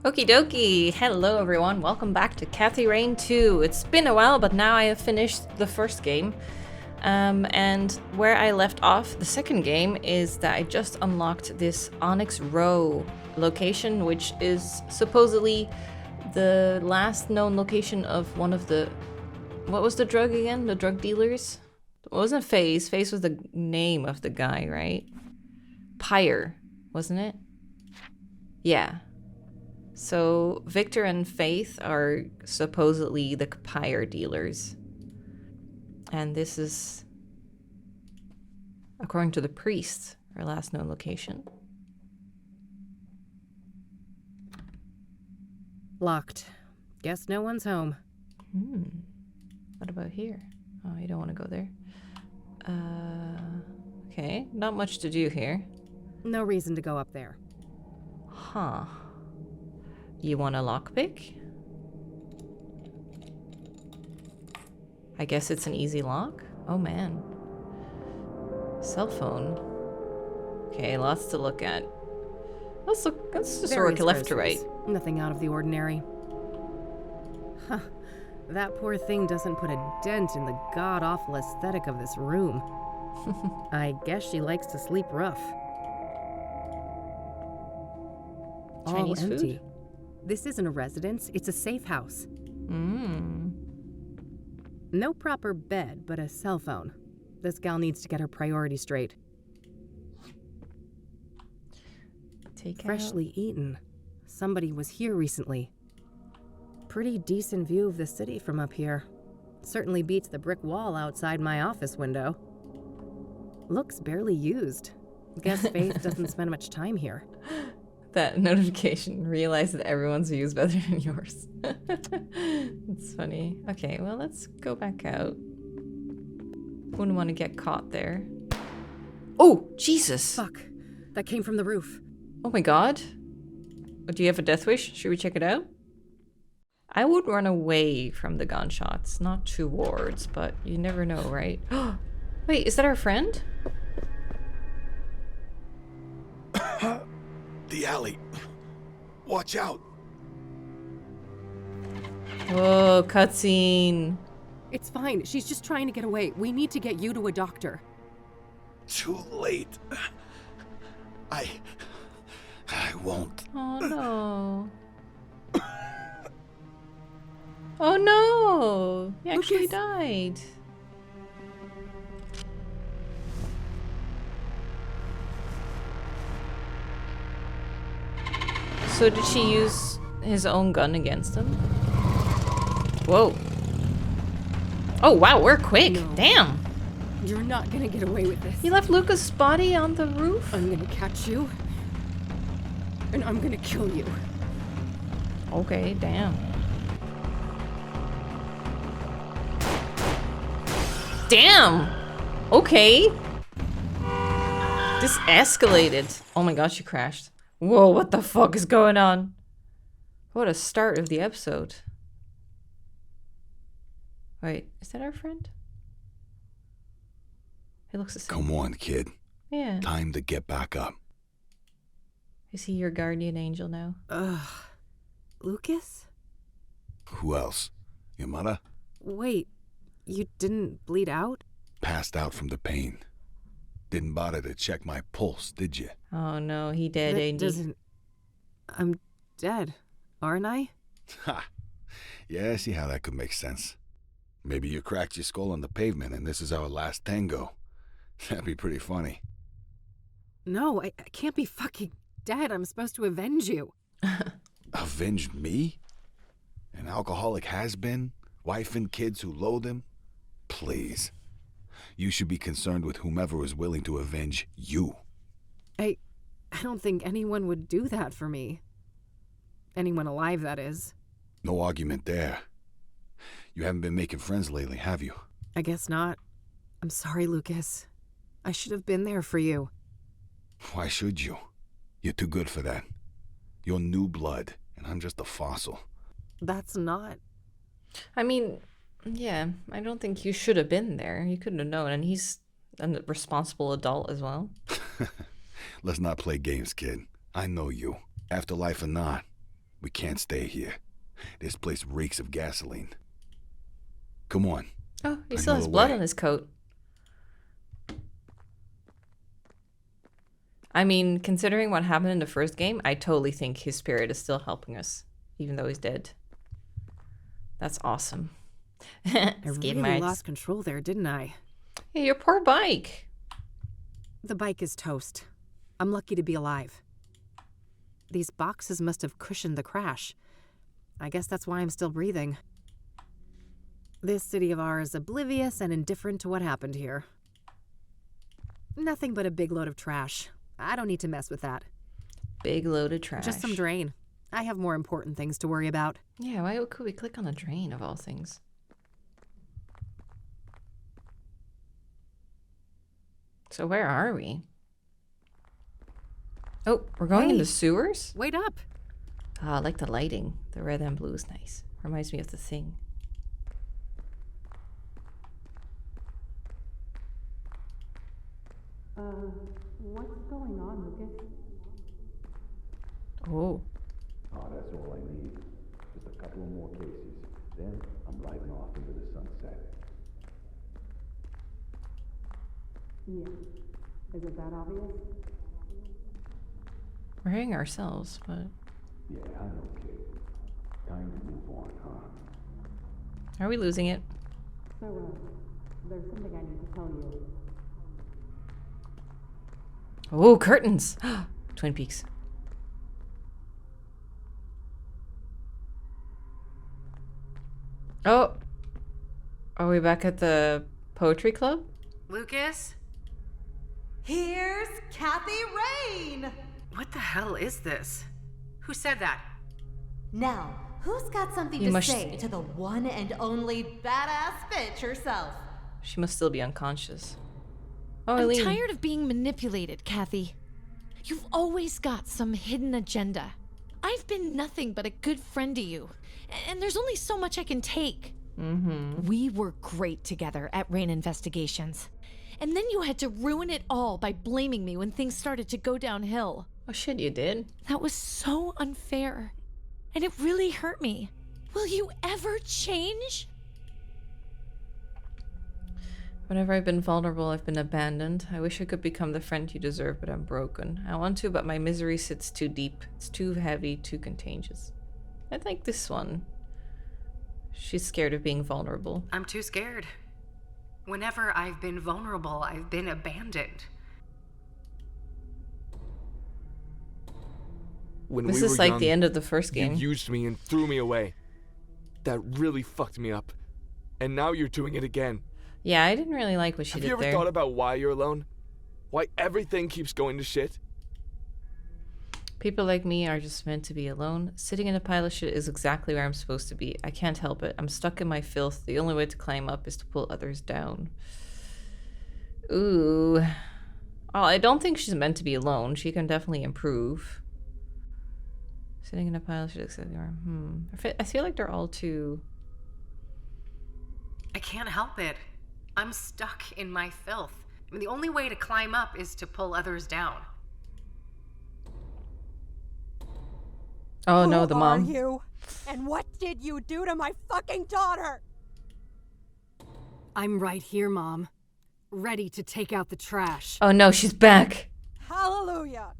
Okie dokie! Hello everyone, welcome back to Cathy Rain 2. It's been a while, but now I have finished the first game. And where I left off the second game is that I just unlocked this Onyx Row location, which is supposedly the last known location of one of the... What was the drug again? The drug dealers? It wasn't Faze. Faze was the name of the guy, right? Pyre, wasn't it? Yeah. So Victor and Faith are supposedly the Pyre dealers. And this is, according to the priest, our last known location. Locked. Guess no one's home. What about here? Oh, you don't want to go there. Okay, not much to do here. No reason to go up there. Huh. You want a lockpick? I guess it's an easy lock? Oh man. Cell phone. Okay, lots to look at. Let's just work left to right. Nothing out of the ordinary. Huh. That poor thing doesn't put a dent in the god-awful aesthetic of this room. I guess she likes to sleep rough. Chinese All empty. food? This isn't a residence, it's a safe house. No proper bed, but a cell phone. This gal needs to get her priorities straight. Freshly eaten. Somebody was here recently. Pretty decent view of the city from up here. Certainly beats the brick wall outside my office window. Looks barely used. Guess Faith doesn't spend much time here. That notification, realize that everyone's view is better than yours. It's funny. Okay, well, let's go back out. Wouldn't want to get caught there. Oh, Jesus! Fuck. That came from the roof. Oh my god. Do you have a death wish? Should we check it out? I would run away from the gunshots, not towards, but you never know, right? Wait, is that our friend? The alley. Watch out. Whoa, cutscene. It's fine. She's just trying to get away. We need to get you to a doctor. Too late. I won't. Oh no. Oh no! He actually died. So did she use his own gun against him? Whoa. Oh wow, we're quick. No. Damn. You're not gonna get away with this. He left Lucas' body on the roof? I'm gonna catch you. And I'm gonna kill you. Okay, damn. Damn! Okay. This escalated. Oh my god, she crashed. Whoa, what the fuck is going on? What a start of the episode. Wait, is that our friend? He looks the same. Come on, kid. Yeah. Time to get back up. Is he your guardian angel now? Lucas? Who else? Your mother? Wait, you didn't bleed out? Passed out from the pain. Didn't bother to check my pulse, did you? Oh no, he dead, That ain't he? doesn't... I'm dead, aren't I? Ha! Yeah, I see how that could make sense. Maybe you cracked your skull on the pavement and this is our last tango. That'd be pretty funny. No, I can't be fucking dead. I'm supposed to avenge you. Avenge me? An alcoholic has-been? Wife and kids who loathe him? Please. You should be concerned with whomever is willing to avenge you. I don't think anyone would do that for me. Anyone alive, that is. No argument there. You haven't been making friends lately, have you? I guess not. I'm sorry, Lucas. I should have been there for you. Why should you? You're too good for that. You're new blood, and I'm just a fossil. That's not... I mean, yeah, I don't think you should have been there. You couldn't have known, and he's a responsible adult as well. Let's not play games, kid. I know you. Afterlife or not, We can't stay here. This place reeks of gasoline. Come on. Oh, he still has blood on his coat. I mean, considering what happened in the first game, I totally think his spirit is still helping us, even though he's dead. That's awesome. I really lost control there, didn't I? Hey, your poor bike. The bike is toast. I'm lucky to be alive. These boxes must have cushioned the crash. I guess that's why I'm still breathing. This city of ours is oblivious and indifferent to what happened here. Nothing but a big load of trash. I don't need to mess with that. Big load of trash. Just some drain. I have more important things to worry about. Yeah, why could we click on a drain of all things? So where are we? Oh, we're going into sewers? Wait up. Oh, I like the lighting. The red and blue is nice. Reminds me of The Thing. What's going on, Lucas? Oh. Oh, that's all I need. Just a couple of more cases. Then I'm riding off into the sunset. Yeah. Is it that obvious? We're hurting ourselves, but... Yeah, I know, kid. Time to move on, huh? Are we losing it? So, there's something I need to tell you. Oh, curtains! Twin Peaks. Oh! Are we back at the poetry club? Lucas? Here's Kathy Rain! What the hell is this? Who said that? Now, who's got something to say to the one and only badass bitch herself? She must still be unconscious. Oh, I'm Eileen. tired of being manipulated, Kathy. You've always got some hidden agenda. I've been nothing but a good friend to you, and there's only so much I can take. We were great together at Rain Investigations, and then you had to ruin it all by blaming me when things started to go downhill. Oh shit, you did? That was so unfair, and it really hurt me. Will you ever change? Whenever I've been vulnerable, I've been abandoned. I wish I could become the friend you deserve, but I'm broken. I want to, but my misery sits too deep. It's too heavy, too contagious. I like this one. She's scared of being vulnerable. I'm too scared. Whenever I've been vulnerable, I've been abandoned. When This we is were like young, the end of the first game. You used me and threw me away. That really fucked me up. And now you're doing it again. Yeah, I didn't really like what she Have did you ever there. thought about why you're alone? Why everything keeps going to shit? People like me are just meant to be alone. Sitting in a pile of shit is exactly where I'm supposed to be. I can't help it. I'm stuck in my filth. The only way to climb up is to pull others down. Ooh. Oh, I don't think she's meant to be alone. She can definitely improve. Sitting in a pile of shit is exactly where... I feel like they're all too... I can't help it. I'm stuck in my filth. I mean, the only way to climb up is to pull others down. Oh no, the mom. Who are you? And what did you do to my fucking daughter? I'm right here, Mom. Ready to take out the trash. Oh no, she's back. Hallelujah.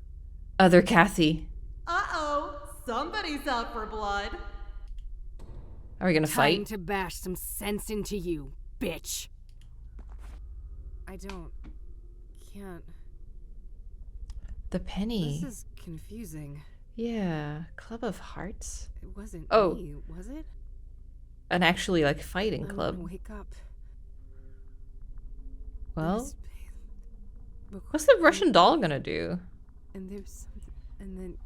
Other Kathy. Uh-oh, somebody's out for blood. Are we gonna Time fight? to bash some sense into you, bitch. Can't. The penny. This is confusing. Yeah, Club of Hearts. It wasn't Oh. me, was it? An actually like fighting I'm club. gonna wake up. Well, what's the Russian doll gonna do? And there's something. And then.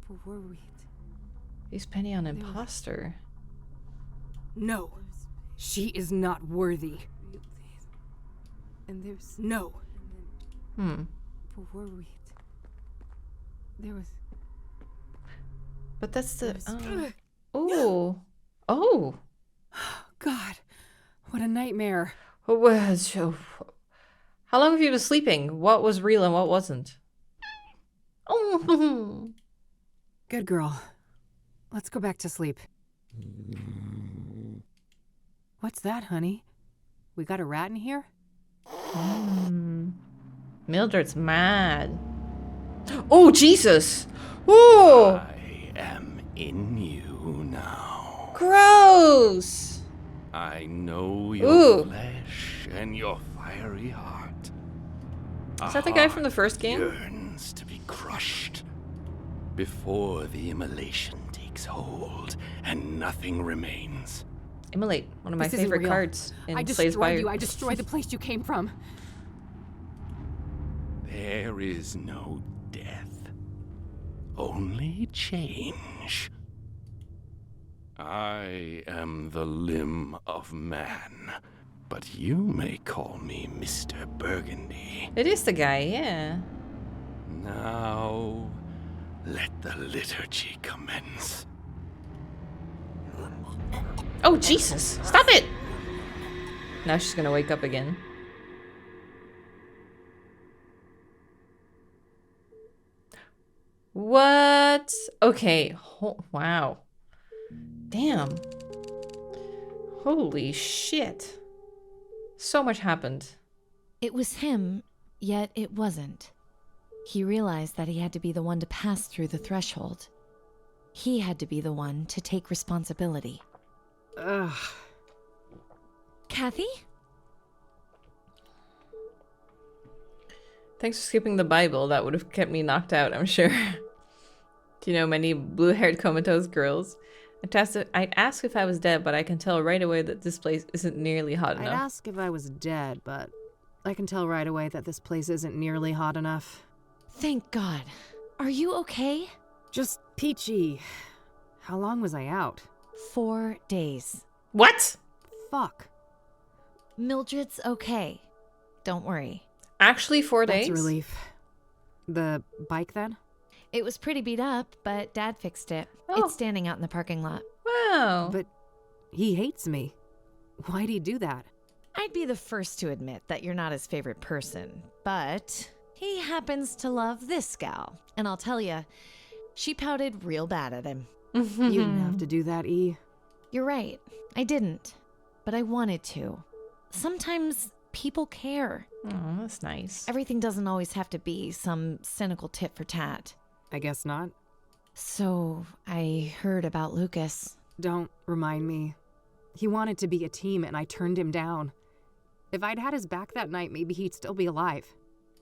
Before we. He's Penny on imposter. No. She is not worthy. And there's. No. Before we. There was. But that's the. Oh. Oh. God. What a nightmare. How long have you been sleeping? What was real and what wasn't? Oh. Good girl. Let's go back to sleep. What's that, honey? We got a rat in here? Mildred's mad. Oh, Jesus! Ooh! I am in you now. Gross! I know your Ooh. flesh and your fiery heart. Is that the guy from the first game? Yearns to be crushed before the immolation takes hold and nothing remains. Immolate, one of my This isn't favorite real. cards in I Slaves by... destroyed you. I destroyed the place you came from. There is no death, only change. I am the limb of man, but you may call me Mr. Burgundy. It is the guy, yeah. Now, let the liturgy commence. Oh, Jesus! Stop it! Now she's gonna wake up again. What? Okay. Wow. Damn. Holy shit. So much happened. It was him, yet it wasn't. He realized that he had to be the one to pass through the threshold. He had to be the one to take responsibility. Ugh. Kathy? Thanks for skipping the Bible. That would have kept me knocked out, I'm sure. Do you know many blue-haired comatose girls? I'd ask if I was dead, but I can tell right away that this place isn't nearly hot I'd enough. ask if I was dead, but I can tell right away that this place isn't nearly hot enough. Thank God. Are you okay? Just peachy. How long was I out? 4 days. What? Fuck. Mildred's okay. Don't worry. Actually, 4 days? That's a relief. The bike then? It was pretty beat up, but Dad fixed it. Oh. It's standing out in the parking lot. Wow. But he hates me. Why'd he do that? I'd be the first to admit that you're not his favorite person, but he happens to love this gal. And I'll tell you, she pouted real bad at him. You didn't have to do that, E. You're right. I didn't. But I wanted to. Sometimes people care. Oh, that's nice. Everything doesn't always have to be some cynical tit for tat. I guess not. So, I heard about Lucas. Don't remind me. He wanted to be a team and I turned him down. If I'd had his back that night, maybe he'd still be alive.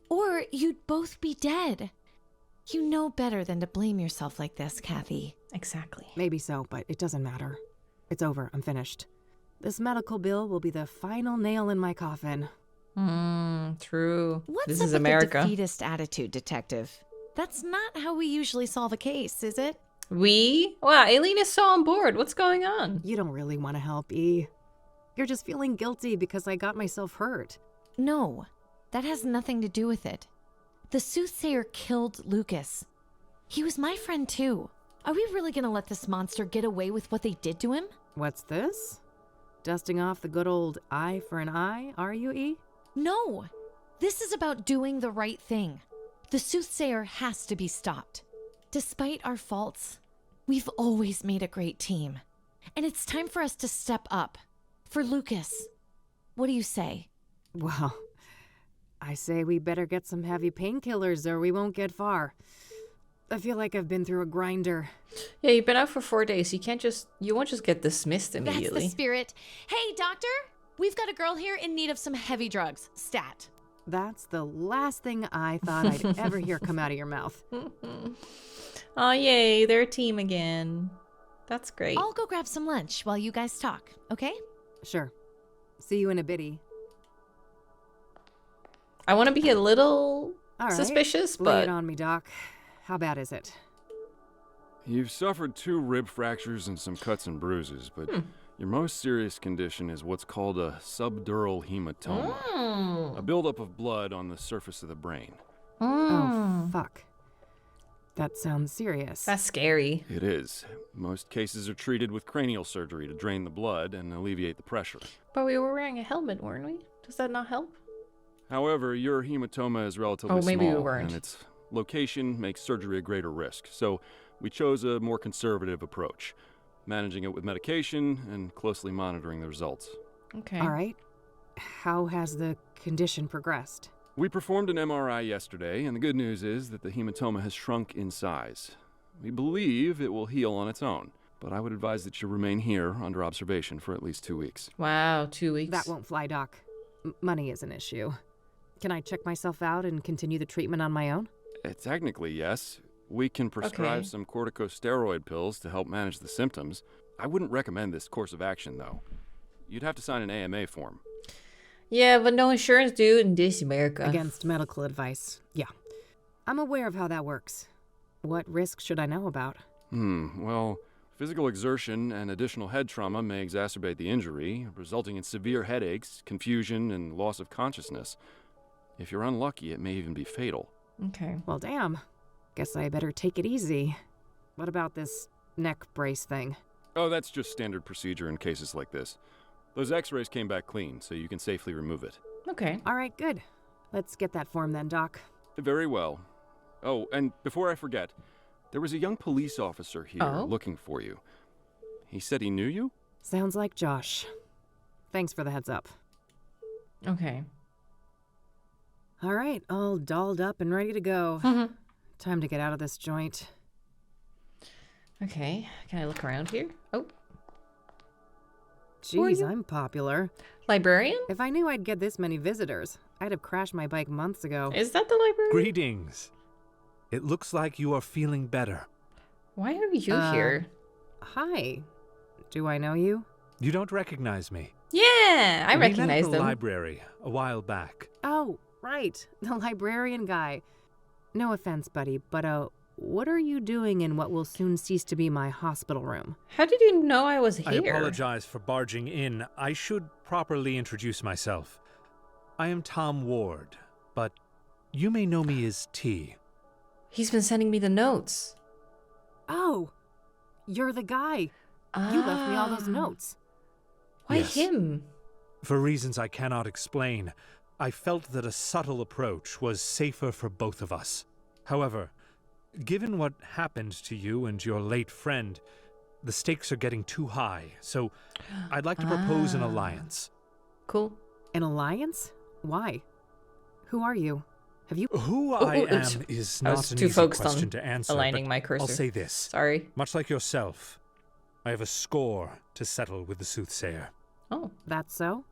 Or you'd both be dead. You know better than to blame yourself like this, Kathy. Exactly. Maybe so, but it doesn't matter. It's over. I'm finished. This medical bill will be the final nail in my coffin. True. What's This up is with America. the defeatist attitude, detective? That's not how we usually solve a case, is it? We? Wow, Aileen is so on board. What's going on? You don't really want to help, E. You're just feeling guilty because I got myself hurt. No, that has nothing to do with it. The soothsayer killed Lucas. He was my friend too. Are we really gonna let this monster get away with what they did to him? What's this? Dusting off the good old eye for an eye, are you, E? No, this is about doing the right thing. The soothsayer has to be stopped. Despite our faults, we've always made a great team. And it's time for us to step up. For Lucas. What do you say? Well, I say we better get some heavy painkillers or we won't get far. I feel like I've been through a grinder. Yeah, you've been out for 4 days. You won't just get dismissed immediately. That's the spirit. Hey, doctor! We've got a girl here in need of some heavy drugs. Stat. That's the last thing I thought I'd ever hear come out of your mouth. Oh, yay, they're a team again. That's great. I'll go grab some lunch while you guys talk, okay? Sure. See you in a bitty. I want to be a little All right. suspicious, Lay but it on me, Doc. How bad is it? You've suffered 2 rib fractures and some cuts and bruises, but your most serious condition is what's called a subdural hematoma, a buildup of blood on the surface of the brain. Oh, fuck. That sounds serious. that's scary. It is. Most cases are treated with cranial surgery to drain the blood and alleviate the pressure. But we were wearing a helmet, weren't we? Does that not help? However, your hematoma is relatively Oh, maybe we small, weren't. and its location makes surgery a greater risk. So We chose a more conservative approach, managing it with medication and closely monitoring the results. Okay. All right. How has the condition progressed? We performed an MRI yesterday, and the good news is that the hematoma has shrunk in size. We believe it will heal on its own, but I would advise that you remain here under observation for at least 2 weeks. Wow, 2 weeks. That won't fly, Doc. Money is an issue. Can I check myself out and continue the treatment on my own? Technically, yes. We can prescribe some corticosteroid pills to help manage the symptoms. I wouldn't recommend this course of action, though. You'd have to sign an AMA form. Yeah, but no insurance, dude, in this America. Against medical advice. Yeah. I'm aware of how that works. What risks should I know about? Well, physical exertion and additional head trauma may exacerbate the injury, resulting in severe headaches, confusion, and loss of consciousness. If you're unlucky, it may even be fatal. Okay. Well, damn. Guess I better take it easy. What about this neck brace thing? Oh, that's just standard procedure in cases like this. Those x-rays came back clean, so you can safely remove it. Okay. All right, good. Let's get that form then, Doc. Very well. Oh, and before I forget, there was a young police officer here looking for you. He said he knew you? Sounds like Josh. Thanks for the heads up. Okay. All right, all dolled up and ready to go. Time to get out of this joint. Okay. Can I look around here? Oh. Jeez, I'm popular. Librarian? If I knew I'd get this many visitors, I'd have crashed my bike months ago. Is that the librarian? Greetings. It looks like you are feeling better. Why are you here? Hi. Do I know you? You don't recognize me. Yeah, I We met at recognize the them. library a while back. Oh, right. The librarian guy. No offense, buddy, but what are you doing in what will soon cease to be my hospital room? How did you know I was here? I apologize for barging in. I should properly introduce myself. I am Tom Ward, but you may know me as T. He's been sending me the notes. Oh, you're the guy. You left me all those notes. Why Yes. him? For reasons I cannot explain, I felt that a subtle approach was safer for both of us. However, given what happened to you and your late friend, the stakes are getting too high, so I'd like to propose an alliance. Cool. An alliance? Why? Who are you? Have you... Who I am is I not was an too easy focused question on to answer, aligning but my cursor. I'll say this. Sorry. Much like yourself, I have a score to settle with the soothsayer. Oh. That's so?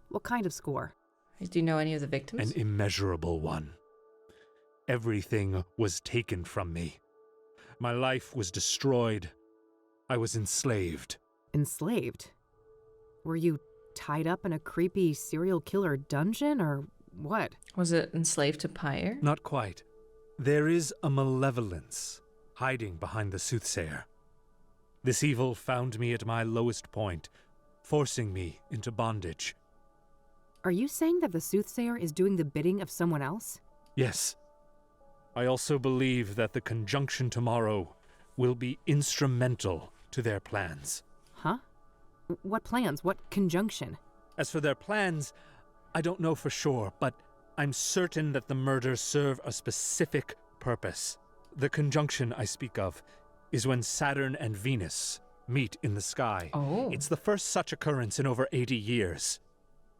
What kind of score? Do you know any of the victims? An immeasurable one. Everything was taken from me. My life was destroyed. I was enslaved. Enslaved? Were you tied up in a creepy serial killer dungeon, or what? Was it enslaved to Pyre? Not quite. There is a malevolence hiding behind the soothsayer. This evil found me at my lowest point, forcing me into bondage. Are you saying that the soothsayer is doing the bidding of someone else? Yes. I also believe that the conjunction tomorrow will be instrumental to their plans. Huh? What plans? What conjunction? As for their plans, I don't know for sure, but I'm certain that the murders serve a specific purpose. The conjunction I speak of is when Saturn and Venus meet in the sky. Oh. It's the first such occurrence in over 80 years.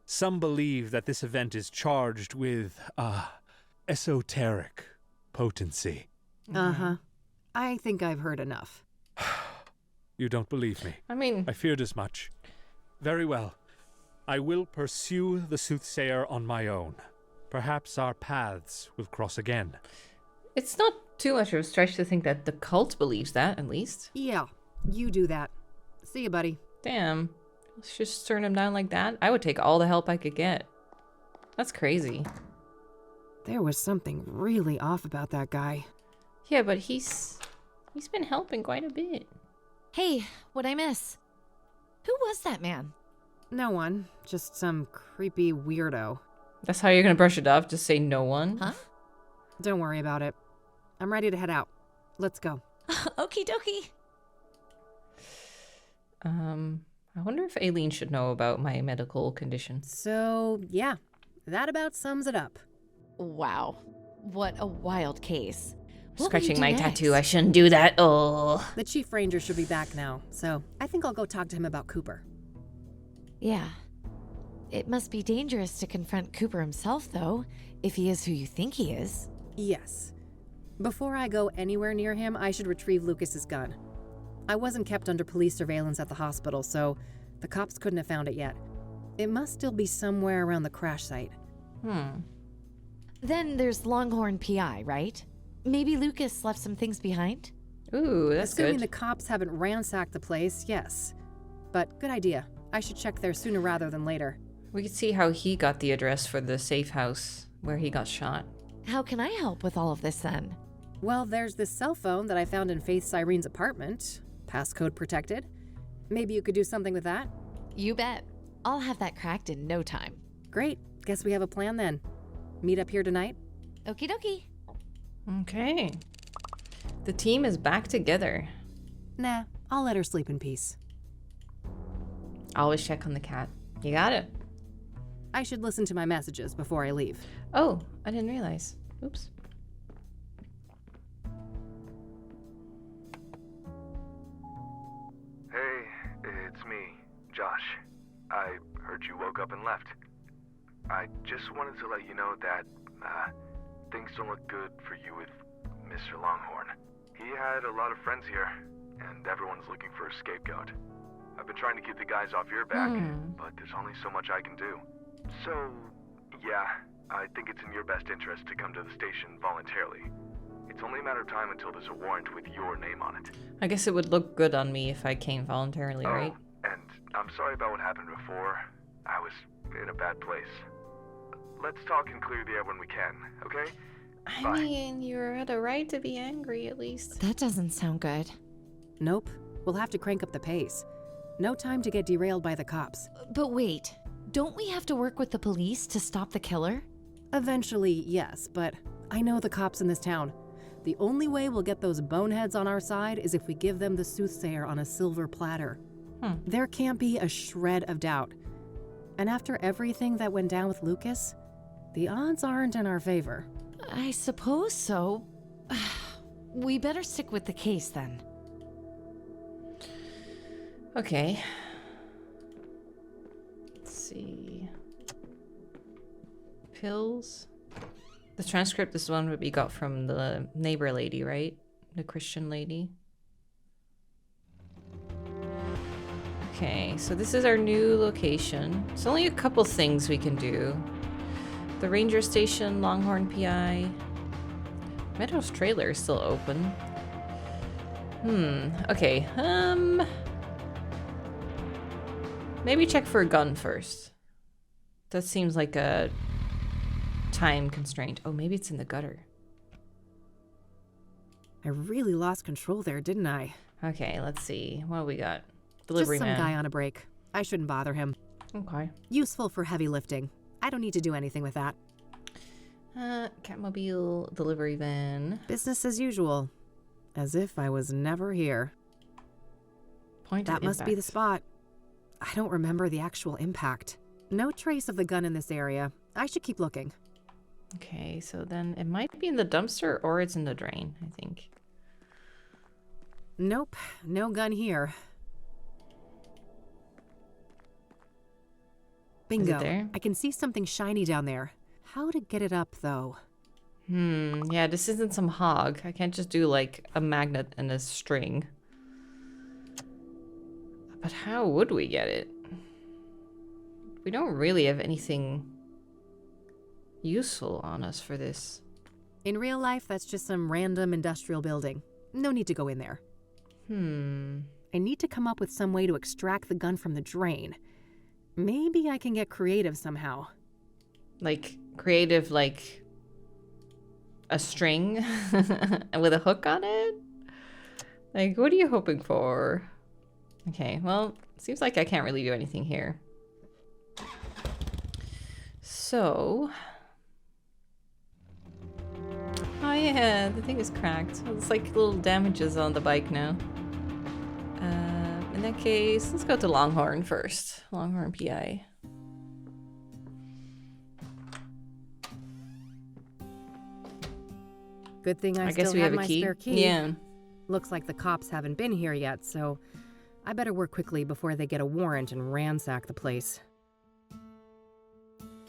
Some believe that this event is charged with, esoteric potency. Uh-huh. I think I've heard enough. You don't believe me? I mean... I feared as much. Very well. I will pursue the soothsayer on my own. Perhaps our paths will cross again. It's not too much of a stretch to think that the cult believes that, at least. Yeah, you do that. See you, buddy. Damn. Let's just turn him down like that? I would take all the help I could get. That's crazy. There was something really off about that guy. Yeah, but he's been helping quite a bit. Hey, what'd I miss? Who was that man? No one. Just some creepy weirdo. That's how you're gonna brush it off? Just say no one? Huh? Don't worry about it. I'm ready to head out. Let's go. Okie dokie. I wonder if Aileen should know about my medical condition. So, yeah. That about sums it up. Wow. What a wild case. What will you Scratching do my next? tattoo. I shouldn't do that. Oh. The Chief Ranger should be back now, so I think I'll go talk to him about Cooper. Yeah. It must be dangerous to confront Cooper himself, though, if he is who you think he is. Yes. Before I go anywhere near him, I should retrieve Lucas's gun. I wasn't kept under police surveillance at the hospital, so the cops couldn't have found it yet. It must still be somewhere around the crash site. Then there's Longhorn PI, right? Maybe Lucas left some things behind? Ooh, that's Assuming good. the cops haven't ransacked the place, yes. But good idea. I should check there sooner rather than later. We could see how he got the address for the safe house where he got shot. How can I help with all of this then? Well, there's this cell phone that I found in Faith Cyrene's apartment. Passcode protected. Maybe you could do something with that? You bet. I'll have that cracked in no time. Great. Guess we have a plan then. Meet up here tonight? Okie dokie. Okay. The team is back together. Nah, I'll let her sleep in peace. Always check on the cat. You got it. I should listen to my messages before I leave. Oh, I didn't realize. Oops. Hey, it's me, Josh. I heard you woke up and left. I just wanted to let you know that, things don't look good for you with Mr. Longhorn. He had a lot of friends here, and everyone's looking for a scapegoat. I've been trying to keep the guys off your back, but there's only so much I can do. So, yeah, I think it's in your best interest to come to the station voluntarily. It's only a matter of time until there's a warrant with your name on it. I guess it would look good on me if I came voluntarily, right? And I'm sorry about what happened before. I was in a bad place. Let's talk and clear the air when we can, okay? I mean, you had a right to be angry, at least. That doesn't sound good. Nope. We'll have to crank up the pace. No time to get derailed by the cops. But wait, don't we have to work with the police to stop the killer? Eventually, yes, but I know the cops in this town. The only way we'll get those boneheads on our side is if we give them the soothsayer on a silver platter. There can't be a shred of doubt. And after everything that went down with Lucas, the odds aren't in our favor. I suppose so. We better stick with the case then. Okay. Let's see. Pills. The transcript is the one that we got from the neighbor lady, right? The Christian lady. Okay, so this is our new location. It's only a couple things we can do. The ranger station, Longhorn PI. Meadows trailer is still open. Okay, maybe check for a gun first. That seems like a time constraint. Oh, maybe it's in the gutter. I really lost control there, didn't I? Okay, let's see. What do we got? Delivery Just some man. guy on a break. I shouldn't bother him. Okay. Useful for heavy lifting. I don't need to do anything with that. Catmobile delivery van. Business as usual. As if I was never here. Point That of must be the impact. spot. I don't remember the actual impact. No trace of the gun in this area. I should keep looking. Okay, so then it might be in the dumpster or it's in the drain, I think. Nope, no gun here. Bingo. there? I can see something shiny down there. How to get it up, though? Yeah, this isn't some hog. I can't just do like a magnet and a string. But how would we get it? We don't really have anything useful on us for this. In real life, that's just some random industrial building. No need to go in there. I need to come up with some way to extract the gun from the drain. Maybe I can get creative somehow. Like, creative, like a string with a hook on it? Like, what are you hoping for? Okay, well, seems like I can't really do anything here. So... Oh yeah, the thing is cracked. It's like little damages on the bike now. In that case, let's go to Longhorn first. Longhorn PI. Good thing I guess still we have have a my key. spare key. Yeah. Looks like the cops haven't been here yet, so I better work quickly before they get a warrant and ransack the place.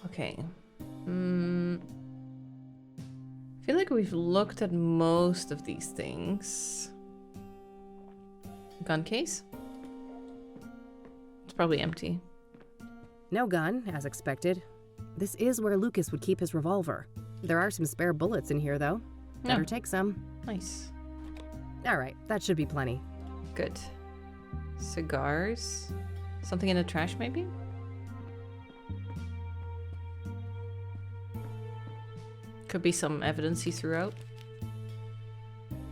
Okay. I feel like we've looked at most of these things. Gun case? It's probably empty. No gun, as expected. This is where Lucas would keep his revolver. There are some spare bullets in here, though. Better take some. Nice. All right, that should be plenty. Good. Cigars? Something in the trash, maybe? Could be some evidence he threw out.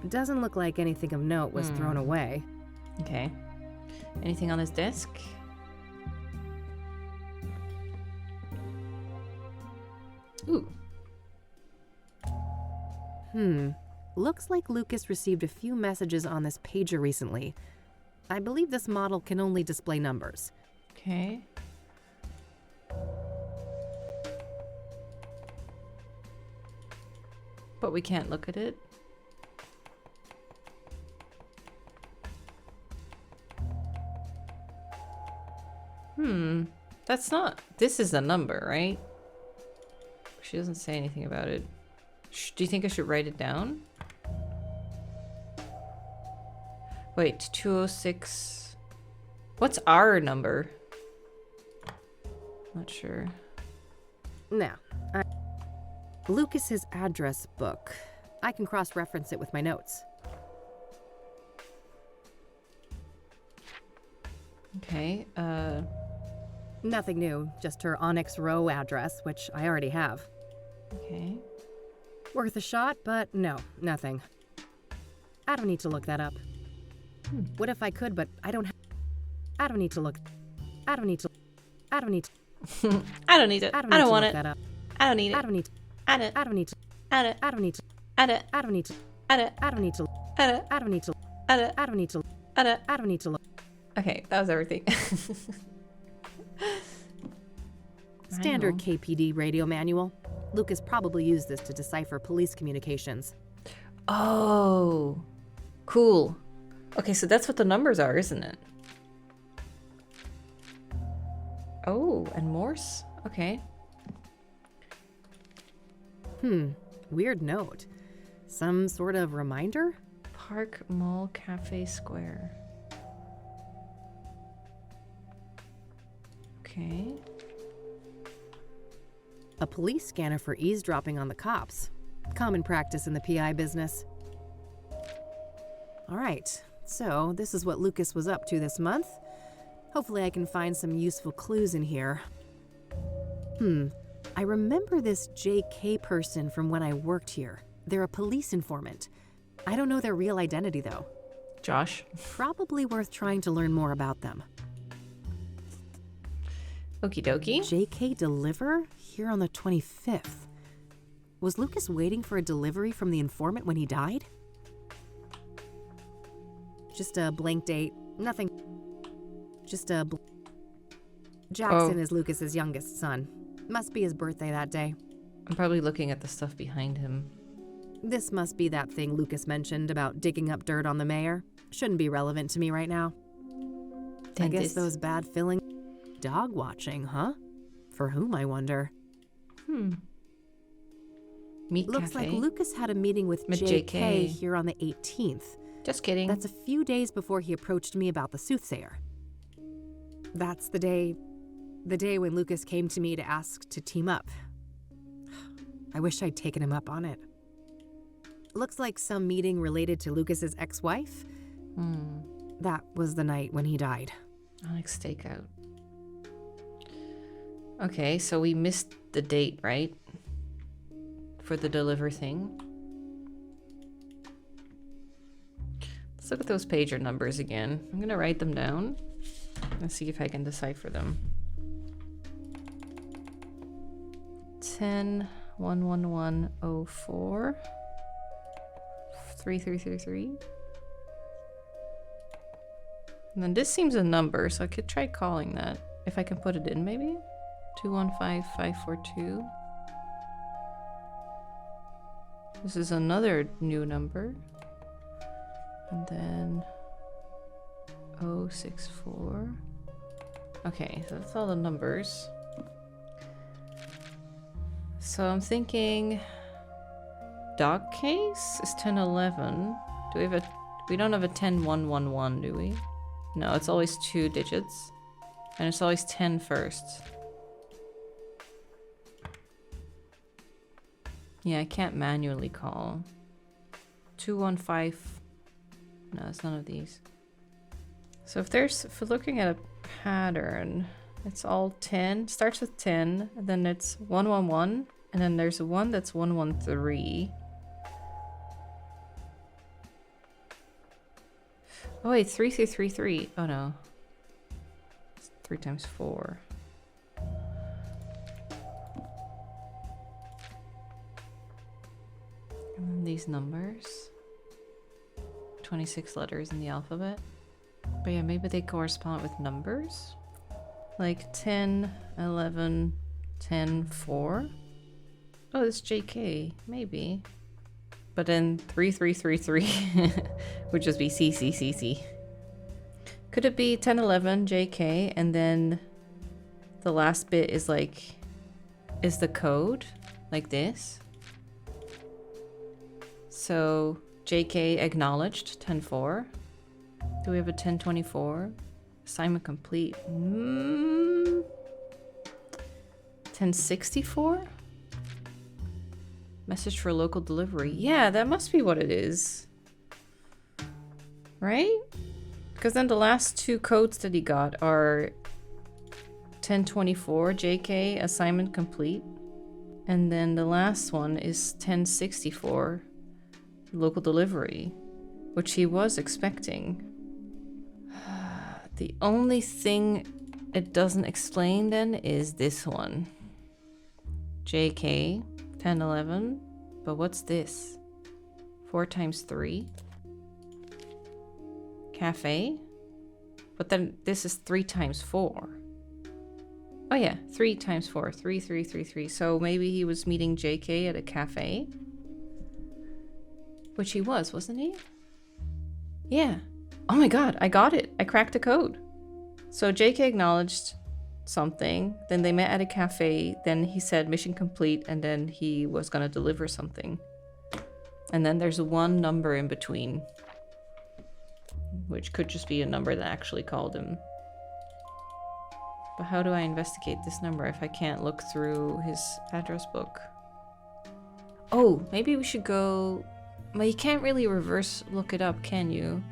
Doesn't look like anything of note was thrown away. Okay. Anything on his desk? Ooh. Looks like Lucas received a few messages on this pager recently. I believe this model can only display numbers. Okay. But we can't look at it. That's not... This is a number, right? She doesn't say anything about it. Do you think I should write it down? Wait, 206... What's our number? Not sure. Now, Lucas's address book. I can cross-reference it with my notes. Okay, Nothing new, just her Onyx Row address, which I already have. okay. Worth a shot, but no, nothing. I don't need to look that up. What if I could, but I don't I don't need to look... I don't need to... I don't need to... I don't need it. I don't want it. That up. I don't need it. I don't need to... Add it. I don't need to... Add it. I don't need to... Add it. I don't need to... Add it. I don't need to... Add it. I don't need to... Add it. I don't need to... Add it. I don't need to look... Okay, that was everything. Standard KPD radio manual. Lucas probably used this to decipher police communications. Oh, cool. Okay, so that's what the numbers are, isn't it? Oh, and Morse? Okay. Weird note. Some sort of reminder? Park Mall Cafe Square. Okay. A police scanner for eavesdropping on the cops. Common practice in the PI business. All right, so this is what Lucas was up to this month. Hopefully I can find some useful clues in here. I remember this JK person from when I worked here. They're a police informant. I don't know their real identity, though. Josh. Probably worth trying to learn more about them. Okie dokie. JK deliver? Here on the 25th. Was Lucas waiting for a delivery from the informant when he died? Just a blank date. Nothing. Just a... Jackson is Lucas's youngest son. Must be his birthday that day. I'm probably looking at the stuff behind him. This must be that thing Lucas mentioned about digging up dirt on the mayor. Shouldn't be relevant to me right now. I guess those bad feelings... Dog watching, huh? For whom, I wonder? Meat Looks Cafe. like Lucas had a meeting with JK here on the 18th. Just kidding. That's a few days before he approached me about the soothsayer. That's the day when Lucas came to me to ask to team up. I wish I'd taken him up on it. Looks like some meeting related to Lucas's ex-wife. That was the night when he died. Onyx Stakeout. Okay, so we missed the date, right? For the deliver thing. Let's look at those pager numbers again. I'm gonna write them down. Let's see if I can decipher them. 10 11104 3333. And then this seems a number, so I could try calling that. If I can put it in, maybe? 215542. This is another new number. And then 064. Okay, so that's all the numbers. So I'm thinking dog case is 1011. Do we have a we don't have a 10111, do we? No, it's always 2 digits. And it's always 10 first. Yeah, I can't manually call. 215. No, it's none of these. So if we're looking at a pattern, it's all 10. Starts with 10, and then it's 111, and then there's one that's 113. Oh wait, 3333. Oh no. It's 3 times 4. And then these numbers. 26 letters in the alphabet. But yeah, maybe they correspond with numbers. Like 10, 11, 10, 4. Oh, it's JK. Maybe. But then 3333 would just be CCCC. Could it be 1011 JK and then the last bit is the code like this? So JK acknowledged 10-4. Do we have a 1024? Assignment complete. 1064? Message for local delivery. Yeah, that must be what it is. Right? Because then the last 2 codes that he got are 1024 JK assignment complete. And then the last one is 1064 local delivery, which he was expecting. The only thing it doesn't explain then is this one. JK 1011, but what's this? 4 times 3. Cafe? But then this is 3 times 4. Oh yeah, 3 times 4. 3, 3, 3, 3. So maybe he was meeting JK at a cafe? Which he was, wasn't he? Yeah. Oh my god, I got it. I cracked the code. So JK acknowledged something, then they met at a cafe, then he said mission complete, and then he was gonna deliver something. And then there's 1 number in between, which could just be a number that actually called him. But how do I investigate this number if I can't look through his address book? Oh, maybe we should go... Well, you can't really reverse look it up, can you?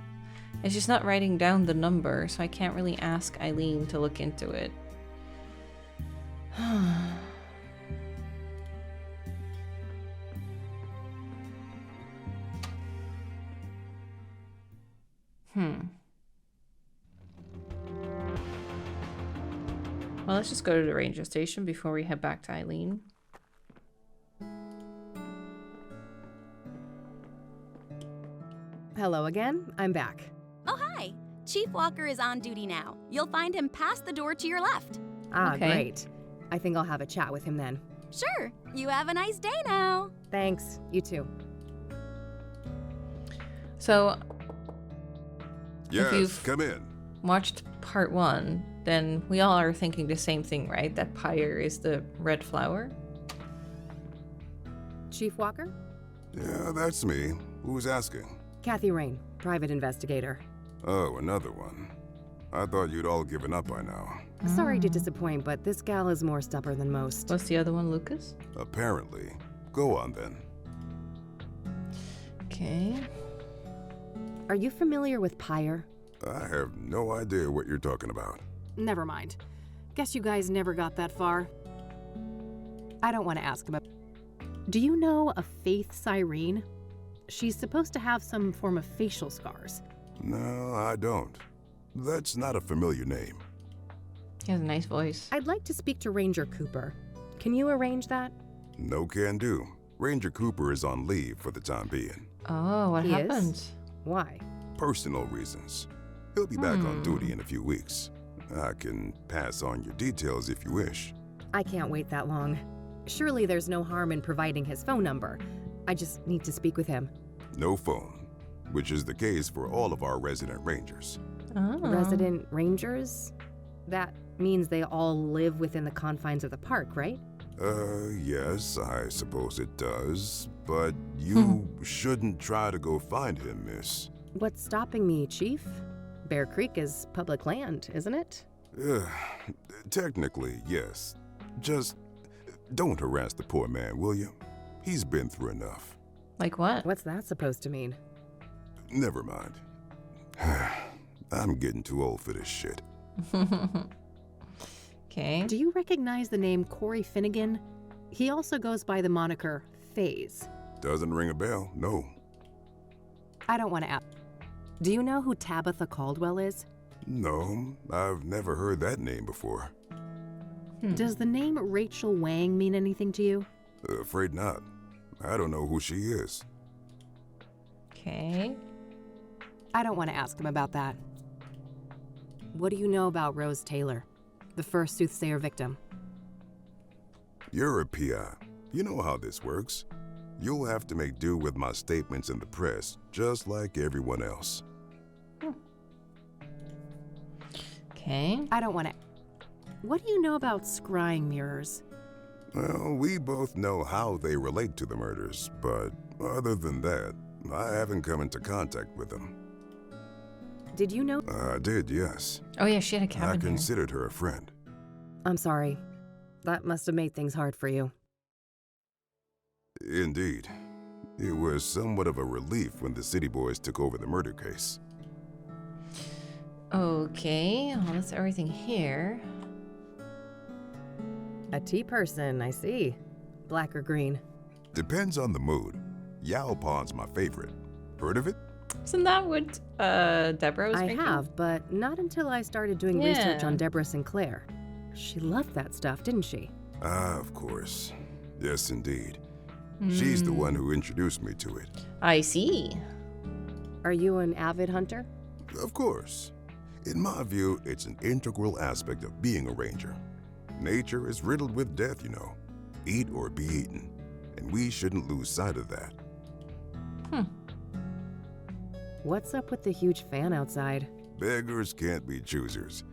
It's just not writing down the number, so I can't really ask Eileen to look into it. Well, let's just go to the ranger station before we head back to Eileen. Hello again. I'm back. Oh, hi. Chief Walker is on duty now. You'll find him past the door to your left. Ah, Okay. Great. I think I'll have a chat with him then. Sure. You have a nice day now. Thanks. You too. So, Yes, you've- come in. watched part 1, then we all are thinking the same thing, right? That pyre is the red flower? Chief Walker? Yeah, that's me. Who's asking? Kathy Rain, private investigator. Oh, another one. I thought you'd all given up by now. Sorry to disappoint, but this gal is more stubborn than most. What's the other one, Lucas? Apparently. Go on then. Okay. Are you familiar with Pyre? I have no idea what you're talking about. Never mind. Guess you guys never got that far. I don't want to ask about... Do you know a Faith Cyrene? She's supposed to have some form of facial scars. No, I don't. That's not a familiar name. He has a nice voice. I'd like to speak to Ranger Cooper. Can you arrange that? No can do. Ranger Cooper is on leave for the time being. Oh, what He happened? is? Why? Personal reasons. He'll be back on duty in a few weeks. I can pass on your details if you wish. I can't wait that long. Surely there's no harm in providing his phone number. I just need to speak with him. No phone, which is the case for all of our resident rangers. Oh. Resident rangers? That means they all live within the confines of the park, right? Yes, I suppose it does. But you shouldn't try to go find him, miss. What's stopping me, Chief? Bear Creek is public land, isn't it? Technically, yes. Just don't harass the poor man, will you? He's been through enough. Like what? What's that supposed to mean? Never mind. I'm getting too old for this shit. Okay. Do you recognize the name Corey Finnegan? He also goes by the moniker FaZe. Doesn't ring a bell, no. I don't want to ask. Do you know who Tabitha Caldwell is? No, I've never heard that name before. Does the name Rachel Wang mean anything to you? Afraid not. I don't know who she is. Okay. I don't want to ask him about that. What do you know about Rose Taylor, the first soothsayer victim? You're a PI. You know how this works. You'll have to make do with my statements in the press, just like everyone else. Okay. I don't want to. What do you know about scrying mirrors? Well, we both know how they relate to the murders, but other than that, I haven't come into contact with them. Did you know? I did, yes. Oh yeah, she had a cabin I here. considered her a friend. I'm sorry. That must have made things hard for you. Indeed. It was somewhat of a relief when the city boys took over the murder case. Okay, well, that's everything here. A tea person, I see. Black or green? Depends on the mood. Yao Pon's my favorite. Heard of it? Isn't that what Deborah was drinking? I have, but not until I started doing research on Deborah Sinclair. She loved that stuff, didn't she? Ah, of course. Yes, indeed. She's the one who introduced me to it. I see. Are you an avid hunter? Of course. In my view, it's an integral aspect of being a ranger. Nature is riddled with death, you know. Eat or be eaten. And we shouldn't lose sight of that. What's up with the huge fan outside? Beggars can't be choosers.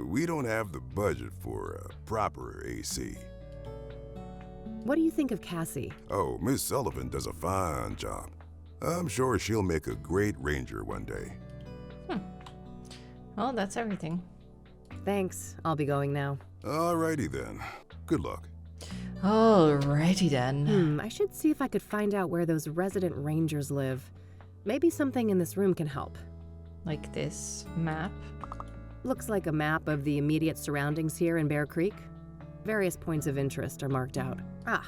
We don't have the budget for a proper AC. What do you think of Cassie? Oh, Miss Sullivan does a fine job. I'm sure she'll make a great ranger one day. Well, that's everything. Thanks. I'll be going now. Alrighty then. Good luck. Alrighty then. I should see if I could find out where those resident rangers live. Maybe something in this room can help. Like this map? Looks like a map of the immediate surroundings here in Bear Creek. Various points of interest are marked out. Ah,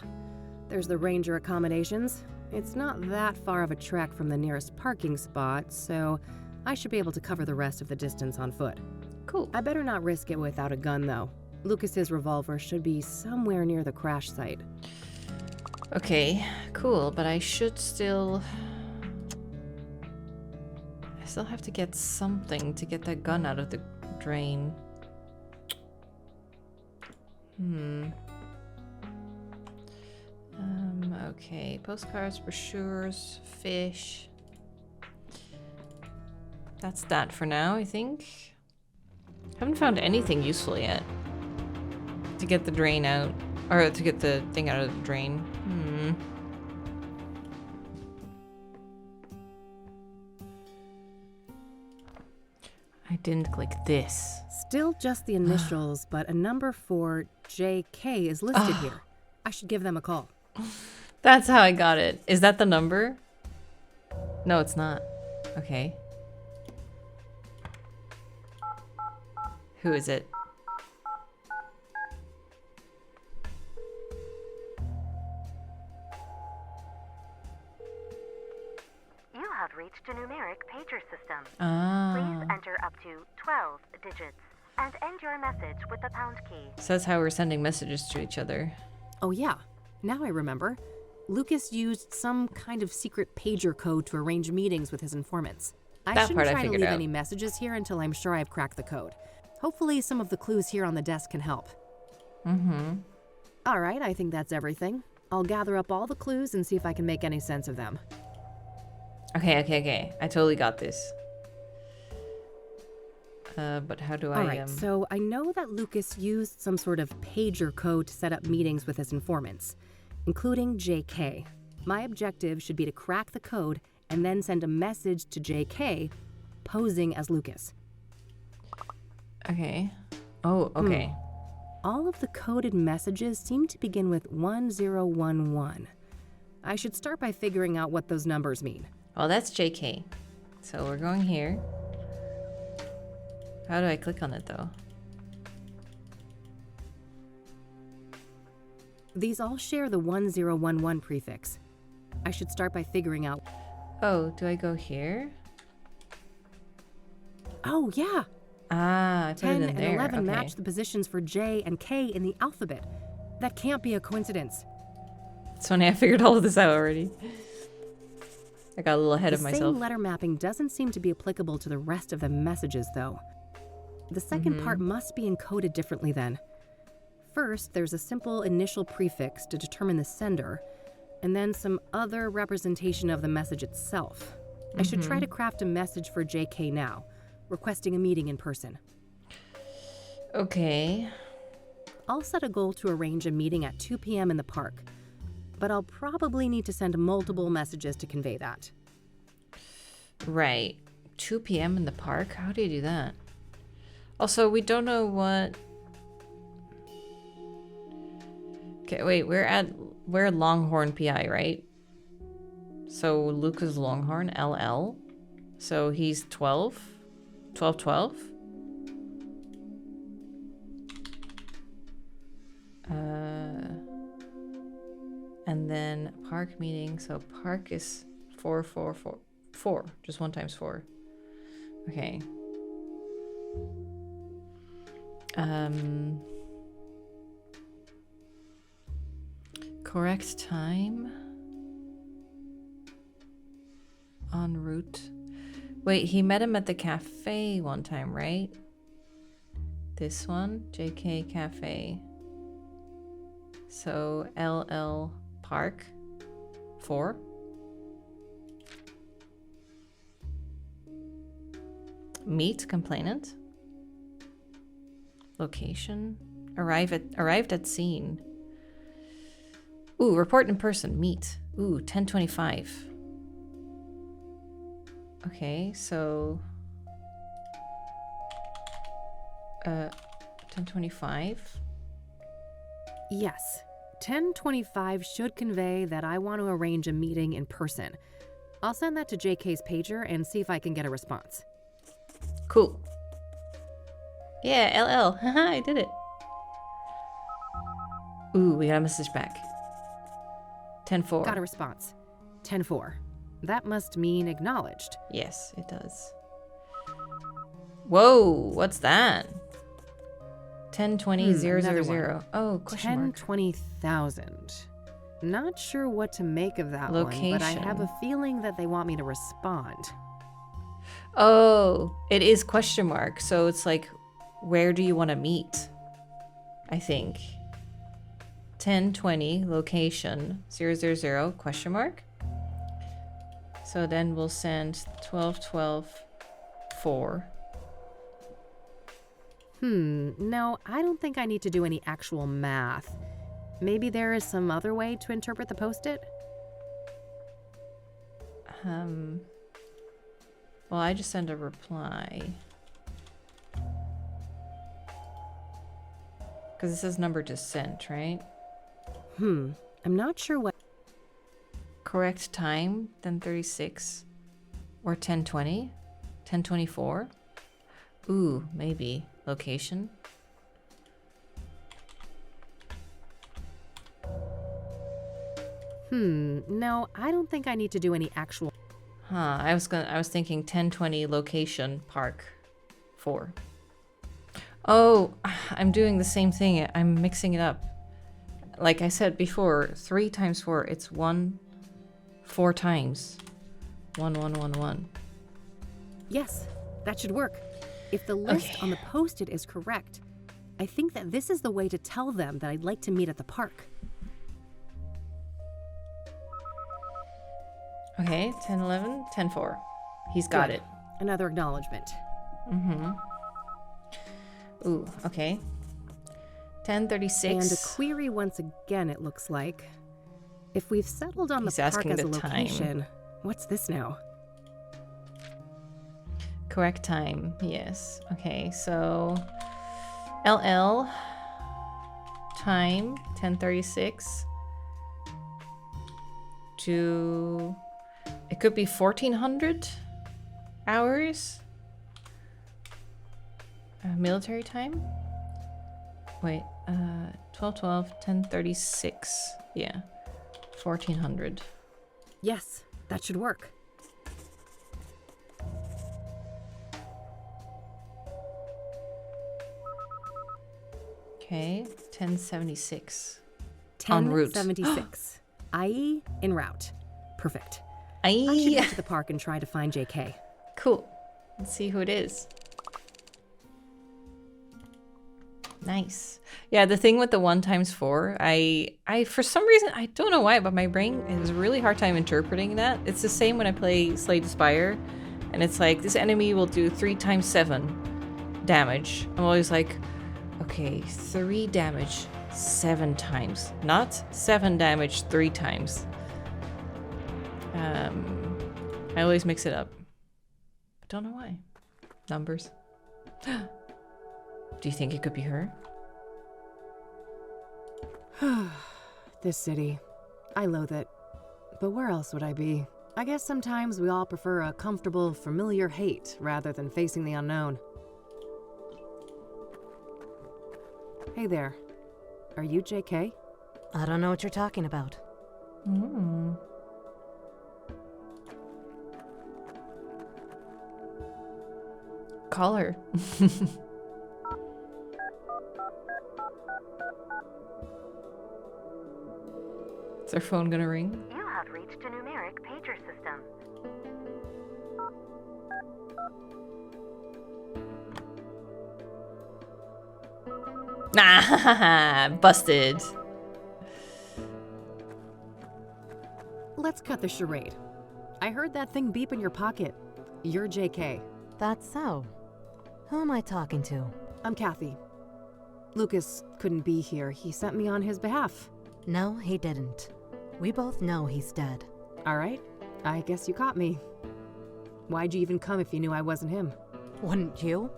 there's the ranger accommodations. It's not that far of a trek from the nearest parking spot, so I should be able to cover the rest of the distance on foot. Cool. I better not risk it without a gun, though. Lucas's revolver should be somewhere near the crash site. Okay, cool, but I should still... I still have to get something to get that gun out of the drain. Okay, postcards, brochures, fish. That's that for now, I think. Haven't found anything useful yet. To get the drain out, or to get the thing out of the drain. I didn't click this. Still just the initials, but a number for JK is listed here. I should give them a call. That's how I got it. Is that the number? No, it's not. Okay. Who is it? You have reached a numeric pager system. Ah. Please enter up to 12 digits and end your message with the pound key. So that's how we're sending messages to each other. Oh yeah, now I remember. Lucas used some kind of secret pager code to arrange meetings with his informants. I shouldn't try to leave any messages here until I'm sure I've cracked the code. Hopefully some of the clues here on the desk can help. All right, I think that's everything. I'll gather up all the clues and see if I can make any sense of them. Okay. I totally got this. But how do I... Alright, so I know that Lucas used some sort of pager code to set up meetings with his informants, including JK. My objective should be to crack the code and then send a message to JK, posing as Lucas. Okay. Oh, okay. All of the coded messages seem to begin with 1011. I should start by figuring out what those numbers mean. Well, that's JK. So we're going here. How do I click on it, though? These all share the 1011 prefix. I should start by figuring out... Oh, do I go here? Oh, yeah! Ah, I put 10 it in and there. 11 okay. match the positions for J and K in the alphabet. That can't be a coincidence. It's funny, I figured all of this out already. I got a little ahead of myself. The same letter mapping doesn't seem to be applicable to the rest of the messages, though. The second part must be encoded differently then. First, there's a simple initial prefix to determine the sender, and then some other representation of the message itself. I should try to craft a message for JK now, requesting a meeting in person. Okay. I'll set a goal to arrange a meeting at 2 p.m. in the park, but I'll probably need to send multiple messages to convey that. Right. 2 p.m. in the park? How do you do that? Also, we don't know what... Okay, wait, we're Longhorn PI, right? So Lucas Longhorn, LL. So he's 12? 12? And then park meeting, so park is 4, just 1 times 4. Okay. Correct time. En route. Wait, he met him at the cafe one time, right? This one, JK Cafe. So LL Park 4. Meet complainant. Location. Arrived at scene. Ooh, report in person. Meet. Ooh, 10:25. Okay, so 10:25. Yes. 10:25 should convey that I want to arrange a meeting in person. I'll send that to JK's pager and see if I can get a response. Cool. Yeah, LL. Haha, I did it. Ooh, we got a message back. 10:4. Got a response. 10:4. That must mean acknowledged. Yes, it does. Whoa, what's that? 10:20,000. Oh, question mark. 10:20,000. Not sure what to make of that Location. one, but I have a feeling that they want me to respond. Oh, it is question mark. So it's like, where do you want to meet? I think. 10:20 location 000 question mark. So then we'll send 12:12 4. No, I don't think I need to do any actual math. Maybe there is some other way to interpret the post-it? Well, I just send a reply. Because it says number to send, right? I'm not sure what... Correct time, 10:36. Or 10:20? 10:24? Ooh, maybe. Location? No, I don't think I need to do any actual... Huh, I was thinking 10:20 location, park 4. Oh, I'm doing the same thing. I'm mixing it up. Like I said before, 3 times 4, it's 1 4 times. 1 1 1 1. Yes, that should work. If the list on the post-it is correct, I think that this is the way to tell them that I'd like to meet at the park. Okay, 10-11, 10-4. He's got Good. it. Another acknowledgement. Mm-hmm. Ooh, okay. 10-36. And a query once again, it looks like. If we've settled on He's the park asking as a the location, time. what's this now? Correct time, yes. Okay, so LL time 10:36 to it could be 1400 hours. Military time. Wait, 12:12 10:36. Yeah, 1400. Yes, that should work. Okay, 1076. En route. 1076. IE en route. Perfect. I should get to the park and try to find JK. Cool. Let's see who it is. Nice. Yeah, the thing with the 1 times 4, I for some reason, I don't know why, but my brain has a really hard time interpreting that. It's the same when I play Slay the Spire, and it's like, this enemy will do 3 times 7 damage. I'm always like, okay, 3 damage 7 times, not 7 damage 3 times. I always mix it up. I don't know why. Numbers. Do you think it could be her? This city. I loathe it. But where else would I be? I guess sometimes we all prefer a comfortable, familiar hate rather than facing the unknown. Hey there. Are you JK? I don't know what you're talking about. Call her. Is her phone gonna ring? You have reached a numeric pager system. Ah, busted. Let's cut the charade. I heard that thing beep in your pocket. You're JK. That's so. Who am I talking to? I'm Kathy. Lucas couldn't be here. He sent me on his behalf. No, he didn't. We both know he's dead. All right. I guess you caught me. Why'd you even come if you knew I wasn't him? Wouldn't you?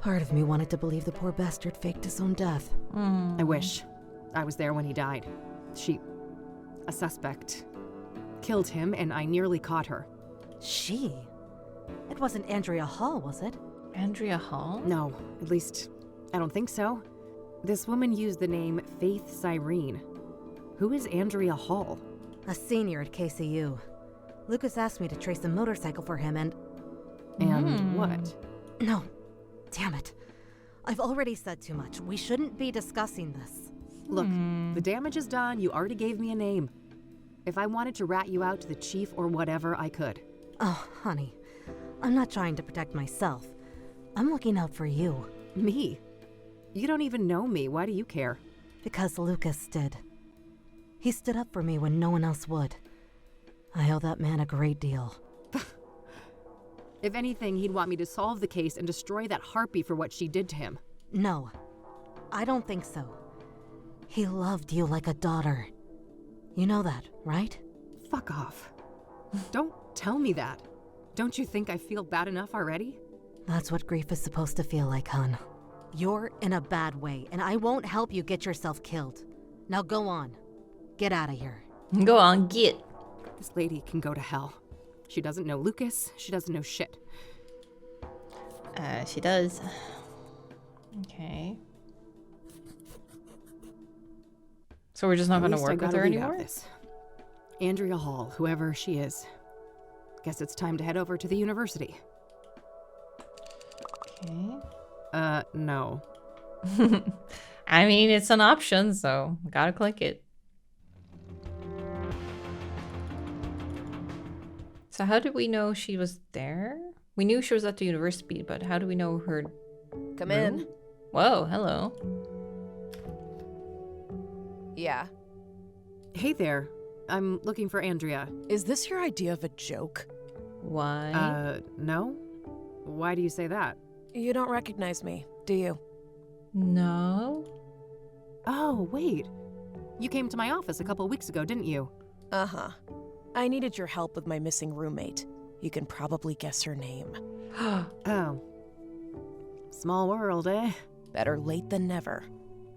Part of me wanted to believe the poor bastard faked his own death. I wish. I was there when he died. A suspect, killed him, and I nearly caught her. She? It wasn't Andrea Hall, was it? Andrea Hall? No, at least, I don't think so. This woman used the name Faith Cyrene. Who is Andrea Hall? A senior at KCU. Lucas asked me to trace a motorcycle for him and... And what? No. Damn it. I've already said too much. We shouldn't be discussing this. Look, the damage is done. You already gave me a name. If I wanted to rat you out to the chief or whatever, I could. Oh, honey. I'm not trying to protect myself. I'm looking out for you. Me? You don't even know me. Why do you care? Because Lucas did. He stood up for me when no one else would. I owe that man a great deal. If anything, he'd want me to solve the case and destroy that harpy for what she did to him. No, I don't think so. He loved you like a daughter. You know that, right? Fuck off. Don't tell me that. Don't you think I feel bad enough already? That's what grief is supposed to feel like, hon. You're in a bad way, and I won't help you get yourself killed. Now go on. Get out of here. Go on, get. This lady can go to hell. She doesn't know Lucas. She doesn't know shit. She does. Okay. So we're just not going to work with her anymore? This. Andrea Hall, whoever she is. Guess it's time to head over to the university. Okay. No. I mean, it's an option, so gotta click it. So how did we know she was there? We knew she was at the university, but how do we know her Come room? in. Whoa, hello. Yeah. Hey there. I'm looking for Andrea. Is this your idea of a joke? Why? No? Why do you say that? You don't recognize me, do you? No. Oh, wait. You came to my office a couple weeks ago, didn't you? Uh-huh. I needed your help with my missing roommate. You can probably guess her name. Oh. Small world, eh? Better late than never.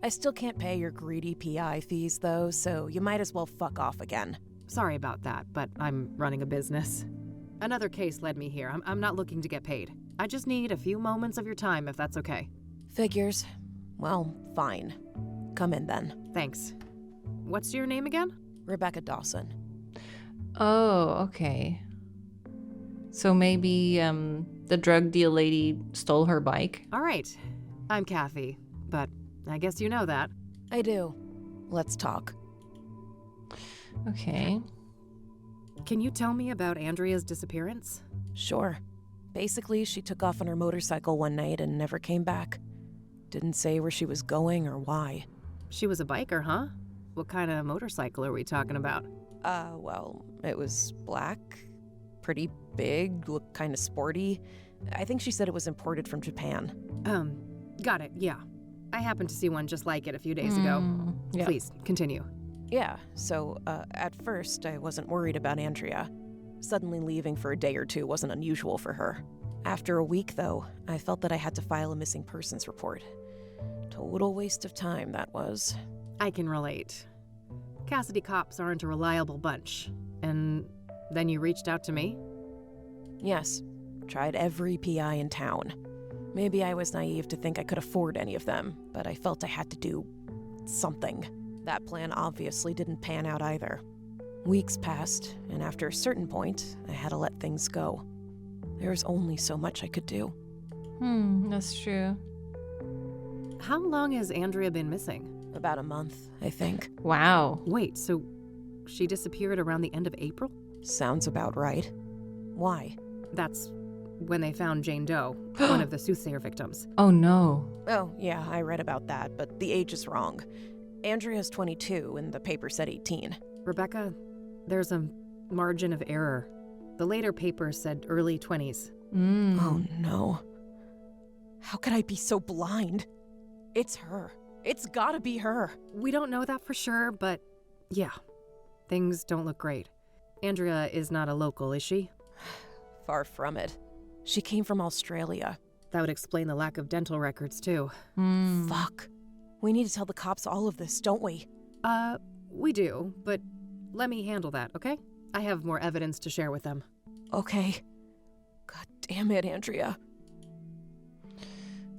I still can't pay your greedy PI fees, though, so you might as well fuck off again. Sorry about that, but I'm running a business. Another case led me here. I'm not looking to get paid. I just need a few moments of your time, if that's okay. Figures. Well, fine. Come in then. Thanks. What's your name again? Rebecca Dawson. Oh, okay. So maybe the drug deal lady stole her bike? All right. I'm Kathy, but I guess you know that. I do. Let's talk. Okay. Can you tell me about Andrea's disappearance? Sure. Basically, she took off on her motorcycle one night and never came back. Didn't say where she was going or why. She was a biker, huh? What kind of motorcycle are we talking about? Well, it was black, pretty big, looked kind of sporty. I think she said it was imported from Japan. Got it, yeah. I happened to see one just like it a few days ago. Yeah. Please, continue. Yeah, so, at first, I wasn't worried about Andrea. Suddenly leaving for a day or two wasn't unusual for her. After a week, though, I felt that I had to file a missing persons report. Total waste of time, that was. I can relate. Cassidy cops aren't a reliable bunch. And then you reached out to me? Yes. Tried every PI in town. Maybe I was naive to think I could afford any of them, but I felt I had to do something. That plan obviously didn't pan out either. Weeks passed, and after a certain point, I had to let things go. There was only so much I could do. That's true. How long has Andrea been missing? About a month, I think. Wow. Wait, so she disappeared around the end of April? Sounds about right. Why? That's when they found Jane Doe, one of the soothsayer victims. Oh no. Oh, yeah, I read about that, but the age is wrong. Andrea's 22 and the paper said 18. Rebecca, there's a margin of error. The later paper said early 20s. Oh no. How could I be so blind? It's her. It's gotta be her. We don't know that for sure, but yeah, things don't look great. Andrea is not a local, is she? Far from it. She came from Australia. That would explain the lack of dental records, too. Fuck. We need to tell the cops all of this, don't we? We do, but let me handle that, okay? I have more evidence to share with them. Okay. God damn it, Andrea.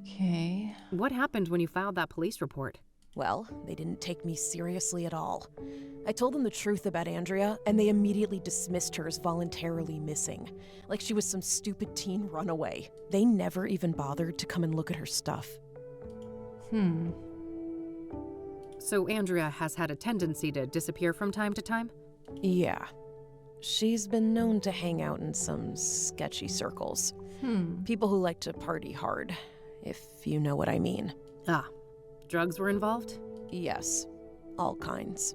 Okay. What happened when you filed that police report? Well, they didn't take me seriously at all. I told them the truth about Andrea, and they immediately dismissed her as voluntarily missing, like she was some stupid teen runaway. They never even bothered to come and look at her stuff. So Andrea has had a tendency to disappear from time to time? Yeah. She's been known to hang out in some sketchy circles. People who like to party hard, if you know what I mean. Ah, drugs were involved? Yes, all kinds.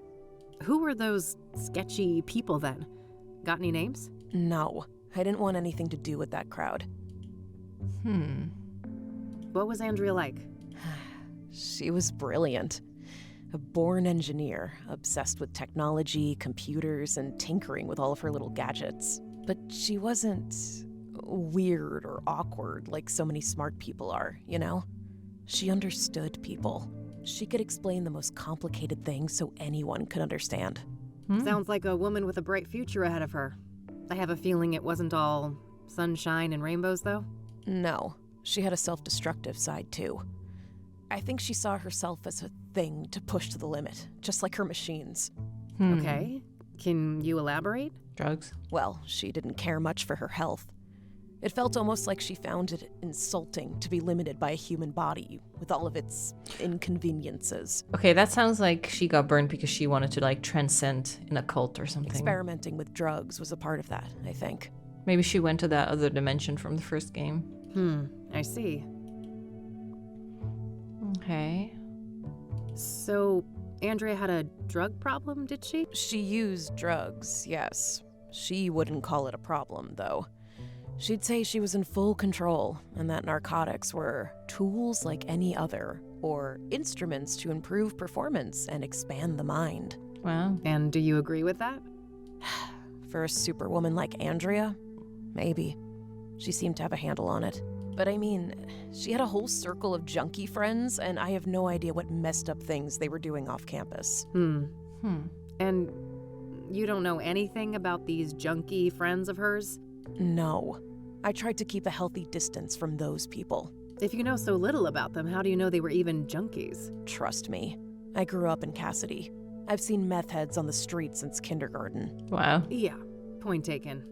Who were those sketchy people then? Got any names? No, I didn't want anything to do with that crowd. What was Andrea like? She was brilliant. A born engineer, obsessed with technology, computers, and tinkering with all of her little gadgets. But she wasn't weird or awkward like so many smart people are, you know? She understood people. She could explain the most complicated things so anyone could understand. Sounds like a woman with a bright future ahead of her. I have a feeling it wasn't all sunshine and rainbows, though? No, she had a self-destructive side, too. I think she saw herself as a thing to push to the limit, just like her machines. Okay. Can you elaborate? Drugs? Well, she didn't care much for her health. It felt almost like she found it insulting to be limited by a human body with all of its inconveniences. Okay, that sounds like she got burned because she wanted to, like, transcend in a cult or something. Experimenting with drugs was a part of that, I think. Maybe she went to that other dimension from the first game. I see. Okay. So, Andrea had a drug problem, did she? She used drugs, yes. She wouldn't call it a problem, though. She'd say she was in full control, and that narcotics were tools like any other, or instruments to improve performance and expand the mind. Wow. And do you agree with that? For a superwoman like Andrea, maybe. She seemed to have a handle on it. But I mean, she had a whole circle of junkie friends, and I have no idea what messed up things they were doing off campus. And you don't know anything about these junkie friends of hers? No. I tried to keep a healthy distance from those people. If you know so little about them, how do you know they were even junkies? Trust me. I grew up in Cassidy. I've seen meth heads on the street since kindergarten. Wow. Yeah, point taken.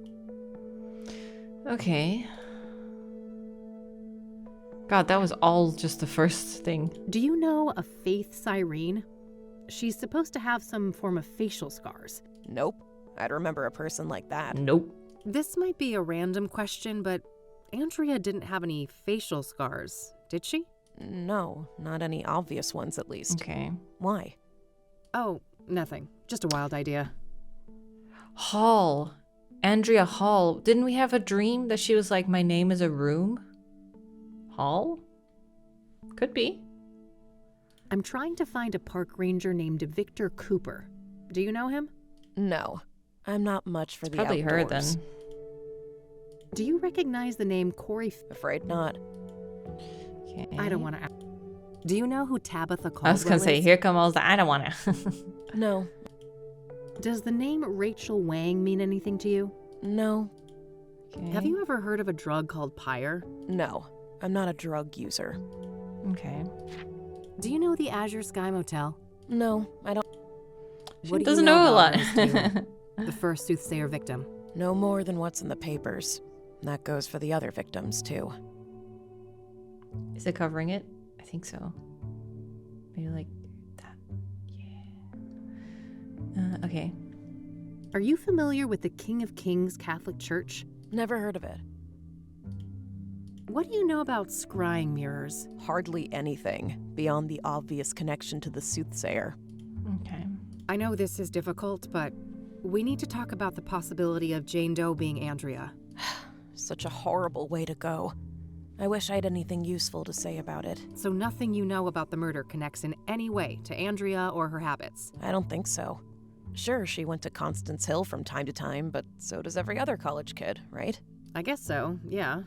Okay. God, that was all just the first thing. Do you know a Faith Cyrene? She's supposed to have some form of facial scars. Nope. I'd remember a person like that. Nope. This might be a random question, but Andrea didn't have any facial scars, did she? No, not any obvious ones at least. Okay. Why? Oh, nothing. Just a wild idea. Hall. Andrea Hall. Didn't we have a dream that she was like, my name is a room? Hall? Could be. I'm trying to find a park ranger named Victor Cooper. Do you know him? No. I'm not much for the Probably her then. outdoors. Do you recognize the name Corey? Afraid not. Okay. I don't want to ask. Do you know who Tabitha Caldwell is? I was going to say, here come all the I don't want to. No. Does the name Rachel Wang mean anything to you? No. Okay. Have you ever heard of a drug called Pyre? No. I'm not a drug user. Okay. Do you know the Azure Sky Motel? No, I don't. She doesn't know a lot. The first soothsayer victim. No more than what's in the papers. That goes for the other victims, too. Is it covering it? I think so. Maybe like that. Yeah. Okay. Are you familiar with the King of Kings Catholic Church? Never heard of it. What do you know about scrying mirrors? Hardly anything, beyond the obvious connection to the soothsayer. Okay. I know this is difficult, but we need to talk about the possibility of Jane Doe being Andrea. Such a horrible way to go. I wish I had anything useful to say about it. So nothing you know about the murder connects in any way to Andrea or her habits? I don't think so. Sure, she went to Constance Hill from time to time, but so does every other college kid, right? I guess so, yeah.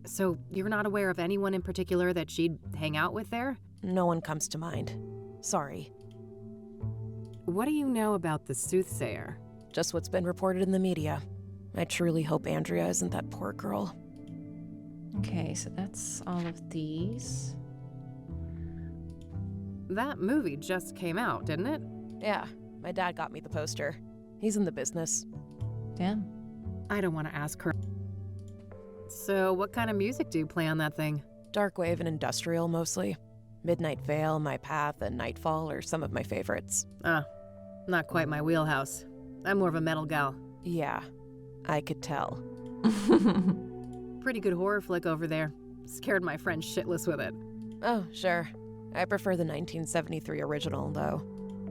So you're not aware of anyone in particular that she'd hang out with there? No one comes to mind. Sorry. What do you know about the soothsayer? Just what's been reported in the media. I truly hope Andrea isn't that poor girl. Okay, so that's all of these. That movie just came out, didn't it? Yeah, my dad got me the poster. He's in the business. Damn. I don't want to ask her. So what kind of music do you play on that thing? Darkwave and industrial, mostly. Midnight Veil, My Path, and Nightfall are some of my favorites. Not quite my wheelhouse. I'm more of a metal gal. Yeah, I could tell. Pretty good horror flick over there. Scared my friend shitless with it. Oh, sure. I prefer the 1973 original, though.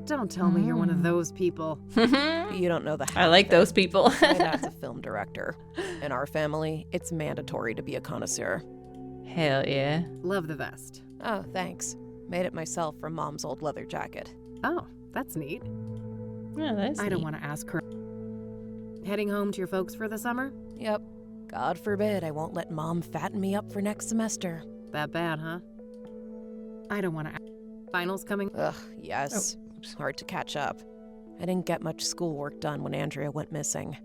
Don't tell me you're one of those people. You don't know the I like those people. My dad's a film director. In our family, it's mandatory to be a connoisseur. Hell yeah. Love the vest. Oh, thanks. Made it myself from Mom's old leather jacket. Oh, that's neat. Yeah, that's I don't want to ask her. Heading home to your folks for the summer? Yep. God forbid I won't let Mom fatten me up for next semester. That bad, huh? I don't want to ask. Finals coming? Ugh, yes. Oh. It's hard to catch up. I didn't get much schoolwork done when Andrea went missing.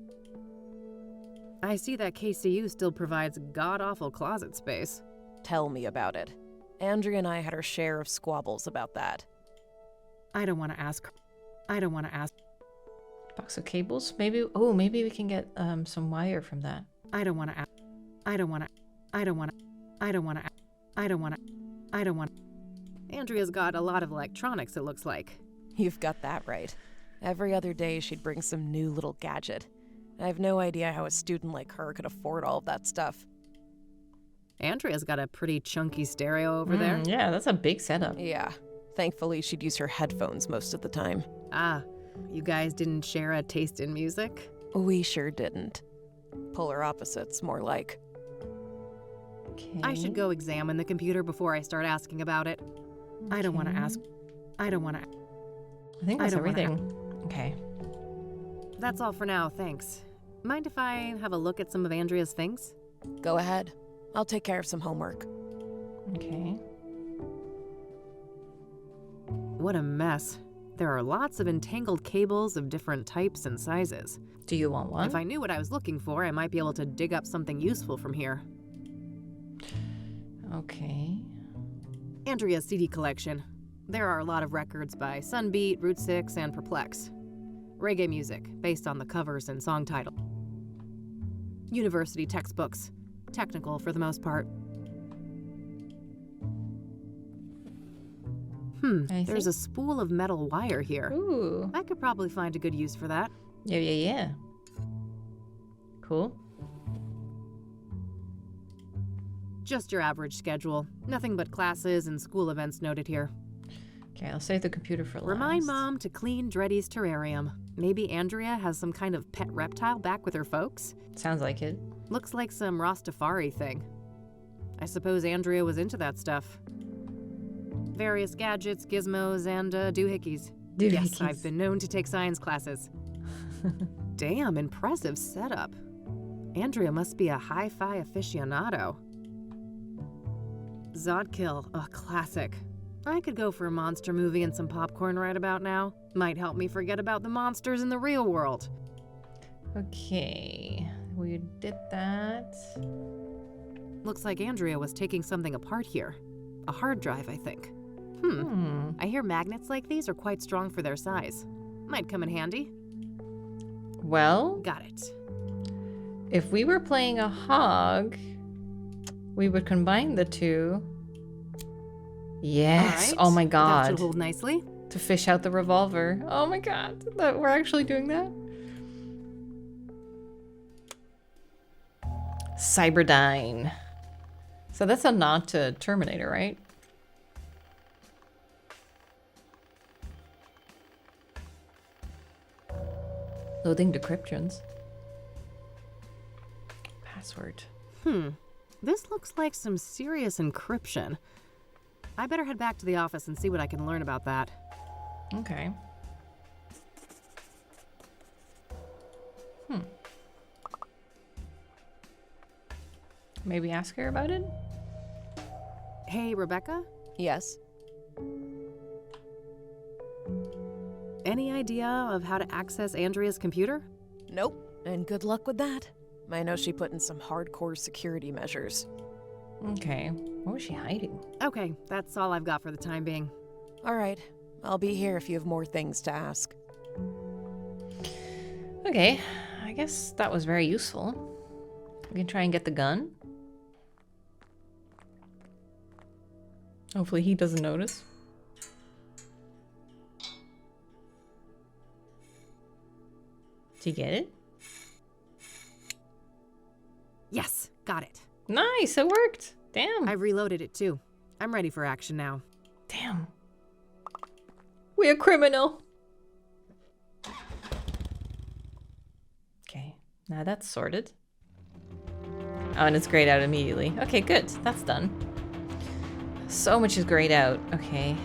I see that KCU still provides god-awful closet space. Tell me about it. Andrea and I had our share of squabbles about that. I don't want to ask her. I don't want to ask. Box of cables? Maybe. Oh, maybe we can get some wire from that. I don't want to ask. I don't want to. I don't want to. I don't want to. I don't want to. I don't want. Andrea's got a lot of electronics, it looks like. You've got that right. Every other day she'd bring some new little gadget. I have no idea how a student like her could afford all of that stuff. Andrea's got a pretty chunky stereo over there. Yeah, that's a big setup. Yeah. Thankfully, she'd use her headphones most of the time. Ah, you guys didn't share a taste in music? We sure didn't. Polar opposites, more like. Okay. I should go examine the computer before I start asking about it. I don't want to ask. I don't want to. I think that's everything. Okay. That's all for now, thanks. Mind if I have a look at some of Andrea's things? Go ahead. I'll take care of some homework. Okay. What a mess. There are lots of entangled cables of different types and sizes. Do you want one? If I knew what I was looking for, I might be able to dig up something useful from here. Okay. Andrea's CD collection. There are a lot of records by Sunbeat, Route 6, and Perplex. Reggae music, based on the covers and song title. University textbooks. Technical for the most part. There's a spool of metal wire here. Ooh. I could probably find a good use for that. Yeah. Cool. Just your average schedule. Nothing but classes and school events noted here. Okay, I'll save the computer for last. Remind Mom to clean Dreddy's terrarium. Maybe Andrea has some kind of pet reptile back with her folks? Sounds like it. Looks like some Rastafari thing. I suppose Andrea was into that stuff. Various gadgets, gizmos, and doohickeys. Yes, I've been known to take science classes. Damn, impressive setup. Andrea must be a hi-fi aficionado. Zodkill, a classic. I could go for a monster movie and some popcorn right about now. Might help me forget about the monsters in the real world. Okay, we did that. Looks like Andrea was taking something apart here. A hard drive, I think. I hear magnets like these are quite strong for their size. Might come in handy. Well, got it. If we were playing a hog, we would combine the two. Yes. Right. Oh my god. That should hold nicely. To fish out the revolver. Oh my god. That we're actually doing that. Cyberdyne. So that's a nod to Terminator, right? Loading decryptions. Password. This looks like some serious encryption. I better head back to the office and see what I can learn about that. Okay. Maybe ask her about it? Hey, Rebecca? Yes? Any idea of how to access Andrea's computer? Nope. And good luck with that. I know she put in some hardcore security measures. Okay. What was she hiding? Okay, that's all I've got for the time being. All right. I'll be here if you have more things to ask. Okay. I guess that was very useful. We can try and get the gun. Hopefully he doesn't notice. Did you get it? Yes, got it. Nice, it worked. Damn. I've reloaded it too. I'm ready for action now. Damn. We're a criminal. Okay, now that's sorted. Oh, and it's grayed out immediately. Okay, good. That's done. So much is grayed out. Okay.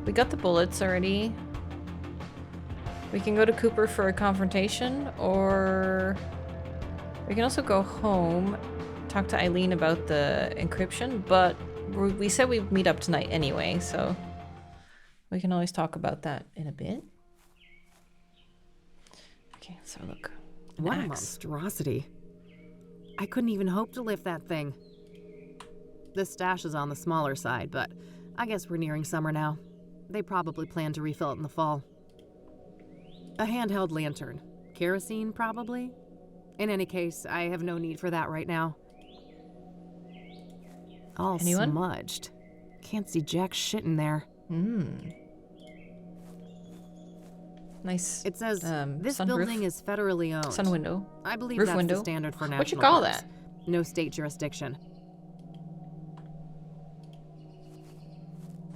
We got the bullets already. We can go to Cooper for a confrontation, or we can also go home, talk to Eileen about the encryption, but we said we'd meet up tonight anyway, so we can always talk about that in a bit. Okay, so look. What a monstrosity. I couldn't even hope to lift that thing. The stash is on the smaller side, but I guess we're nearing summer now. They probably plan to refill it in the fall. A handheld lantern. Kerosene, probably? In any case, I have no need for that right now. All smudged. Can't see jack shit in there. Nice. It says, this sunroof. building is federally owned. Sun window. I believe Roof that's window. the standard for national What'd you call parks. that? No state jurisdiction.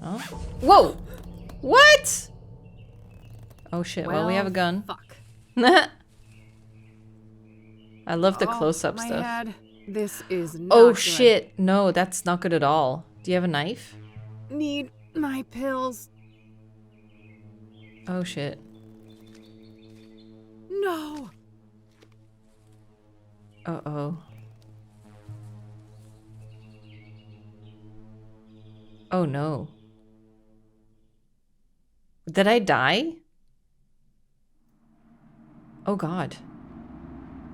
Oh. Whoa! What? Oh shit, well we have a gun. Fuck. I love the Oh, close-up my stuff. head. This is not Oh good. shit, no, that's not good at all. Do you have a knife? Need my pills. Oh shit. No. Uh-oh. Oh no. Did I die? Oh god.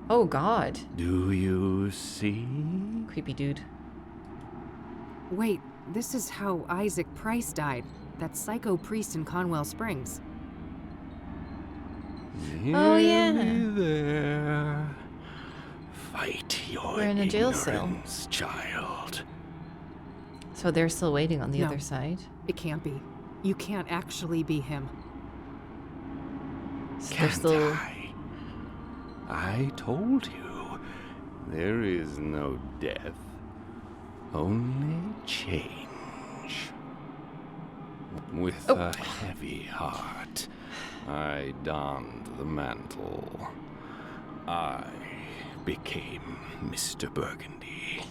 Oh god. Do you see? Creepy dude. Wait, this is how Isaac Price died. That psycho priest in Conwell Springs. Oh yeah. There. Fight your We're in a jail cell. ignorance, child. So they're still waiting on the No. other side? It can't be. You can't actually be him. So they're Can't still... I told you, there is no death, only change. With a heavy heart, I donned the mantle. I became Mr. Burgundy.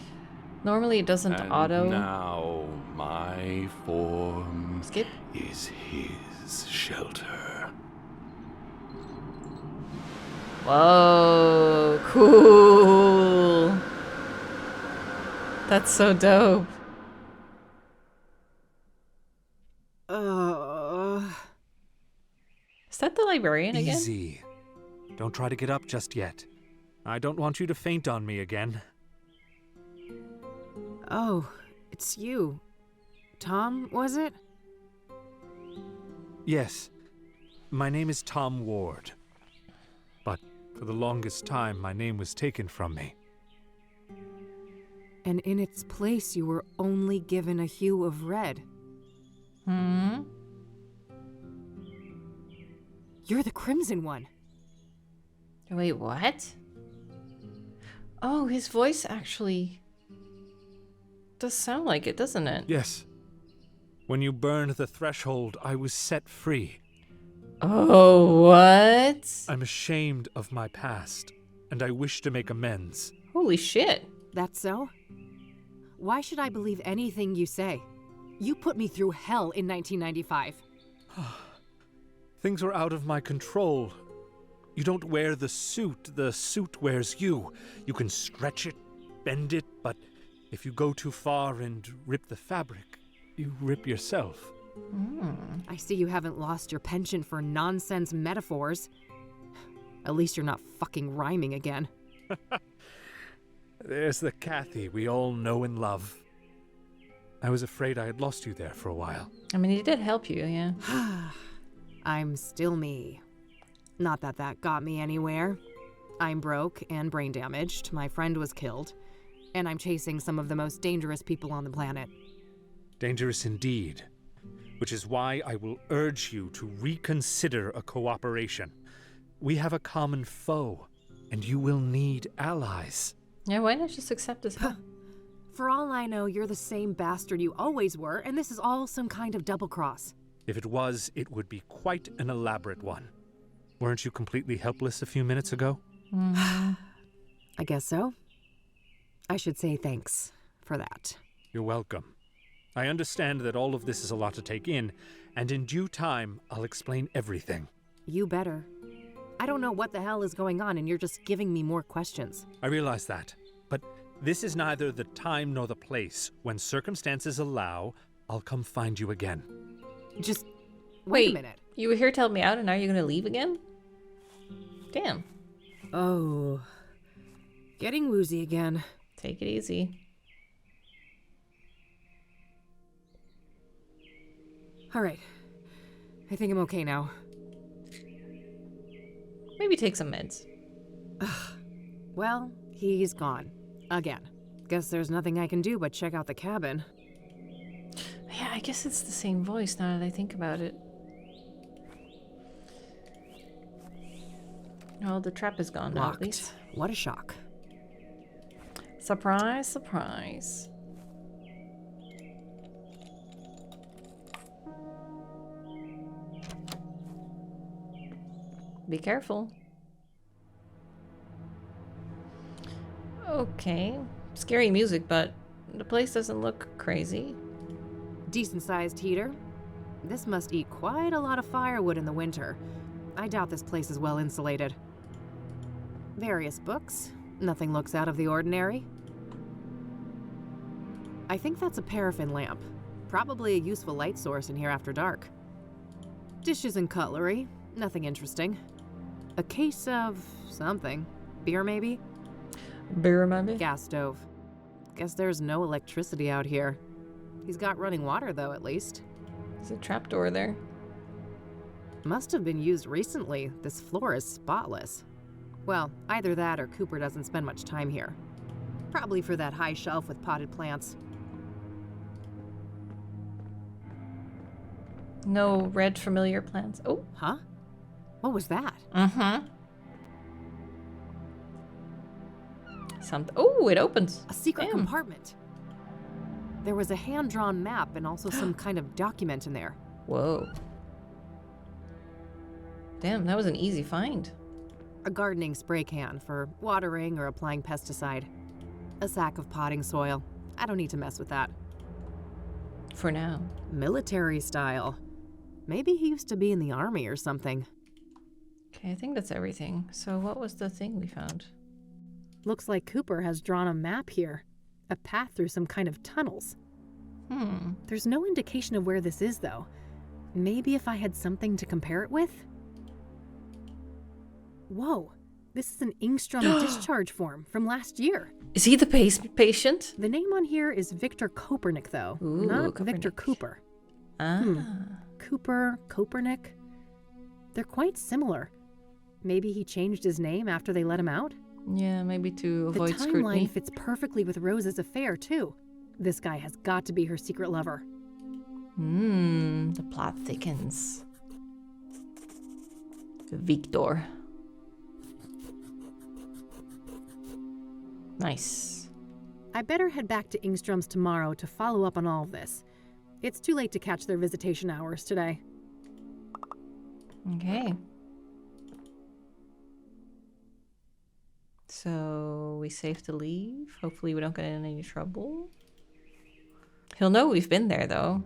Normally it doesn't And auto... now my form Skip? is his shelter. Whoa, cool. That's so dope. Is that the librarian again? Easy. Don't try to get up just yet. I don't want you to faint on me again. Oh, it's you. Tom, was it? Yes. My name is Tom Ward. But for the longest time, my name was taken from me. And in its place, you were only given a hue of red. Hmm? You're the Crimson One. Wait, what? Oh, his voice actually does sound like it, doesn't it? Yes. When you burned the threshold, I was set free. Oh, what? I'm ashamed of my past, and I wish to make amends. Holy shit. That's so? Why should I believe anything you say? You put me through hell in 1995. Things were out of my control. You don't wear the suit wears you. You can stretch it, bend it, but if you go too far and rip the fabric, you rip yourself. I see you haven't lost your penchant for nonsense metaphors. At least you're not fucking rhyming again. There's the Kathy we all know and love. I was afraid I had lost you there for a while. I mean, he did help you, yeah. I'm still me. Not that that got me anywhere. I'm broke and brain damaged, my friend was killed, and I'm chasing some of the most dangerous people on the planet. Dangerous indeed. Which is why I will urge you to reconsider a cooperation. We have a common foe, and you will need allies. Yeah, why not just accept his help? For all I know, you're the same bastard you always were, and this is all some kind of double cross. If it was, it would be quite an elaborate one. Weren't you completely helpless a few minutes ago? I guess so. I should say thanks for that. You're welcome. I understand that all of this is a lot to take in, and in due time, I'll explain everything. You better. I don't know what the hell is going on, and you're just giving me more questions. I realize that, but this is neither the time nor the place. When circumstances allow, I'll come find you again. Just wait a minute. You were here to help me out, and now you're gonna leave again? Damn. Oh. Getting woozy again. Take it easy. All right. I think I'm okay now. Maybe take some meds. Well, he's gone. Again. Guess there's nothing I can do but check out the cabin. Yeah, I guess it's the same voice now that I think about it. Oh, the trap is gone now, at Locked. least. What a shock. Surprise, surprise. Be careful. Okay. Scary music, but the place doesn't look crazy. Decent-sized heater. This must eat quite a lot of firewood in the winter. I doubt this place is well insulated. Various books. Nothing looks out of the ordinary. I think that's a paraffin lamp. Probably a useful light source in here after dark. Dishes and cutlery. Nothing interesting. A case of something. Beer, maybe? Beer, maybe? Gas stove. Guess there's no electricity out here. He's got running water, though, at least. There's a trapdoor there. Must have been used recently. This floor is spotless. Well, either that or Cooper doesn't spend much time here. Probably for that high shelf with potted plants. No red familiar plants. Oh. Huh? What was that? Something. Oh, it opens. A secret compartment. There was a hand-drawn map and also some kind of document in there. Whoa. Damn, that was an easy find. A gardening spray can for watering or applying pesticide. A sack of potting soil. I don't need to mess with that. For now. Military style. Maybe he used to be in the army or something. Okay, I think that's everything. So what was the thing we found? Looks like Cooper has drawn a map here. A path through some kind of tunnels. There's no indication of where this is, though. Maybe if I had something to compare it with? Whoa, this is an Engstrom discharge form from last year. Is he the patient? The name on here is Victor Kopernik, though. Ooh, not Kopernik. Victor Cooper. Cooper, Kopernik. They're quite similar. Maybe he changed his name after they let him out? Yeah, maybe to avoid the scrutiny. timeline fits perfectly with Rose's affair, too. This guy has got to be her secret lover. The plot thickens. Victor. Nice. I better head back to Engstrom's tomorrow to follow up on all of this. It's too late to catch their visitation hours today. Okay. So, we safe to leave? Hopefully we don't get in any trouble. He'll know we've been there, though.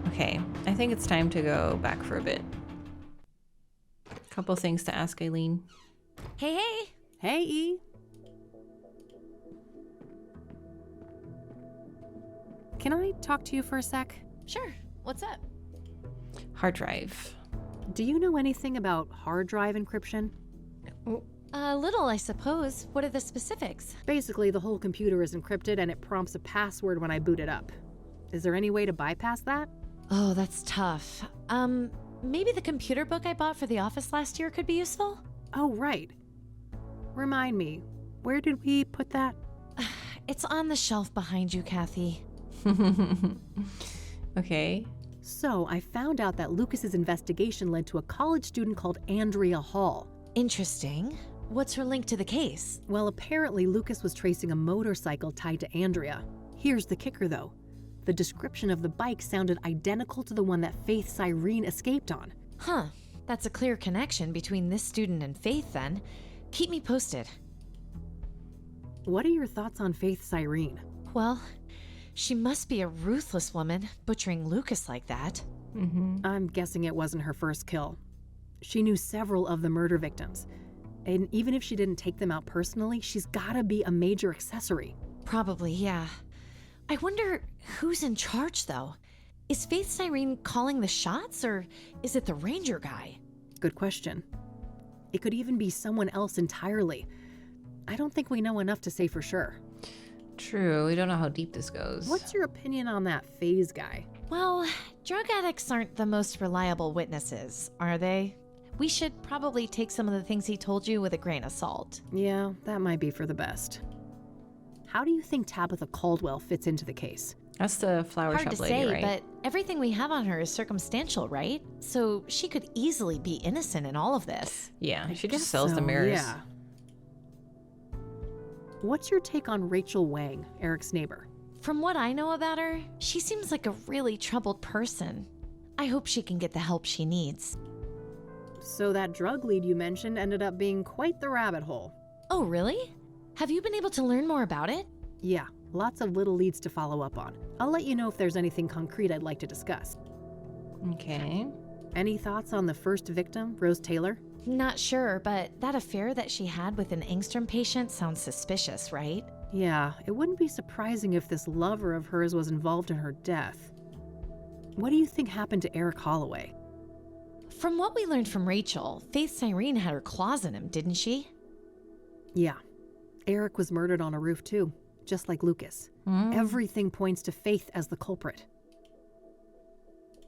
Okay, I think it's time to go back for a bit. Couple things to ask Aileen. Hey, hey! Hey, E! Can I talk to you for a sec? Sure. What's up? Hard drive. Do you know anything about hard drive encryption? A little, I suppose. What are the specifics? Basically, the whole computer is encrypted and it prompts a password when I boot it up. Is there any way to bypass that? Oh, that's tough. Maybe the computer book I bought for the office last year could be useful? Oh, right. Remind me, where did we put that? It's on the shelf behind you, Kathy. Okay. So, I found out that Lucas's investigation led to a college student called Andrea Hall. Interesting. What's her link to the case? Well, apparently Lucas was tracing a motorcycle tied to Andrea. Here's the kicker, though. The description of the bike sounded identical to the one that Faith Cyrene escaped on. Huh. That's a clear connection between this student and Faith, then. Keep me posted. What are your thoughts on Faith Cyrene? Well, she must be a ruthless woman, butchering Lucas like that. I'm guessing it wasn't her first kill. She knew several of the murder victims. And even if she didn't take them out personally, she's gotta be a major accessory. Probably, yeah. I wonder who's in charge, though. Is Faith Cyrene calling the shots, or is it the ranger guy? Good question. It could even be someone else entirely. I don't think we know enough to say for sure. True, we don't know how deep this goes. What's your opinion on that Phase guy? Well, drug addicts aren't the most reliable witnesses, are they? We should probably take some of the things he told you with a grain of salt. Yeah, that might be for the best. How do you think Tabitha Caldwell fits into the case? That's the flower Hard shop to lady, say, right? but everything we have on her is circumstantial, right? So she could easily be innocent in all of this. Yeah, she just sells the mirrors. Yeah. What's your take on Rachel Wang, Eric's neighbor? From what I know about her, she seems like a really troubled person. I hope she can get the help she needs. So that drug lead you mentioned ended up being quite the rabbit hole. Oh, really? Have you been able to learn more about it? Yeah, lots of little leads to follow up on. I'll let you know if there's anything concrete I'd like to discuss. Okay. Any thoughts on the first victim, Rose Taylor? Not sure, but that affair that she had with an angstrom patient sounds suspicious, right? Yeah, it wouldn't be surprising if this lover of hers was involved in her death. What do you think happened to Eric Holloway? From what we learned from Rachel, Faith Cyrene had her claws in him, didn't she? Yeah. Eric was murdered on a roof too, just like Lucas. Everything points to Faith as the culprit.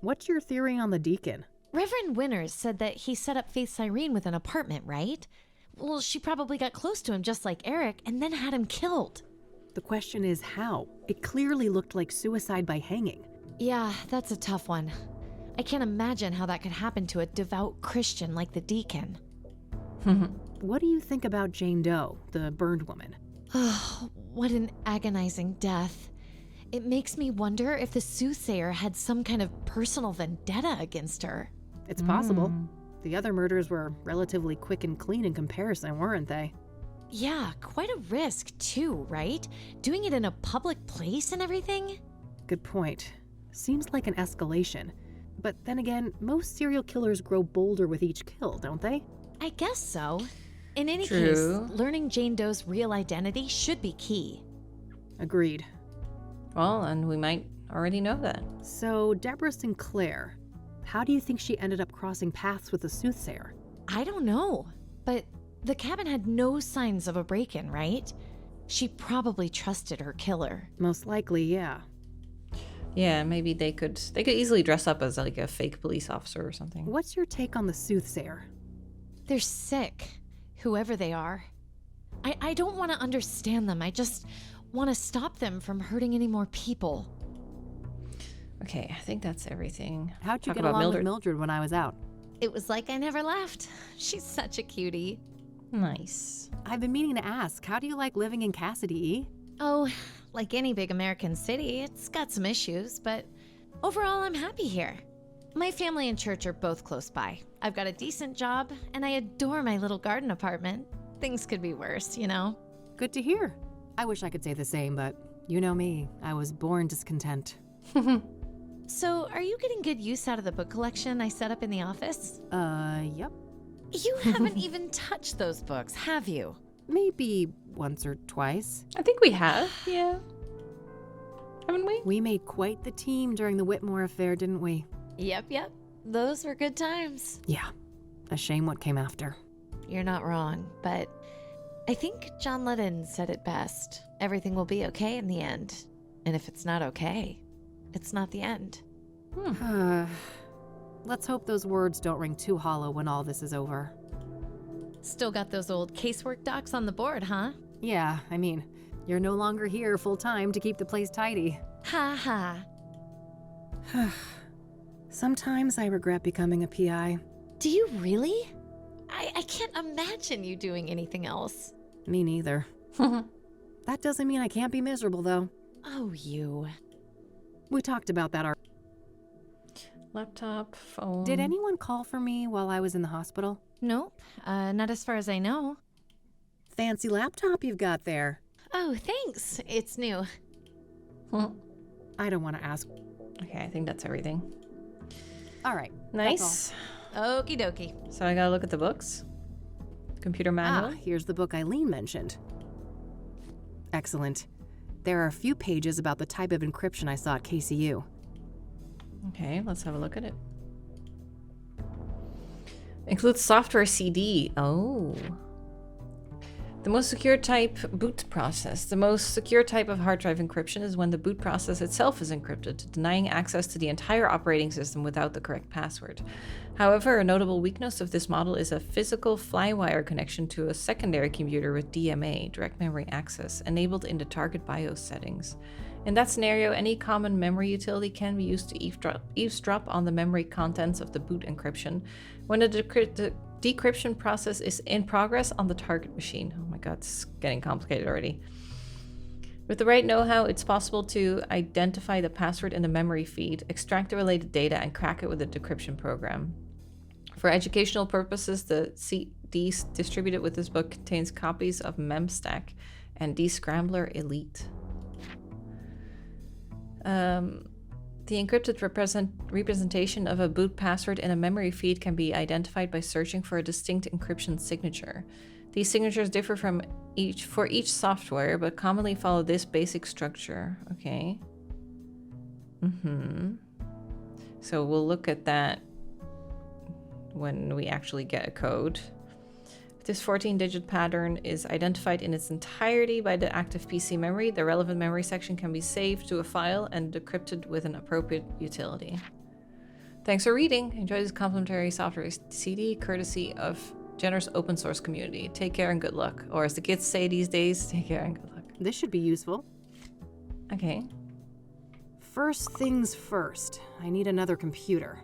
What's your theory on the deacon? Reverend Winters said that he set up Faith Cyrene with an apartment, right? Well, she probably got close to him just like Eric and then had him killed. The question is how? It clearly looked like suicide by hanging. Yeah, that's a tough one. I can't imagine how that could happen to a devout Christian like the deacon. What do you think about Jane Doe, the burned woman? Oh, what an agonizing death. It makes me wonder if the soothsayer had some kind of personal vendetta against her. It's possible. The other murders were relatively quick and clean in comparison, weren't they? Yeah, quite a risk too, right? Doing it in a public place and everything? Good point. Seems like an escalation. But then again, most serial killers grow bolder with each kill, don't they? I guess so. In any True. case, learning Jane Doe's real identity should be key. Agreed. Well, and we might already know that. So, Deborah Sinclair, how do you think she ended up crossing paths with the soothsayer? I don't know, but the cabin had no signs of a break-in, right? She probably trusted her killer. Most likely, yeah. Yeah, maybe they could easily dress up as like a fake police officer or something. What's your take on the soothsayer? They're sick, whoever they are. I don't want to understand them. I just want to stop them from hurting any more people. Okay, I think that's everything. How'd you Talk get about along Mildred. with Mildred when I was out? It was like I never left. She's such a cutie. Nice. I've been meaning to ask, how do you like living in Cassidy, E? Oh, like any big American city, it's got some issues, but overall I'm happy here. My family and church are both close by. I've got a decent job, and I adore my little garden apartment. Things could be worse, you know? Good to hear. I wish I could say the same, but you know me. I was born discontent. So, are you getting good use out of the book collection I set up in the office? Yep. You haven't even touched those books, have you? Maybe once or twice. I think we have, yeah. Haven't we? We made quite the team during the Whitmore affair, didn't we? Yep. Those were good times. Yeah. A shame what came after. You're not wrong, but I think John Lennon said it best. Everything will be okay in the end. And if it's not okay, it's not the end. Let's hope those words don't ring too hollow when all this is over. Still got those old casework docs on the board, huh? Yeah, I mean, you're no longer here full time to keep the place tidy. Ha ha. Sometimes I regret becoming a PI. Do you really? I can't imagine you doing anything else. Me neither. That doesn't mean I can't be miserable, though. Oh, you. We talked about that already. Laptop, phone. Did anyone call for me while I was in the hospital? Nope, not as far as I know. Fancy laptop you've got there. Oh, thanks. It's new. I don't want to ask. Okay, I think that's everything. All right. Nice. Okie dokie. So I gotta look at the books. Computer manual. Here's the book Eileen mentioned. Excellent. There are a few pages about the type of encryption I saw at KCU. Okay, let's have a look at it. Includes software CD. Oh. The most secure type boot process. The most secure type of hard drive encryption is when the boot process itself is encrypted, denying access to the entire operating system without the correct password. However, a notable weakness of this model is a physical flywire connection to a secondary computer with DMA, direct memory access, enabled in the target BIOS settings. In that scenario, any common memory utility can be used to eavesdrop on the memory contents of the boot encryption when the decryption process is in progress on the target machine. Oh my god, it's getting complicated already. With the right know-how, it's possible to identify the password in the memory feed, extract the related data, and crack it with a decryption program. For educational purposes, the CD distributed with this book contains copies of MemStack and Descrambler Elite. The encrypted representation of a boot password in a memory feed can be identified by searching for a distinct encryption signature. These signatures differ for each software, but commonly follow this basic structure. Okay. So we'll look at that when we actually get a code. This 14-digit pattern is identified in its entirety by the active PC memory. The relevant memory section can be saved to a file and decrypted with an appropriate utility. Thanks for reading. Enjoy this complimentary software CD courtesy of generous open source community. Take care and good luck. Or as the kids say these days, take care and good luck. This should be useful. Okay. First things first, I need another computer.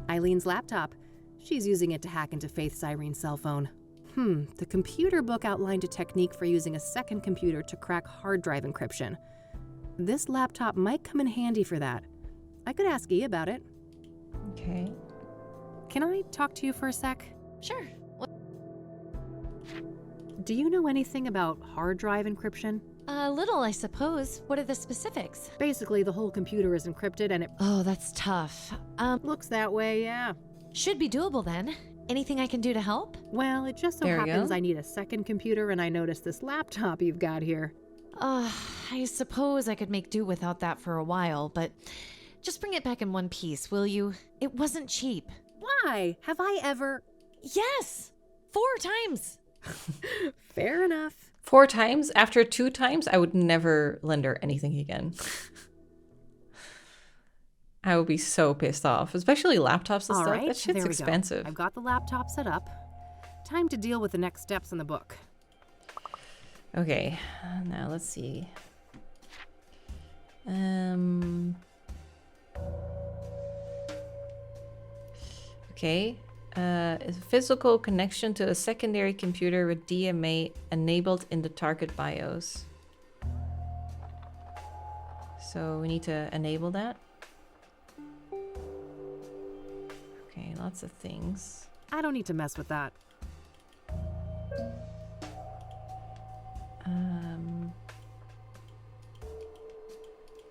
Eileen's laptop. She's using it to hack into Faith Syrene's cell phone. The computer book outlined a technique for using a second computer to crack hard drive encryption. This laptop might come in handy for that. I could ask E about it. Okay. Can I talk to you for a sec? Sure. Do you know anything about hard drive encryption? A little, I suppose. What are the specifics? Basically, the whole computer is encrypted and it... Oh, that's tough. Looks that way, yeah. Should be doable then. Anything I can do to help? Well, it just so happens I need a second computer and I noticed this laptop you've got here. I suppose I could make do without that for a while, but just bring it back in one piece, will you? It wasn't cheap. Why? Have I ever... Yes! 4 times! Fair enough. 4 times? After 2 times, I would never lend her anything again. I would be so pissed off, especially laptops and stuff. Right, that shit's expensive. I've got the laptop set up. Time to deal with the next steps in the book. Okay, now let's see. Okay, a physical connection to a secondary computer with DMA enabled in the target BIOS. So we need to enable that. Okay, lots of things. I don't need to mess with that.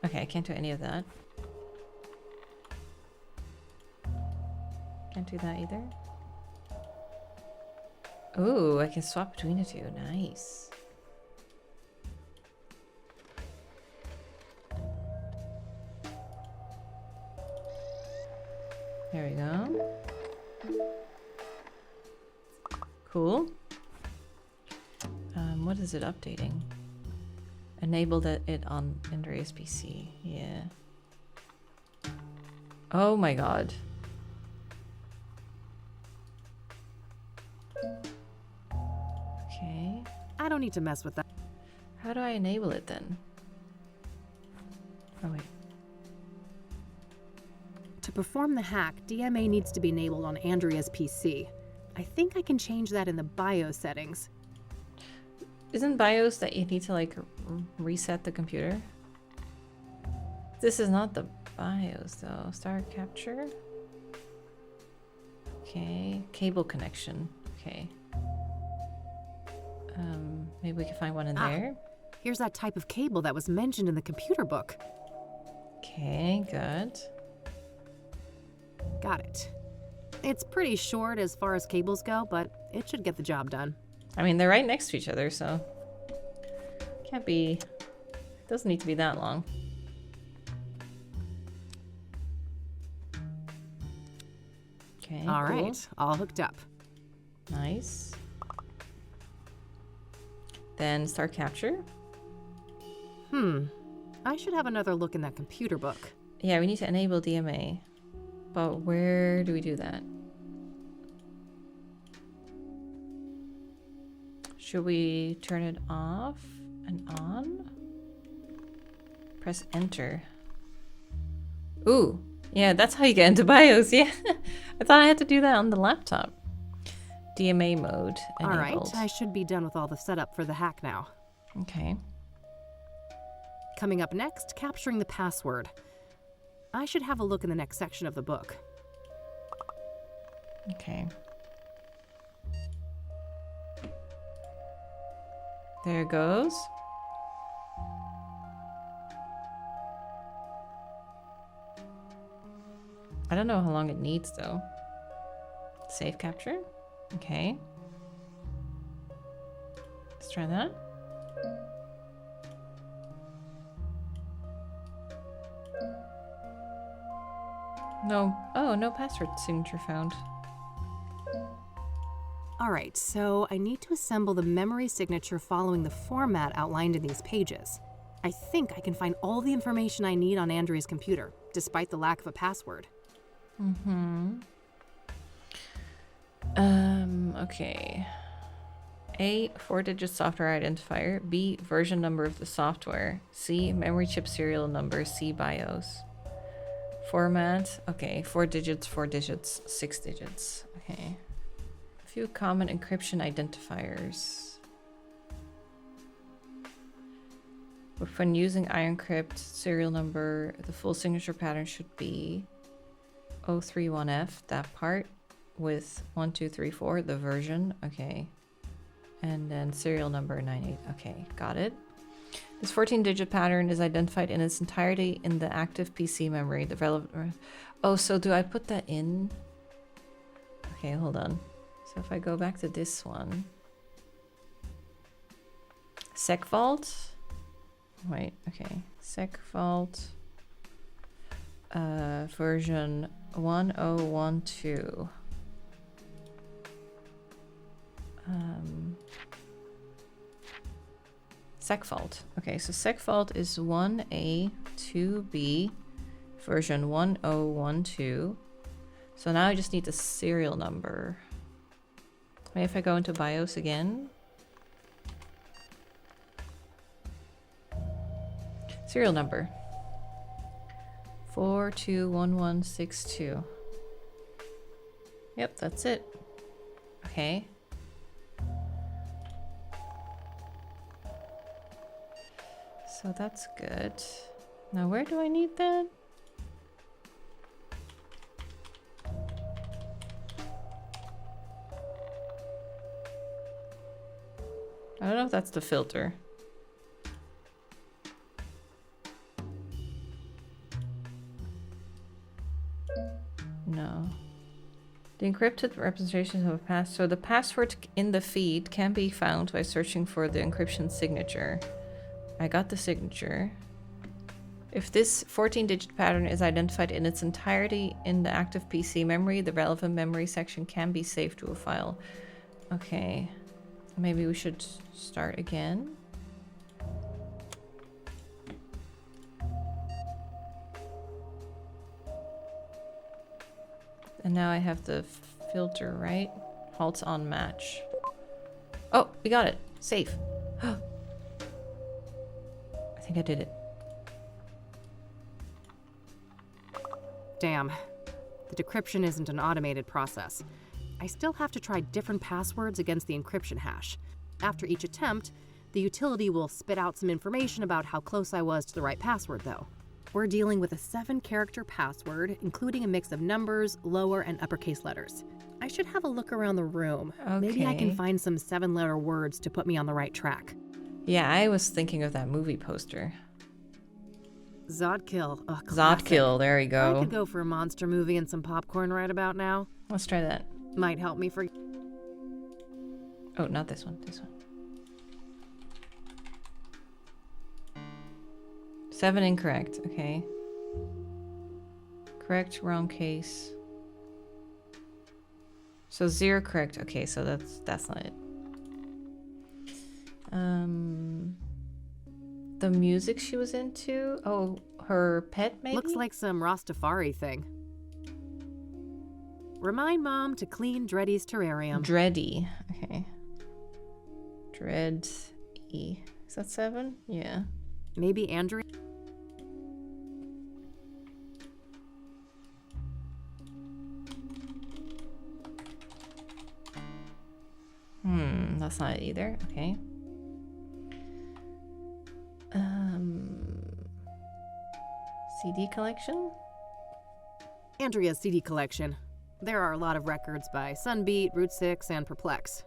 Okay, I can't do any of that. Can't do that either. Ooh, I can swap between the two. Nice. There we go. Cool. What is it updating? Enabled it on Andrea's PC. Yeah. Oh my god. Okay. I don't need to mess with that. How do I enable it then? Oh wait. To perform the hack, DMA needs to be enabled on Andrea's PC. I think I can change that in the BIOS settings. Isn't BIOS that you need to like reset the computer? This is not the BIOS though. Start capture. Okay, cable connection. Okay. Maybe we can find one in there. Here's that type of cable that was mentioned in the computer book. Okay, good. Got it. It's pretty short as far as cables go, but it should get the job done. I mean, they're right next to each other, so can't be. Doesn't need to be that long. Okay. All cool. right, all hooked up. Nice. Then start capture. I should have another look in that computer book. Yeah, we need to enable DMA. But where do we do that? Should we turn it off and on? Press enter. Ooh, yeah, that's how you get into BIOS, yeah. I thought I had to do that on the laptop. DMA mode enabled. All right, I should be done with all the setup for the hack now. Okay. Coming up next, capturing the password. I should have a look in the next section of the book. Okay. There it goes. I don't know how long it needs though. Save capture. Okay. Let's try that. No. Oh, no password signature found. Alright, so I need to assemble the memory signature following the format outlined in these pages. I think I can find all the information I need on Andrea's computer, despite the lack of a password. Okay. A, 4-digit software identifier. B, version number of the software. C, memory chip serial number. C, BIOS. Format. Okay, 4 digits, 4 digits, 6 digits. Okay. A few common encryption identifiers. When using iEncrypt serial number, the full signature pattern should be 031F, that part, with 1234, the version. Okay. And then serial number 98. Okay, got it. This 14-digit pattern is identified in its entirety in the active PC memory. The relevant. Oh, so do I put that in? Okay, hold on. So if I go back to this one, SecVault. Wait, okay. SecVault version 1012. SecVault. Okay, so SecVault is 1A, 2B, version 1012. So now I just need the serial number. Maybe if I go into BIOS again. Serial number. 421162. Yep, that's it. Okay. So that's good. Now where do I need that? I don't know if that's the filter. No. The encrypted representations of a password. So the password in the feed can be found by searching for the encryption signature. I got the signature. If this 14-digit pattern is identified in its entirety in the active PC memory, the relevant memory section can be saved to a file. Okay. Maybe we should start again. And now I have the filter, right? Halt on match. Oh, we got it. Save. I think I did it. Damn. The decryption isn't an automated process. I still have to try different passwords against the encryption hash. After each attempt, the utility will spit out some information about how close I was to the right password, though. We're dealing with a 7-character password, including a mix of numbers, lower and uppercase letters. I should have a look around the room. Okay. Maybe I can find some 7-letter words to put me on the right track. Yeah, I was thinking of that movie poster. Zodkill. Oh, Zodkill, there we go. I could go for a monster movie and some popcorn right about now. Let's try that. Might help me for... Oh, not this one. This one. 7 incorrect. Okay. Correct, wrong case. So 0 correct. Okay, so that's not it. The music she was into? Oh, her pet maybe? Looks like some Rastafari thing. Remind Mom to clean Dreddy's terrarium. Dreddy. Okay. Dreddy. Is that 7? Yeah. Maybe Andrea? That's not it either. Okay. CD collection? Andrea's CD collection. There are a lot of records by Sunbeat, Route 6, and Perplex.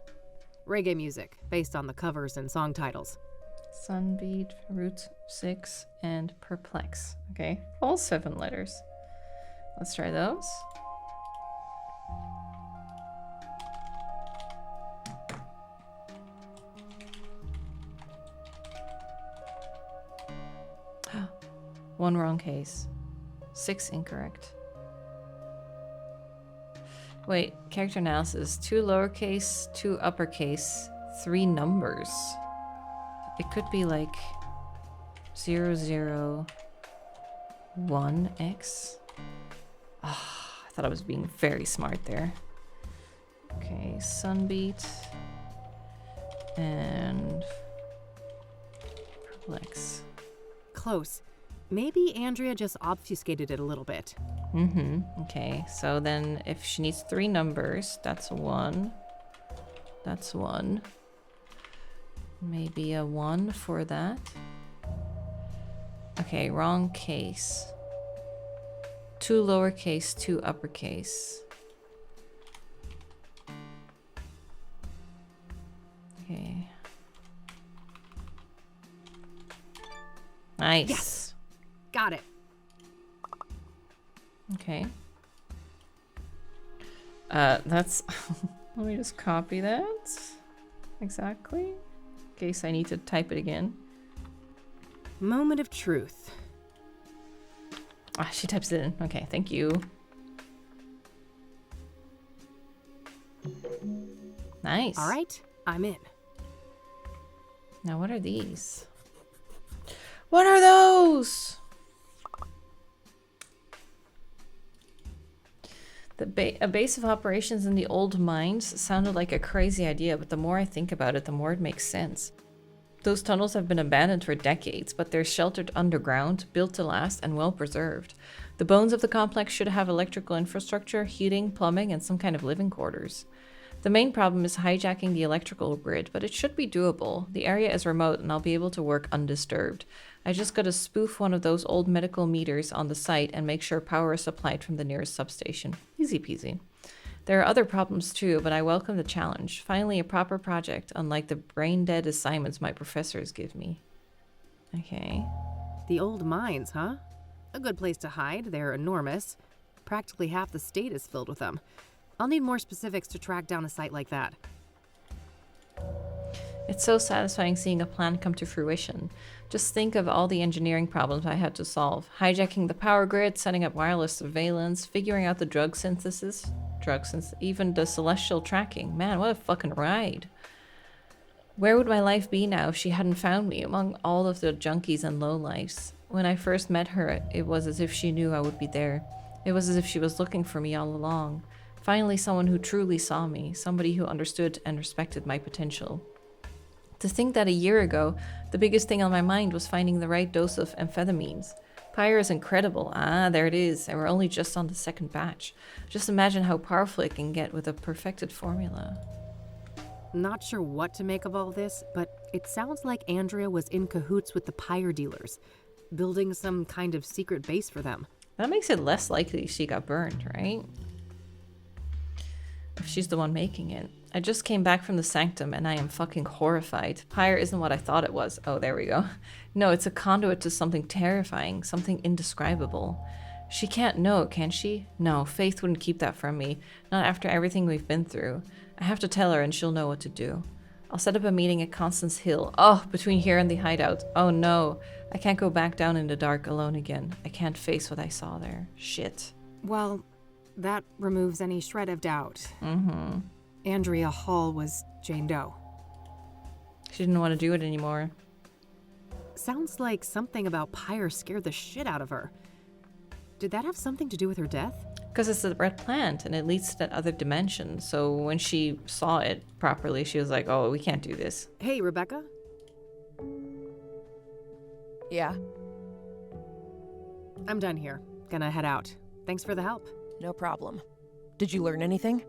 Reggae music, based on the covers and song titles. Sunbeat, Route 6, and Perplex. Okay, all 7 letters. Let's try those. One wrong case. 6 incorrect. Wait, character analysis. 2 lowercase, 2 uppercase, 3 numbers. It could be like 001X. Ah, I thought I was being very smart there. Okay, Sunbeat and Perplex. Close. Maybe Andrea just obfuscated it a little bit. Okay, so then if she needs 3 numbers, that's 1. That's 1. Maybe a 1 for that. Okay, wrong case. 2 lowercase, 2 uppercase. Okay. Nice. Yes. Got it. Okay. That's... Let me just copy that. Exactly. In case I need to type it again. Moment of truth. Ah, she types it in. Okay, thank you. Nice. All right, I'm in. Now what are these? What are those? A base of operations in the old mines sounded like a crazy idea, but the more I think about it, the more it makes sense. Those tunnels have been abandoned for decades, but they're sheltered underground, built to last, and well preserved. The bones of the complex should have electrical infrastructure, heating, plumbing, and some kind of living quarters. The main problem is hijacking the electrical grid, but it should be doable. The area is remote, and I'll be able to work undisturbed. I just gotta spoof one of those old medical meters on the site and make sure power is supplied from the nearest substation. Easy peasy. There are other problems too, but I welcome the challenge. Finally, a proper project, unlike the brain-dead assignments my professors give me. Okay. The old mines, huh? A good place to hide. They're enormous. Practically half the state is filled with them. I'll need more specifics to track down a site like that. It's so satisfying seeing a plan come to fruition. Just think of all the engineering problems I had to solve. Hijacking the power grid, setting up wireless surveillance, figuring out the drug synthesis, even the celestial tracking. Man, what a fucking ride. Where would my life be now if she hadn't found me among all of the junkies and lowlifes? When I first met her, it was as if she knew I would be there. It was as if she was looking for me all along. Finally, someone who truly saw me, somebody who understood and respected my potential. To think that a year ago, the biggest thing on my mind was finding the right dose of amphetamines. Pyre is incredible. Ah, there it is. And we're only just on the 2nd batch. Just imagine how powerful it can get with a perfected formula. Not sure what to make of all this, but it sounds like Andrea was in cahoots with the Pyre dealers, building some kind of secret base for them. That makes it less likely she got burned, right? If she's the one making it. I just came back from the sanctum and I am fucking horrified. Pyre isn't what I thought it was. Oh, there we go. No, it's a conduit to something terrifying, something indescribable. She can't know, can she? No, Faith wouldn't keep that from me. Not after everything we've been through. I have to tell her and she'll know what to do. I'll set up a meeting at Constance Hill. Oh, between here and the hideout. Oh no. I can't go back down in the dark alone again. I can't face what I saw there. Shit. Well, that removes any shred of doubt. Andrea Hall was Jane Doe. She didn't want to do it anymore. Sounds like something about Pyre scared the shit out of her. Did that have something to do with her death? Because it's the red plant and it leads to that other dimension. So when she saw it properly, she was like, oh, we can't do this. Hey, Rebecca? Yeah? I'm done here. Gonna head out. Thanks for the help. No problem. Did you learn anything?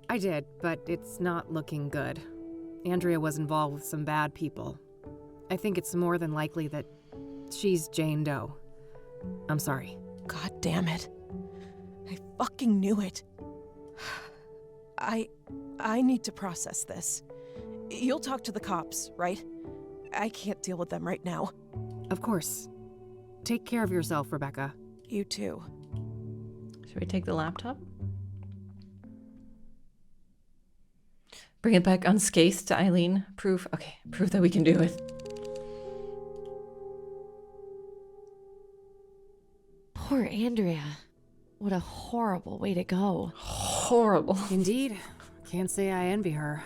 I did, but it's not looking good. Andrea was involved with some bad people. I think it's more than likely that she's Jane Doe. I'm sorry. God damn it. I fucking knew it. I need to process this. You'll talk to the cops, right? I can't deal with them right now. Of course. Take care of yourself, Rebecca. You too. Should we take the laptop? Bring it back unscathed to Eileen. Proof. Okay, proof that we can do it. Poor Andrea. What a horrible way to go. Horrible. Indeed. Can't say I envy her.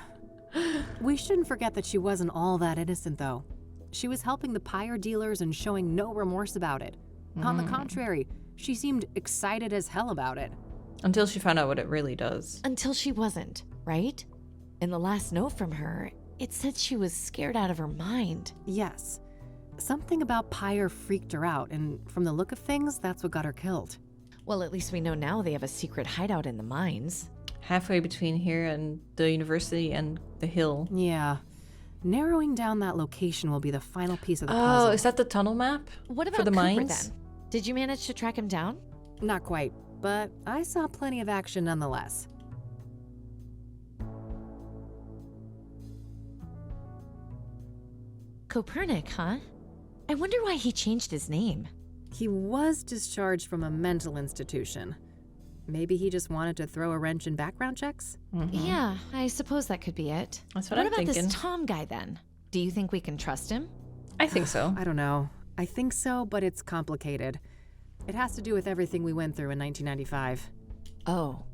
We shouldn't forget that she wasn't all that innocent, though. She was helping the pyre dealers and showing no remorse about it. On the contrary, she seemed excited as hell about it. Until she found out what it really does. Until she wasn't, right? In the last note from her, it said she was scared out of her mind. Yes. Something about pyre freaked her out, and from the look of things, that's what got her killed. Well, at least we know now they have a secret hideout in the mines. Halfway between here and the university and the hill. Yeah. Narrowing down that location will be the final piece of the puzzle. Oh, is that the tunnel map? What about for the Cooper, mines? then? Did you manage to track him down? Not quite, but I saw plenty of action nonetheless. Copernic, huh? I wonder why he changed his name. He was discharged from a mental institution. Maybe he just wanted to throw a wrench in background checks? Yeah, I suppose that could be it. That's what I'm about thinking. this Tom guy, then? Do you think we can trust him? I think so. I don't know. I think so, but it's complicated. It has to do with everything we went through in 1995. Oh,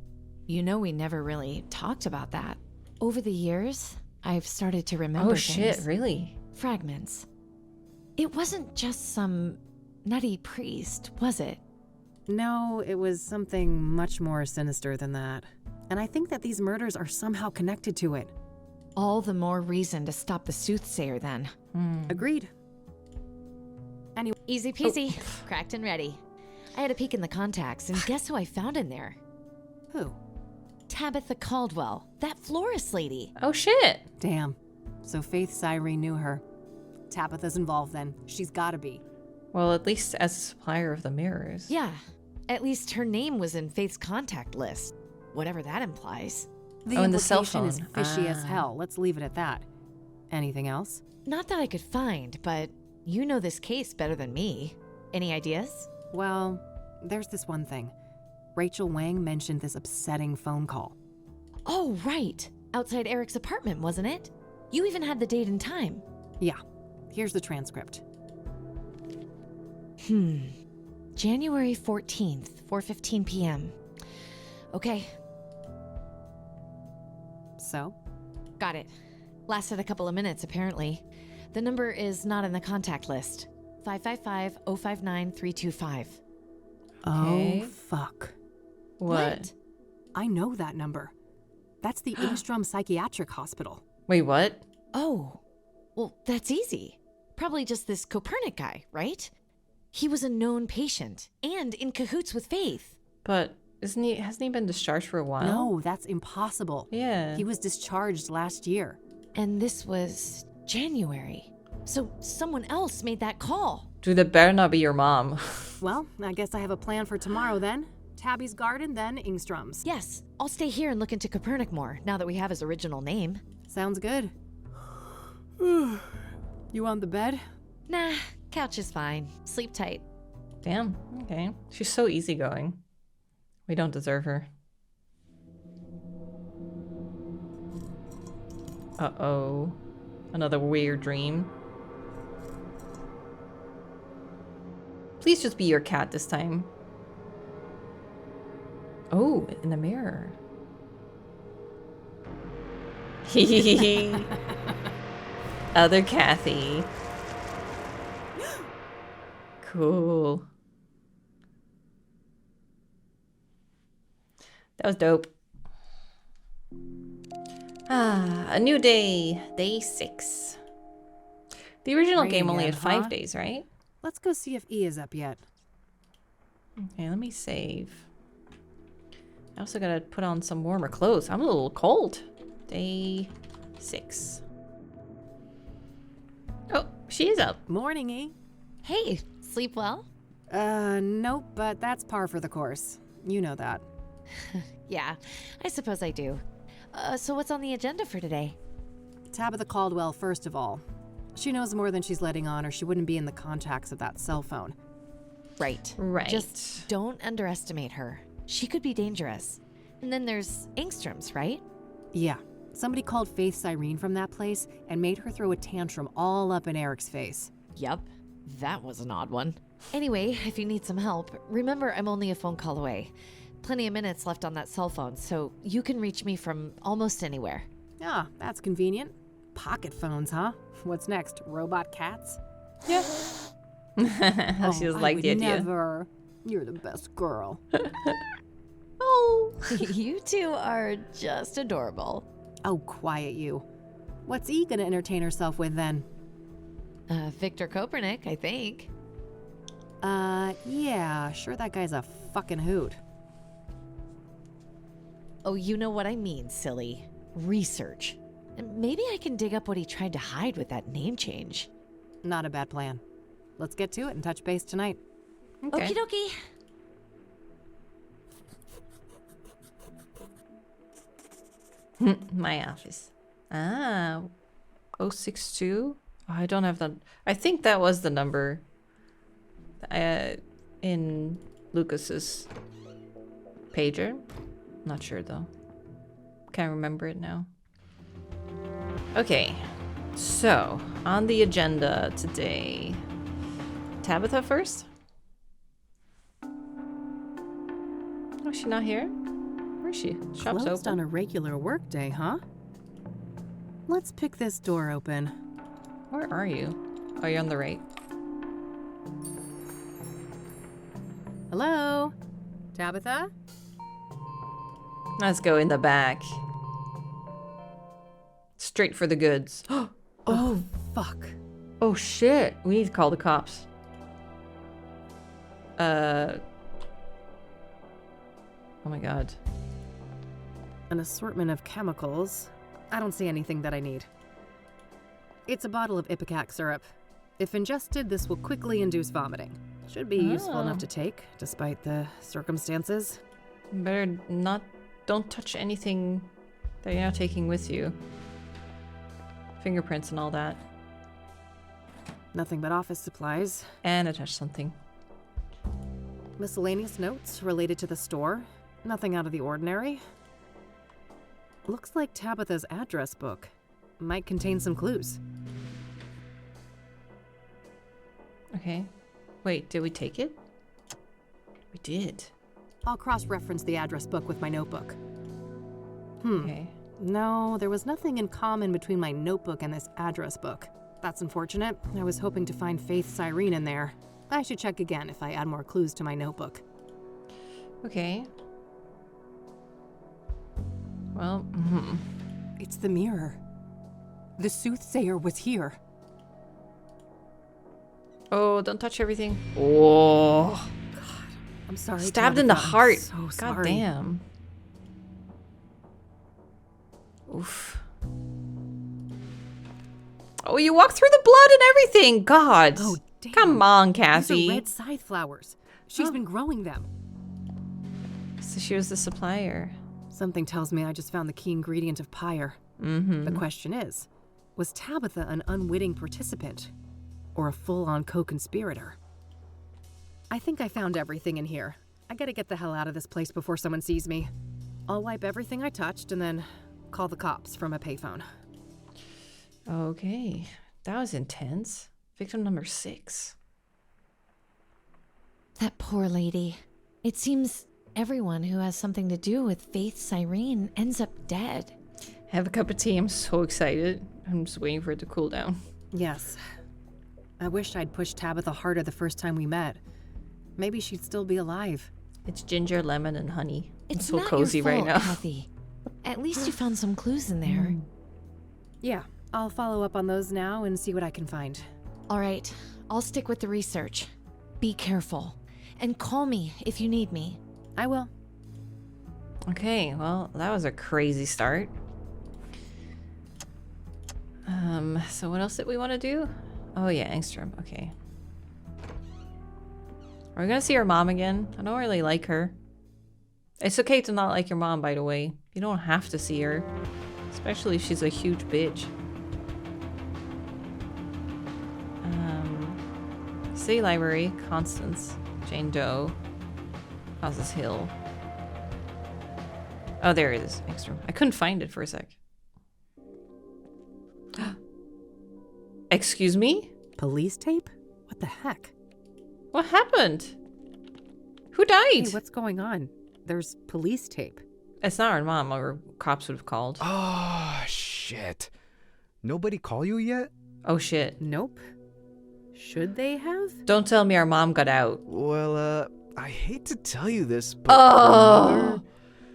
you know we never really talked about that. Over the years, I've started to remember Oh shit, things. really? Fragments. It wasn't just some nutty priest, was it? No, it was something much more sinister than that. And I think that these murders are somehow connected to it. All the more reason to stop the soothsayer, then. Agreed. Anyway. Easy peasy. Cracked and ready. I had a peek in the contacts, and guess who I found in there? Who? Tabitha Caldwell, that florist lady. Oh shit. Damn. So Faith Cyrene knew her. Tabitha's involved then. She's gotta be. Well, at least as a supplier of the mirrors. Yeah. At least her name was in Faith's contact list. Whatever that implies. The and the cell implication phone. is fishy as hell. Let's leave it at that. Anything else? Not that I could find, but you know this case better than me. Any ideas? Well, there's this one thing. Rachel Wang mentioned this upsetting phone call. Oh, right. Outside Eric's apartment, wasn't it? You even had the date and time. Yeah. Here's the transcript. January 14th, 4:15 p.m. Okay. So? Got it. Lasted a couple of minutes, apparently. The number is not in the contact list. 555-059-325. Okay. Oh, fuck. What? I know that number. That's the Ingstrom Psychiatric Hospital. Wait, what? Oh. Well, that's easy. Probably just this Copernic guy, right? He was a known patient and in cahoots with Faith. But hasn't he been discharged for a while? No, that's impossible. Yeah. He was discharged last year. And this was January. So someone else made that call. Dude, that better not be your mom. Well, I guess I have a plan for tomorrow then. Tabby's garden, then Ingstrom's. Yes, I'll stay here and look into Copernic more, now that we have his original name. Sounds good. You want the bed? Nah, couch is fine. Sleep tight. Damn, okay. She's so easygoing. We don't deserve her. Uh-oh. Another weird dream. Please just be your cat this time. Oh, in the mirror. Other Kathy. Cool. That was dope. A new day. Day 6. The original Rain game only again, had 5 huh? days, right? Let's go see if E is up yet. Okay, let me save. I also gotta put on some warmer clothes. I'm a little cold. Day 6. Oh, she is up. Morning, E. Hey, sleep well? Nope, but that's par for the course. You know that. Yeah, I suppose I do. So what's on the agenda for today? Tabitha Caldwell, first of all. She knows more than she's letting on, or she wouldn't be in the contacts of that cell phone. Right. Right. Just don't underestimate her. She could be dangerous. And then there's Engstrom's, right? Yeah. Somebody called Faith Cyrene from that place and made her throw a tantrum all up in Eric's face. Yup. That was an odd one. Anyway, if you need some help, remember I'm only a phone call away. Plenty of minutes left on that cell phone, so you can reach me from almost anywhere. Ah, that's convenient. Pocket phones, huh? What's next? Robot cats? Yeah. She just liked the idea. Never. You're the best girl. Oh. You two are just adorable. Oh, quiet you. What's E gonna entertain herself with then? Victor Kopernik, I think. Yeah, sure that guy's a fucking hoot. Oh, you know what I mean, silly. Research. And maybe I can dig up what he tried to hide with that name change. Not a bad plan. Let's get to it and touch base tonight. Okay. Okie dokie. My office. Ah. 062? Oh, I don't have that. I think that was the number in Lucas's pager. Not sure though. Can't remember it now. Okay. So, on the agenda today. Tabitha first? Oh, she's not here? Where is she? Shop's Closed open. on a regular work day, huh? Let's pick this door open. Where are you? Oh, you're on the right. Hello? Tabitha? Let's go in the back. Straight for the goods. Oh, fuck. Oh, shit. We need to call the cops. Oh my god. An assortment of chemicals. I don't see anything that I need. It's a bottle of ipecac syrup. If ingested, this will quickly induce vomiting. Should be useful enough to take, despite the circumstances. Better not... Don't touch anything that you're not taking with you. Fingerprints and all that. Nothing but office supplies. And attach something. Miscellaneous notes related to the store. Nothing out of the ordinary. Looks like Tabitha's address book. Might contain some clues. Okay. Wait, did we take it? We did. I'll cross-reference the address book with my notebook. Okay. No, there was nothing in common between my notebook and this address book. That's unfortunate. I was hoping to find Faith Cyrene in there. I should check again if I add more clues to my notebook. Okay. Well, It's the mirror. The soothsayer was here. Oh, don't touch everything. Oh. God, I'm sorry. Stabbed in the Tabitha. heart. So God sorry. damn. Oof. Oh, you walked through the blood and everything. God. Oh, damn. Come on, These Cassie. are red scythe flowers. She's been growing them. So she was the supplier. Something tells me I just found the key ingredient of pyre. The question is, was Tabitha an unwitting participant or a full-on co-conspirator? I think I found everything in here. I gotta get the hell out of this place before someone sees me. I'll wipe everything I touched and then call the cops from a payphone. Okay. That was intense. Victim number 6. That poor lady. It seems everyone who has something to do with Faith Cyrene ends up dead. Have a cup of tea. I'm so excited. I'm just waiting for it to cool down. Yes. I wish I'd pushed Tabitha harder the first time we met. Maybe she'd still be alive. It's ginger, lemon, and honey. It's so not cozy your fault, right now. Kathy. At least you found some clues in there. Yeah, I'll follow up on those now and see what I can find. All right, I'll stick with the research. Be careful. And call me if you need me. I will. Okay, well, that was a crazy start. So what else did we want to do? Oh yeah, Engstrom. Okay. Are we gonna see her mom again? I don't really like her. It's okay to not like your mom, by the way. You don't have to see her. Especially if she's a huge bitch. City Library, Constance, Jane Doe, Houses Hill. Oh, there it is. Next room. I couldn't find it for a sec. Excuse me? Police tape? What the heck? What happened? Who died? Hey, what's going on? There's police tape. It's not our mom, or cops would have called. Oh, shit. Nobody call you yet? Oh, shit. Nope. Should they have? Don't tell me our mom got out. Well, I hate to tell you this, but her mother,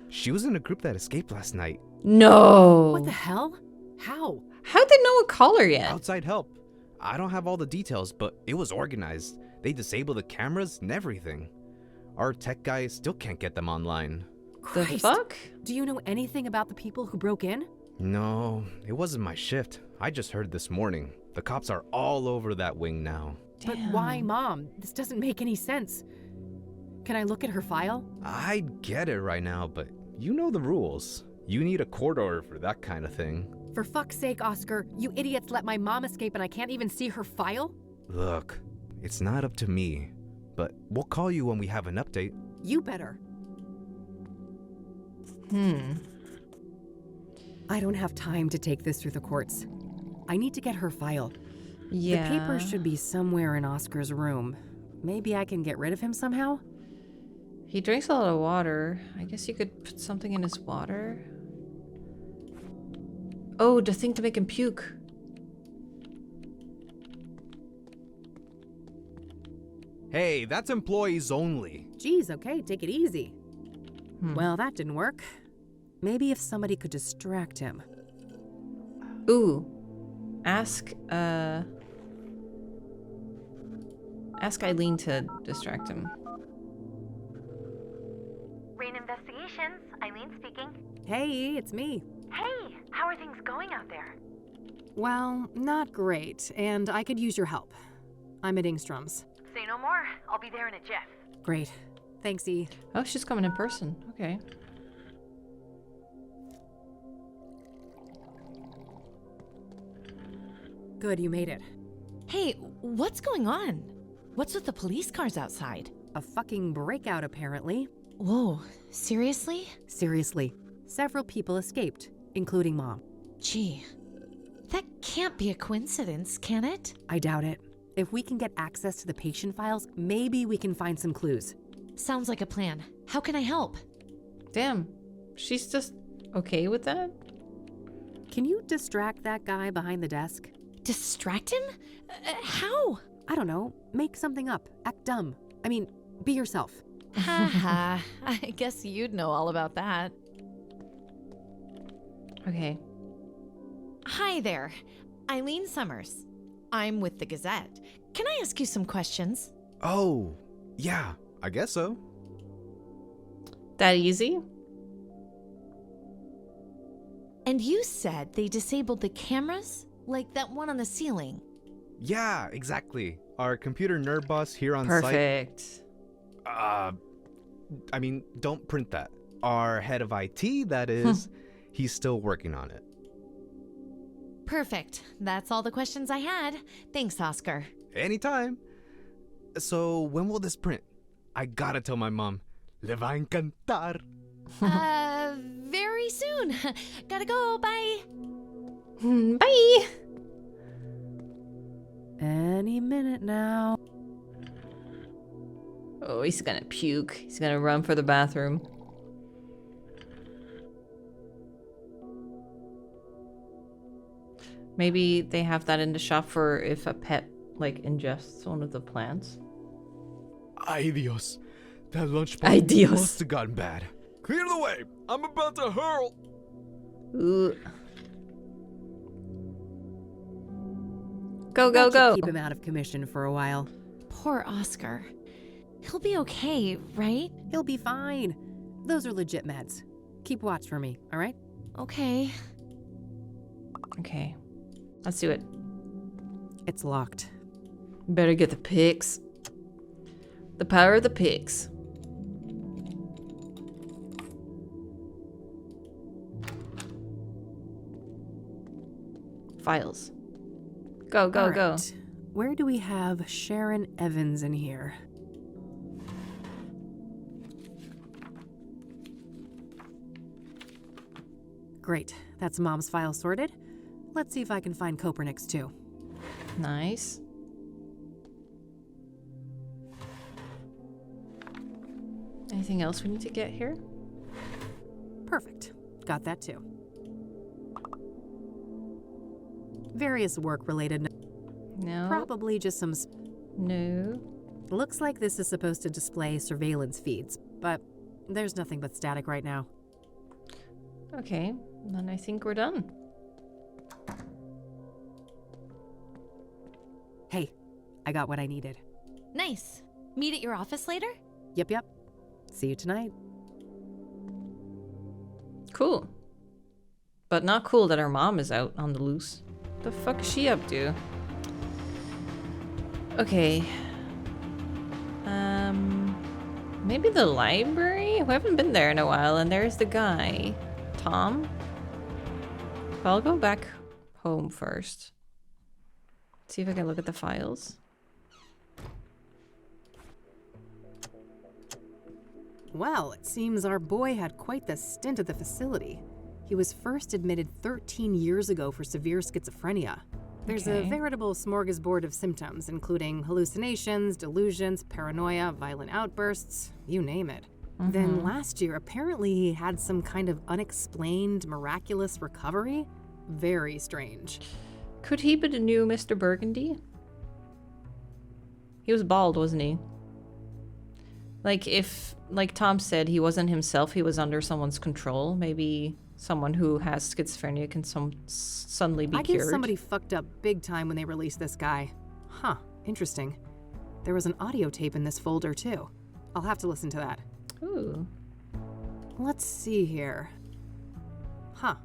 she was in a group that escaped last night. No. What the hell? How? How'd they no one call her yet? Outside help. I don't have all the details, but it was organized. They disabled the cameras and everything. Our tech guys still can't get them online. The fuck? Do you know anything about the people who broke in? No, it wasn't my shift. I just heard this morning. The cops are all over that wing now. But why, Mom? This doesn't make any sense. Can I look at her file? I'd get it right now, but you know the rules. You need a court order for that kind of thing. For fuck's sake, Oscar, you idiots let my mom escape and I can't even see her file? Look, it's not up to me, but we'll call you when we have an update. You better. I don't have time to take this through the courts. I need to get her file. Yeah. The papers should be somewhere in Oscar's room. Maybe I can get rid of him somehow? He drinks a lot of water. I guess you could put something in his water. Oh, the thing to make him puke. Hey, that's employees only. Geez, okay, take it easy. Well, that didn't work. Maybe if somebody could distract him. Ooh. Ask Eileen to distract him. Rain Investigations, Eileen speaking. Hey, it's me. Hey, how are things going out there? Well, not great, and I could use your help. I'm at Ingstrom's. Say no more. I'll be there in a jiff. Great. Thanks, E. Oh, she's coming in person. Okay. Good, you made it. Hey, what's going on? What's with the police cars outside? A fucking breakout, apparently. Whoa, seriously? Seriously. Several people escaped, including Mom. Gee, that can't be a coincidence, can it? I doubt it. If we can get access to the patient files, maybe we can find some clues. Sounds like a plan. How can I help? Damn. She's just okay with that? Can you distract that guy behind the desk? Distract him? How? I don't know. Make something up. Act dumb. I mean, be yourself. Haha. I guess you'd know all about that. Okay. Hi there. Eileen Summers. I'm with the Gazette. Can I ask you some questions? Oh, yeah, I guess so. That easy? And you said they disabled the cameras? Like that one on the ceiling? Yeah, exactly. Our computer nerd boss here on site. Perfect. I mean, don't print that. Our head of IT, that is, he's still working on it. Perfect. That's all the questions I had. Thanks, Oscar. Anytime. So, when will this print? I gotta tell my mom. Le va encantar. Very soon. Gotta go. Bye. Bye. Any minute now. Oh, he's gonna puke. He's gonna run for the bathroom. Maybe they have that in the shop for if a pet, like, ingests one of the plants. Ay Dios. That lunch Ay box Dios. must have gotten bad. Clear the way. I'm about to hurl. Ooh. Go, go, That should go. Keep him out of commission for a while. Poor Oscar. He'll be okay, right? He'll be fine. Those are legit meds. Keep watch for me, all right? Okay. Okay. Let's do it. It's locked. Better get the pics. The power of the pics. Files. Go, go, All go. right. Where do we have Sharon Evans in here? Great. That's Mom's file sorted. Let's see if I can find Kopernik's too. Nice. Anything else we need to get here? Perfect. Got that too. Various work-related... No. Probably just some... No. Looks like this is supposed to display surveillance feeds, but there's nothing but static right now. Okay, then I think we're done. Hey, I got what I needed. Nice. Meet at your office later? Yep. See you tonight. Cool. But not cool that our mom is out on the loose. The fuck is she up to? Okay. Maybe the library? We haven't been there in a while, and there's the guy. Tom? Well, I'll go back home first. See if I can look at the files. Well, it seems our boy had quite the stint at the facility. He was first admitted 13 years ago for severe schizophrenia. There's a veritable smorgasbord of symptoms, including hallucinations, delusions, paranoia, violent outbursts, you name it. Then last year, apparently he had some kind of unexplained, miraculous recovery. Very strange. Could he be the new Mr. Burgundy? He was bald, wasn't he? Like if, like Tom said, he wasn't himself, he was under someone's control. Maybe someone who has schizophrenia can suddenly be cured. I guess somebody fucked up big time when they released this guy. Huh, interesting. There was an audio tape in this folder too. I'll have to listen to that. Ooh. Let's see here. Huh.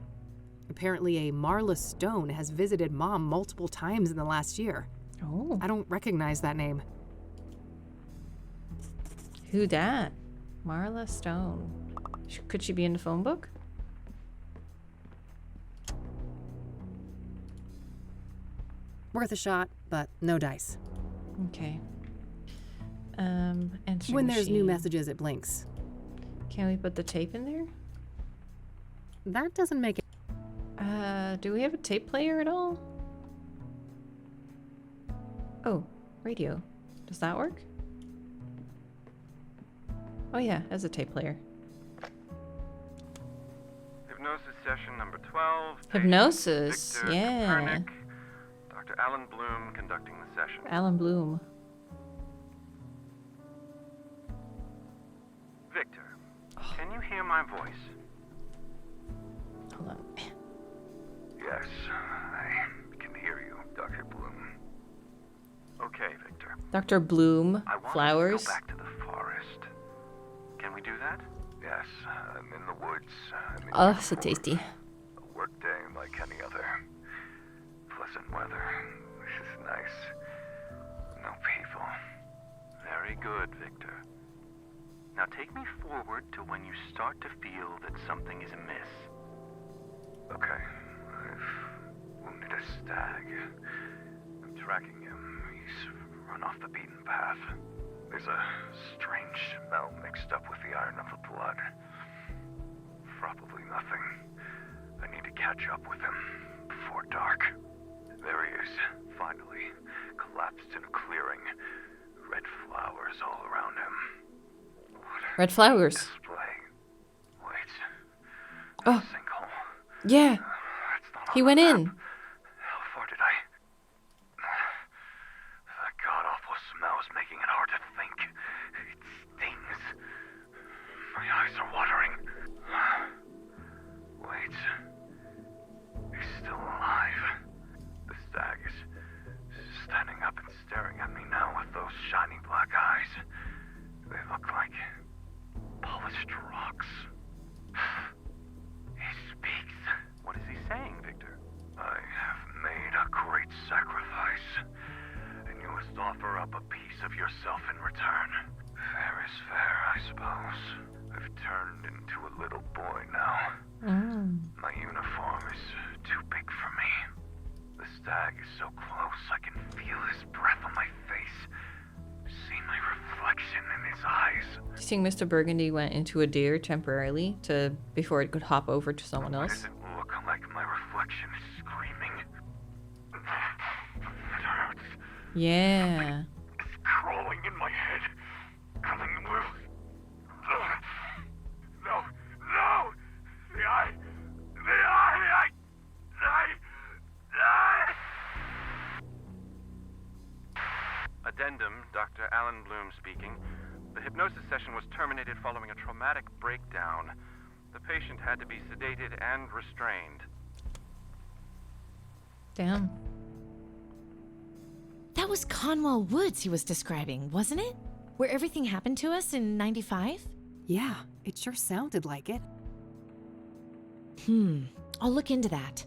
Apparently a Marla Stone has visited Mom multiple times in the last year. Oh. I don't recognize that name. Who dat? Marla Stone. Could she be in the phone book? Worth a shot, but no dice. Okay. Answering When there's new machine. messages, it blinks. Can we put the tape in there? That doesn't make it. Do we have a tape player at all? Oh, radio. Does that work? Oh yeah, as a tape player. Hypnosis session number 12. Hypnosis, Victor yeah. Kopernik, Dr. Alan Bloom conducting the session. Alan Bloom. Victor, can you hear my voice? Hold on. Yes, I can hear you, Dr. Bloom. Okay, Victor. Dr. Bloom, I want flowers. to go back to the forest. Can we do that? Yes, I'm in the woods. Oh, so tasty. A work day like any other. Pleasant weather. This is nice. No people. Very good, Victor. Now take me forward to when you start to feel that something is amiss. Okay. I've wounded a stag. I'm tracking him. He's run off the beaten path. There's a strange smell mixed up with the iron of the blood. Probably nothing. I need to catch up with him before dark. There he is, finally, collapsed in a clearing. Red flowers all around him. Red flowers. Display. Wait. Oh. Sinkhole. Yeah. He went in. How far did I? That god-awful smell is making it hard to think. It stings. My eyes are watering. Wait. He's still alive. The stag is standing up and staring at me now with those shiny black eyes. They look like polished rocks. He speaks. What is he saying, Victor? I have made a great sacrifice, and you must offer up a piece of yourself in return. Fair is fair, I suppose. I've turned into a little boy now. My uniform is too big for me. stag is so close, I can feel his breath on my face. See my reflection in his eyes. Do you think Mr. Burgundy went into a deer temporarily before it could hop over to someone Why else? does it look like my reflection is screaming? It hurts. Yeah. It's crawling in my head. Coming loose. No. No! The eye! Addendum, Dr. Alan Bloom speaking. The hypnosis session was terminated following a traumatic breakdown. The patient had to be sedated and restrained. Damn. That was Conwell Woods he was describing, wasn't it? Where everything happened to us in 95? Yeah, it sure sounded like it. I'll look into that.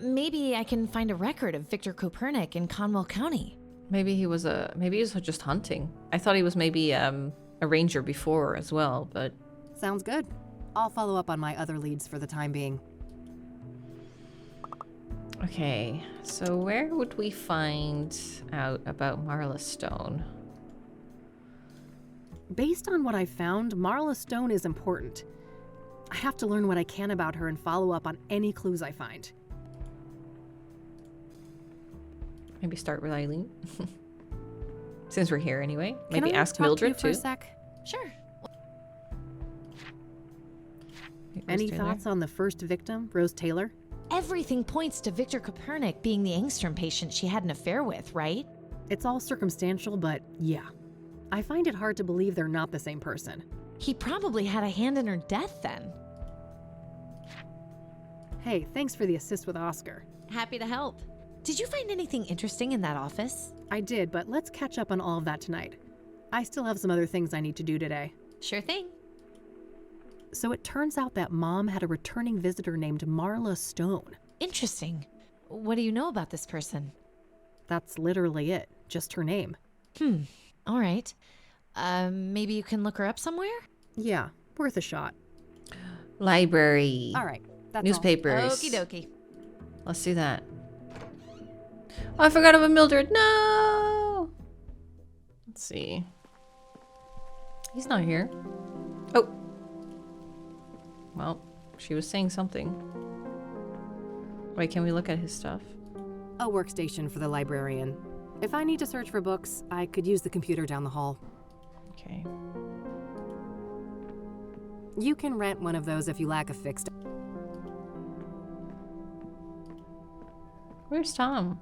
Maybe I can find a record of Victor Kopernik in Conwell County. Maybe he was just hunting. I thought he was maybe a ranger before as well, but... Sounds good. I'll follow up on my other leads for the time being. Okay, so where would we find out about Marla Stone? Based on what I found, Marla Stone is important. I have to learn what I can about her and follow up on any clues I find. Maybe start with Eileen. Since we're here anyway. Maybe Can I ask talk Mildred to you too. for a sec? Sure. Any thoughts on the first victim, Rose Taylor? Everything points to Victor Kopernik being the Engstrom patient she had an affair with, right? It's all circumstantial, but yeah. I find it hard to believe they're not the same person. He probably had a hand in her death then. Hey, thanks for the assist with Oscar. Happy to help. Did you find anything interesting in that office? I did, but let's catch up on all of that tonight. I still have some other things I need to do today. Sure thing. So it turns out that Mom had a returning visitor named Marla Stone. Interesting. What do you know about this person? That's literally it. Just her name. All right. Maybe you can look her up somewhere? Yeah, worth a shot. Library. All right. That's Newspapers. Okie dokie. Let's do that. Oh, I forgot about Mildred. No! Let's see. He's not here. Oh. Well, she was saying something. Wait, can we look at his stuff? A workstation for the librarian. If I need to search for books, I could use the computer down the hall. Okay. You can rent one of those if you lack a fixed... Where's Tom?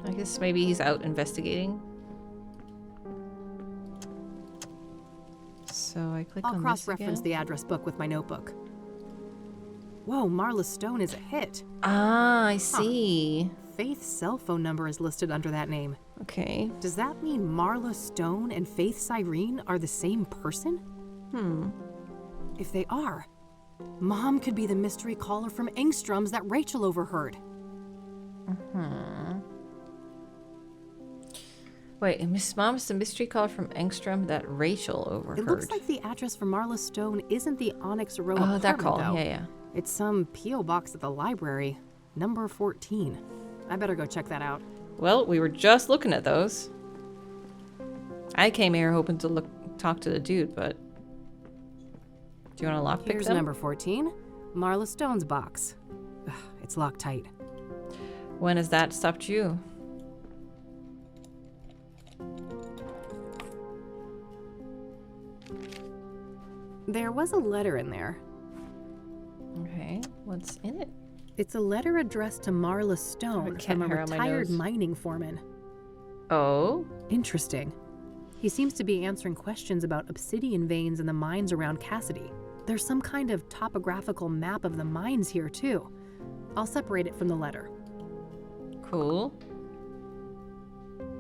I guess maybe he's out investigating. So I click on this again. I'll cross-reference the address book with my notebook. Whoa, Marla Stone is a hit. Ah, I see. Faith's cell phone number is listed under that name. Okay. Does that mean Marla Stone and Faith Cyrene are the same person? If they are, Mom could be the mystery caller from Engstrom's that Rachel overheard. Wait, Miss Mom's the mystery caller from Engstrom that Rachel overheard. It looks like the address for Marla Stone isn't the Onyx Row apartment, that call. though. Yeah. It's some P.O. box at the library, number 14. I better go check that out. Well, we were just looking at those. I came here hoping to talk to the dude, but... Do you want to lockpick Here's them? number 14, Marla Stone's box. Ugh, it's locked tight. When has that stopped you? There was a letter in there. Okay, what's in it? It's a letter addressed to Marla Stone from a retired mining foreman. Oh? Interesting. He seems to be answering questions about obsidian veins in the mines around Cassidy. There's some kind of topographical map of the mines here, too. I'll separate it from the letter. Cool.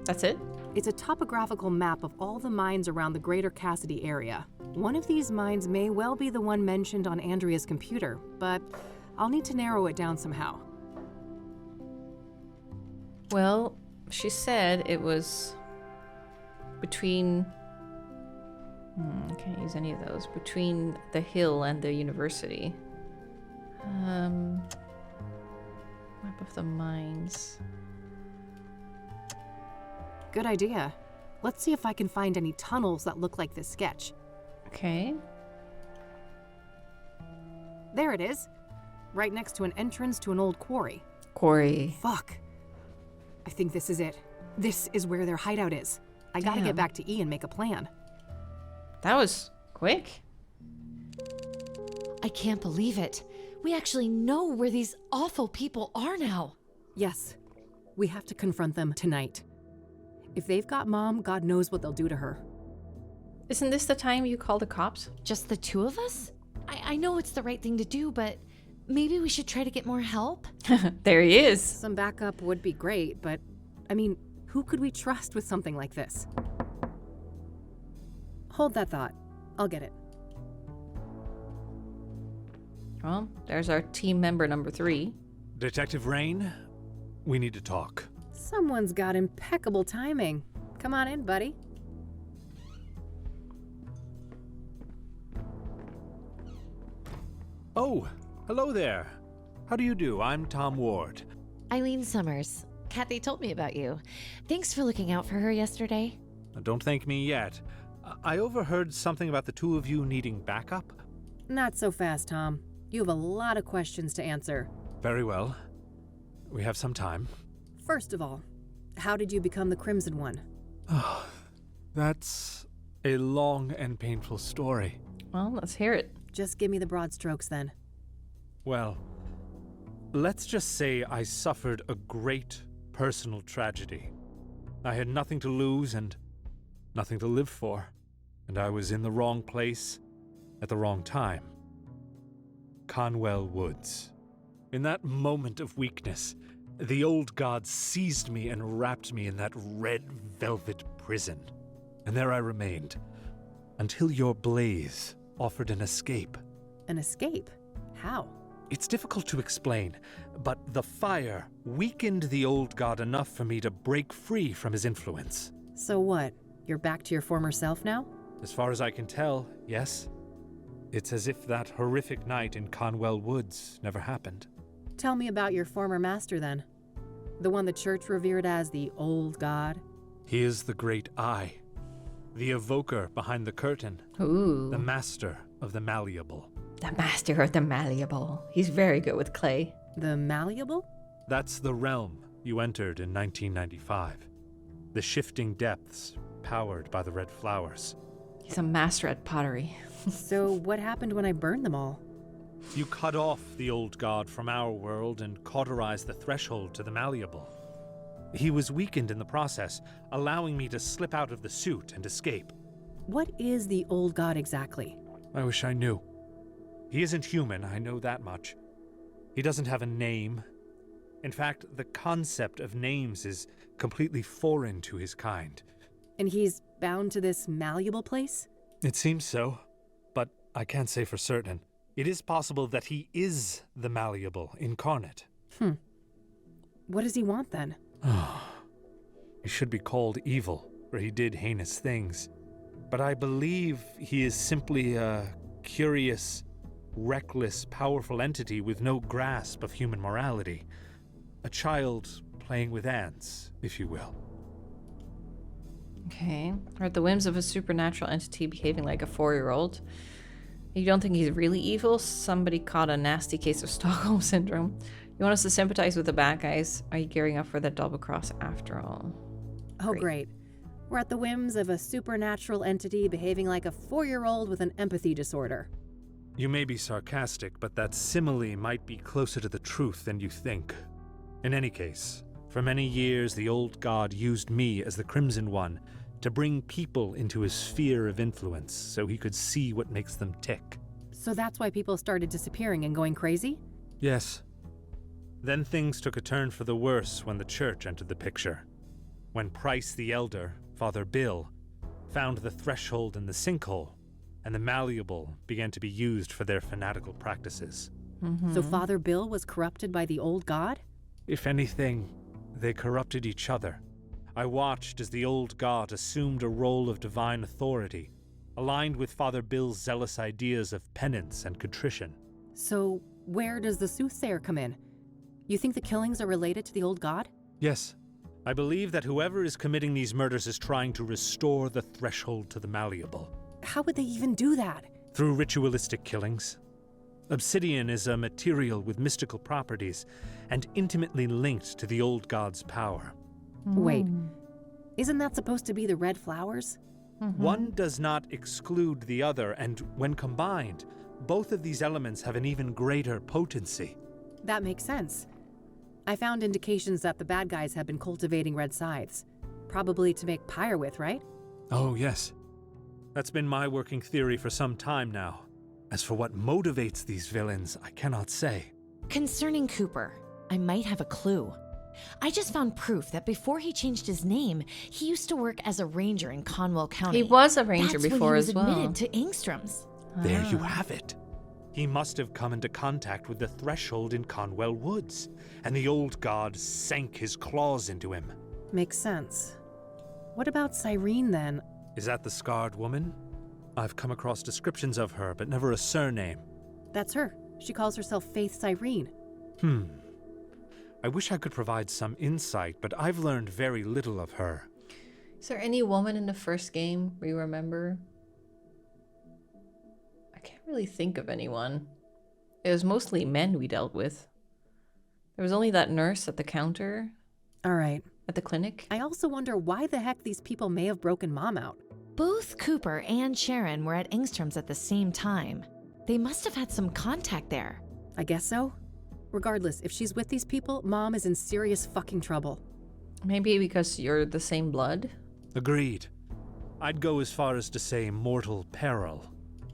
That's it? It's a topographical map of all the mines around the greater Cassidy area. One of these mines may well be the one mentioned on Andrea's computer, but I'll need to narrow it down somehow. Well, she said it was between... I can't use any of those. Between the hill and the university. Map of the mines. Good idea. Let's see if I can find any tunnels that look like this sketch. Okay. There it is. Right next to an entrance to an old quarry. Quarry. Fuck. I think this is it. This is where their hideout is. I gotta get back to E and make a plan. That was quick. I can't believe it. We actually know where these awful people are now. Yes. We have to confront them tonight. If they've got Mom, God knows what they'll do to her. Isn't this the time you call the cops? Just the two of us? I know it's the right thing to do, but maybe we should try to get more help? There he is. Some backup would be great, but, I mean, who could we trust with something like this? Hold that thought. I'll get it. Well, there's our team member number 3. Detective Rain, we need to talk. Someone's got impeccable timing. Come on in, buddy. Oh, hello there. How do you do? I'm Tom Ward. Eileen Summers. Kathy told me about you. Thanks for looking out for her yesterday. Don't thank me yet. I overheard something about the two of you needing backup. Not so fast, Tom. You have a lot of questions to answer. Very well. We have some time. First of all, how did you become the Crimson One? Oh, that's a long and painful story. Well, let's hear it. Just give me the broad strokes then. Well, let's just say I suffered a great personal tragedy. I had nothing to lose and nothing to live for, and I was in the wrong place at the wrong time. Conwell Woods. In that moment of weakness, the old god seized me and wrapped me in that red velvet prison. And there I remained, until your blaze offered an escape. An escape? How? It's difficult to explain, but the fire weakened the old god enough for me to break free from his influence. So what? You're back to your former self now? As far as I can tell, yes. It's as if that horrific night in Conwell Woods never happened. Tell me about your former master then. The one the church revered as the old god. He is the great I, the evoker behind the curtain. Ooh. The master of the malleable. The master of the malleable. He's very good with clay. The malleable? That's the realm you entered in 1995. The shifting depths powered by the red flowers. He's a master at pottery. So what happened when I burned them all? You cut off the old god from our world and cauterized the threshold to the malleable. He was weakened in the process, allowing me to slip out of the suit and escape. What is the old god exactly? I wish I knew. He isn't human, I know that much. He doesn't have a name. In fact, the concept of names is completely foreign to his kind. And he's bound to this malleable place? It seems so, but I can't say for certain. It is possible that he is the malleable incarnate. What does he want then? He should be called evil, for he did heinous things. But I believe he is simply a curious, reckless, powerful entity with no grasp of human morality. A child playing with ants, if you will. Okay. Or at the whims of a supernatural entity behaving like a 4-year-old. You don't think he's really evil? Somebody caught a nasty case of Stockholm Syndrome. You want us to sympathize with the bad guys? Are you gearing up for that double cross after all? Oh, great. We're at the whims of a supernatural entity behaving like a 4-year-old with an empathy disorder. You may be sarcastic, but that simile might be closer to the truth than you think. In any case, for many years the old god used me as the Crimson One to bring people into his sphere of influence so he could see what makes them tick. So that's why people started disappearing and going crazy? Yes. Then things took a turn for the worse when the church entered the picture. When Price the Elder, Father Bill, found the threshold in the sinkhole, and the malleable began to be used for their fanatical practices. So Father Bill was corrupted by the old god? If anything, they corrupted each other. I watched as the old god assumed a role of divine authority, aligned with Father Bill's zealous ideas of penance and contrition. So where does the soothsayer come in? You think the killings are related to the old god? Yes. I believe that whoever is committing these murders is trying to restore the threshold to the malleable. How would they even do that? Through ritualistic killings. Obsidian is a material with mystical properties and intimately linked to the old god's power. Wait, isn't that supposed to be the red flowers? One does not exclude the other, and when combined, both of these elements have an even greater potency. That makes sense. I found indications that the bad guys have been cultivating red scythes. Probably to make pyre with, right? Oh, yes. That's been my working theory for some time now. As for what motivates these villains, I cannot say. Concerning Cooper, I might have a clue. I just found proof that before he changed his name, he used to work as a ranger in Conwell County. He was a ranger before as well. That's when he was admitted to Engstrom's. There you have it. He must have come into contact with the threshold in Conwell Woods, and the old god sank his claws into him. Makes sense. What about Cyrene, then? Is that the scarred woman? I've come across descriptions of her, but never a surname. That's her. She calls herself Faith Cyrene. I wish I could provide some insight, but I've learned very little of her. Is there any woman in the first game we remember? I can't really think of anyone. It was mostly men we dealt with. There was only that nurse at the counter. All right. At the clinic. I also wonder why the heck these people may have broken Mom out. Both Cooper and Sharon were at Engstrom's at the same time. They must have had some contact there. I guess so. Regardless, if she's with these people, Mom is in serious fucking trouble. Maybe because you're the same blood? Agreed. I'd go as far as to say mortal peril.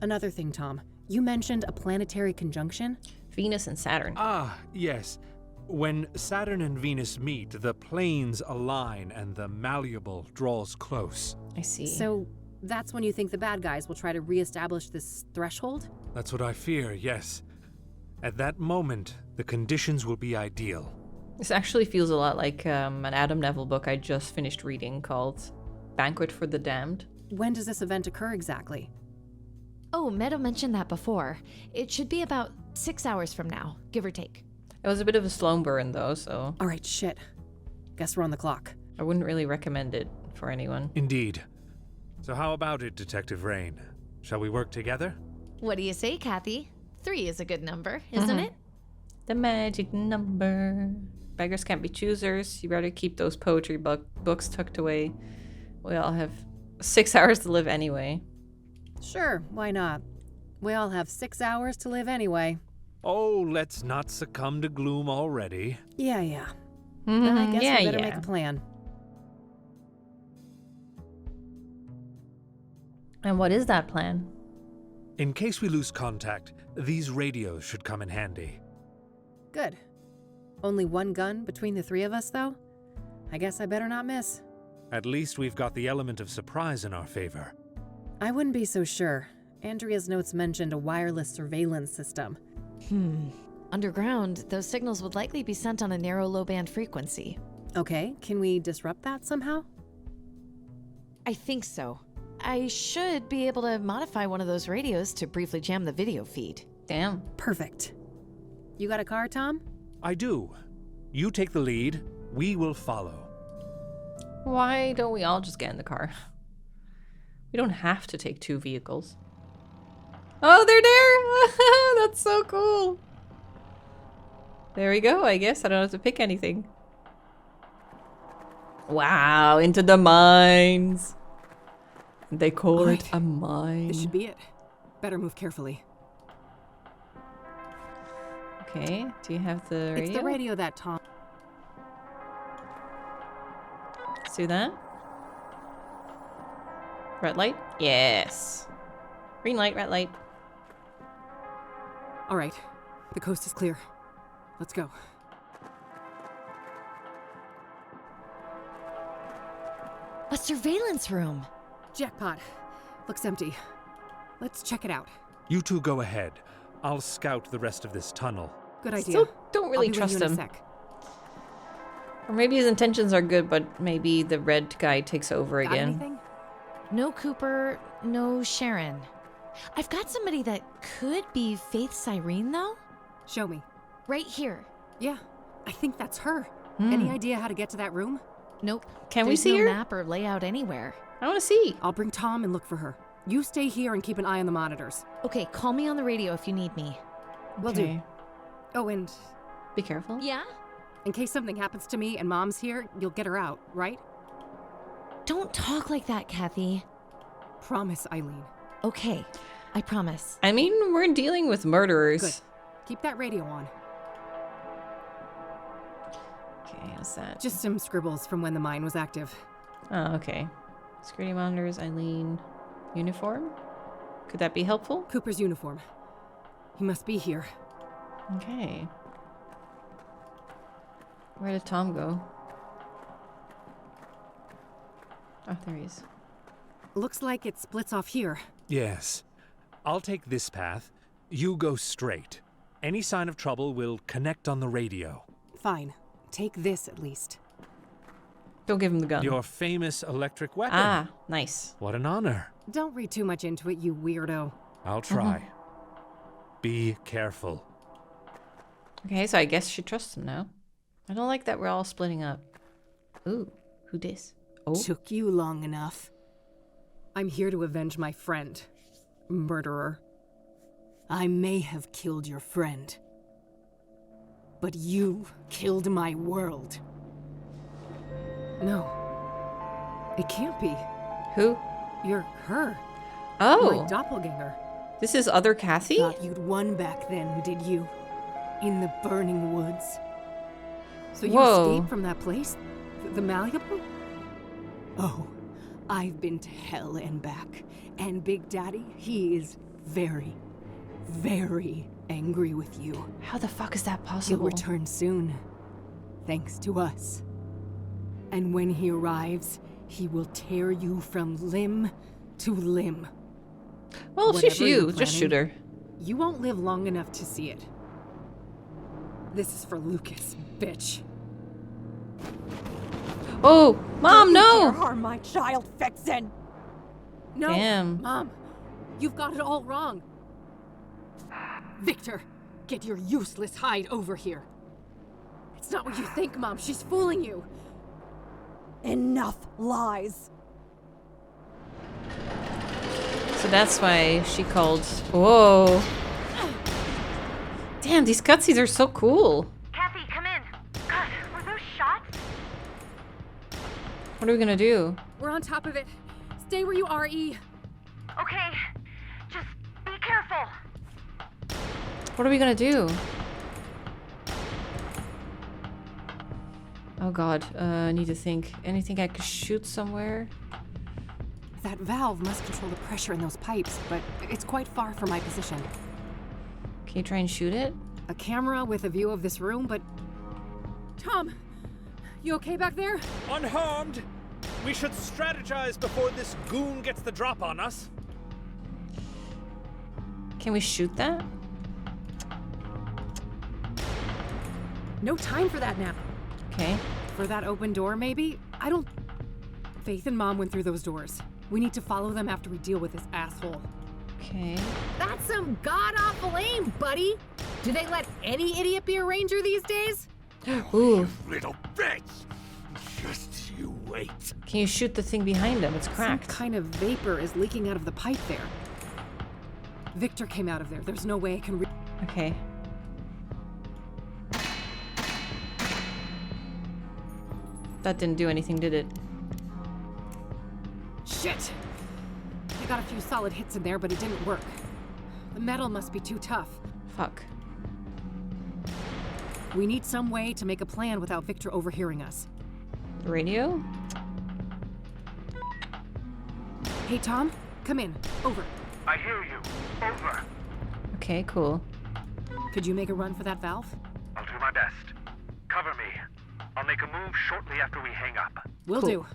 Another thing, Tom. You mentioned a planetary conjunction? Venus and Saturn. Ah, yes. When Saturn and Venus meet, the planes align and the malleable draws close. I see. So that's when you think the bad guys will try to reestablish this threshold? That's what I fear, yes. At that moment, the conditions will be ideal. This actually feels a lot like an Adam Neville book I just finished reading called Banquet for the Damned. When does this event occur exactly? Oh, Meadow mentioned that before. It should be about 6 hours from now, give or take. It was a bit of a slow burn though, so... All right, shit. Guess we're on the clock. I wouldn't really recommend it for anyone. Indeed. So how about it, Detective Rain? Shall we work together? What do you say, Kathy? 3 is a good number, isn't it? The magic number. Beggars can't be choosers. You better keep those poetry books tucked away. We all have 6 hours to live anyway. Sure, why not? We all have 6 hours to live anyway. Oh, let's not succumb to gloom already. Yeah. Then I guess we better make a plan. And what is that plan? In case we lose contact, these radios should come in handy. Good. Only one gun between the 3 of us, though? I guess I better not miss. At least we've got the element of surprise in our favor. I wouldn't be so sure. Andrea's notes mentioned a wireless surveillance system. Underground, those signals would likely be sent on a narrow low-band frequency. Okay, can we disrupt that somehow? I think so. I should be able to modify one of those radios to briefly jam the video feed. Damn. Perfect. You got a car, Tom? I do. You take the lead, we will follow. Why don't we all just get in the car? We don't have to take 2 vehicles. Oh, they're there! That's so cool. There we go, I guess. I don't have to pick anything. Wow, into the mines. They call it a mine. This should be it. Better move carefully. Okay, do you have the radio? It's the radio that Tom... Let's do that. Red light? Yes. Green light, red light. All right, the coast is clear. Let's go. A surveillance room. Jackpot. Looks empty. Let's check it out. You two go ahead. I'll scout the rest of this tunnel. Good idea. Still don't really I'll be with trust you in a him. sec. Or maybe his intentions are good, but maybe the red guy takes over Got again. anything? No Cooper, no Sharon. I've got somebody that could be Faith Cyrene, though. Show me. Right here. Yeah, I think that's her. Any idea how to get to that room? Nope. Can we There's see no her? map or layout anywhere. I want to see. I'll bring Tom and look for her. You stay here and keep an eye on the monitors. Okay, call me on the radio if you need me. Will do. Oh, and be careful. Yeah? In case something happens to me and Mom's here, you'll get her out, right? Don't talk like that, Kathy. Promise, Eileen. Okay, I promise. I mean, we're dealing with murderers. Good. Keep that radio on. Okay, how's that? Just some scribbles from when the mine was active. Oh, okay. Security monitors, Eileen. Uniform? Could that be helpful? Cooper's uniform. He must be here. Okay. Where did Tom go? Oh, there he is. Looks like it splits off here. Yes. I'll take this path. You go straight. Any sign of trouble will connect on the radio. Fine. Take this at least. Don't give him the gun. Your famous electric weapon. Ah, nice. What an honor. Don't read too much into it, you weirdo. I'll try. Be careful. Okay, so I guess she trusts him now. I don't like that we're all splitting up. Ooh, who dis? Oh. Took you long enough. I'm here to avenge my friend. Murderer. I may have killed your friend. But you killed my world. No. It can't be. Who? You're her. Oh. My doppelganger. This is other Kathy? Thought you'd won back then, did you? In the burning woods. So you escaped from that place? The Malleable? Oh, I've been to hell and back. And Big Daddy, he is very, very angry with you. How the fuck is that possible? He'll return soon. Thanks to us. And when he arrives, he will tear you from limb to limb. Well, if she's you, just shoot her. You won't live long enough to see it. This is for Lucas, bitch. Oh, Mom, no! Don't harm my child, Vixen! No, Damn. Mom, you've got it all wrong. Victor, get your useless hide over here. It's not what you think, Mom. She's fooling you. Enough lies. So that's why she called. Whoa. Damn, these cutscenes are so cool. Kathy, come in. God, were those shots? What are we gonna do? We're on top of it. Stay where you are, E. Okay, just be careful. What are we gonna do? Oh god, I need to think. Anything I could shoot somewhere? That valve must control the pressure in those pipes, but it's quite far from my position. Can you try and shoot it? A camera with a view of this room, but... Tom! You okay back there? Unharmed! We should strategize before this goon gets the drop on us. Can we shoot that? No time for that now. Okay. For that open door, maybe? I don't... Faith and Mom went through those doors. We need to follow them after we deal with this asshole. Okay. That's some god-awful aim, buddy! Do they let any idiot be a ranger these days? Ooh. You little bitch! Just you wait. Can you shoot the thing behind him? It's cracked. Some kind of vapor is leaking out of the pipe there. Victor came out of there. There's no way I can Okay. That didn't do anything, did it? Shit! I got a few solid hits in there, but it didn't work. The metal must be too tough. Fuck. We need some way to make a plan without Victor overhearing us. Radio? Hey, Tom, come in. Over. I hear you. Over. Okay, cool. Could you make a run for that valve? I'll do my best. Cover me. I'll make a move shortly after we hang up. Will do.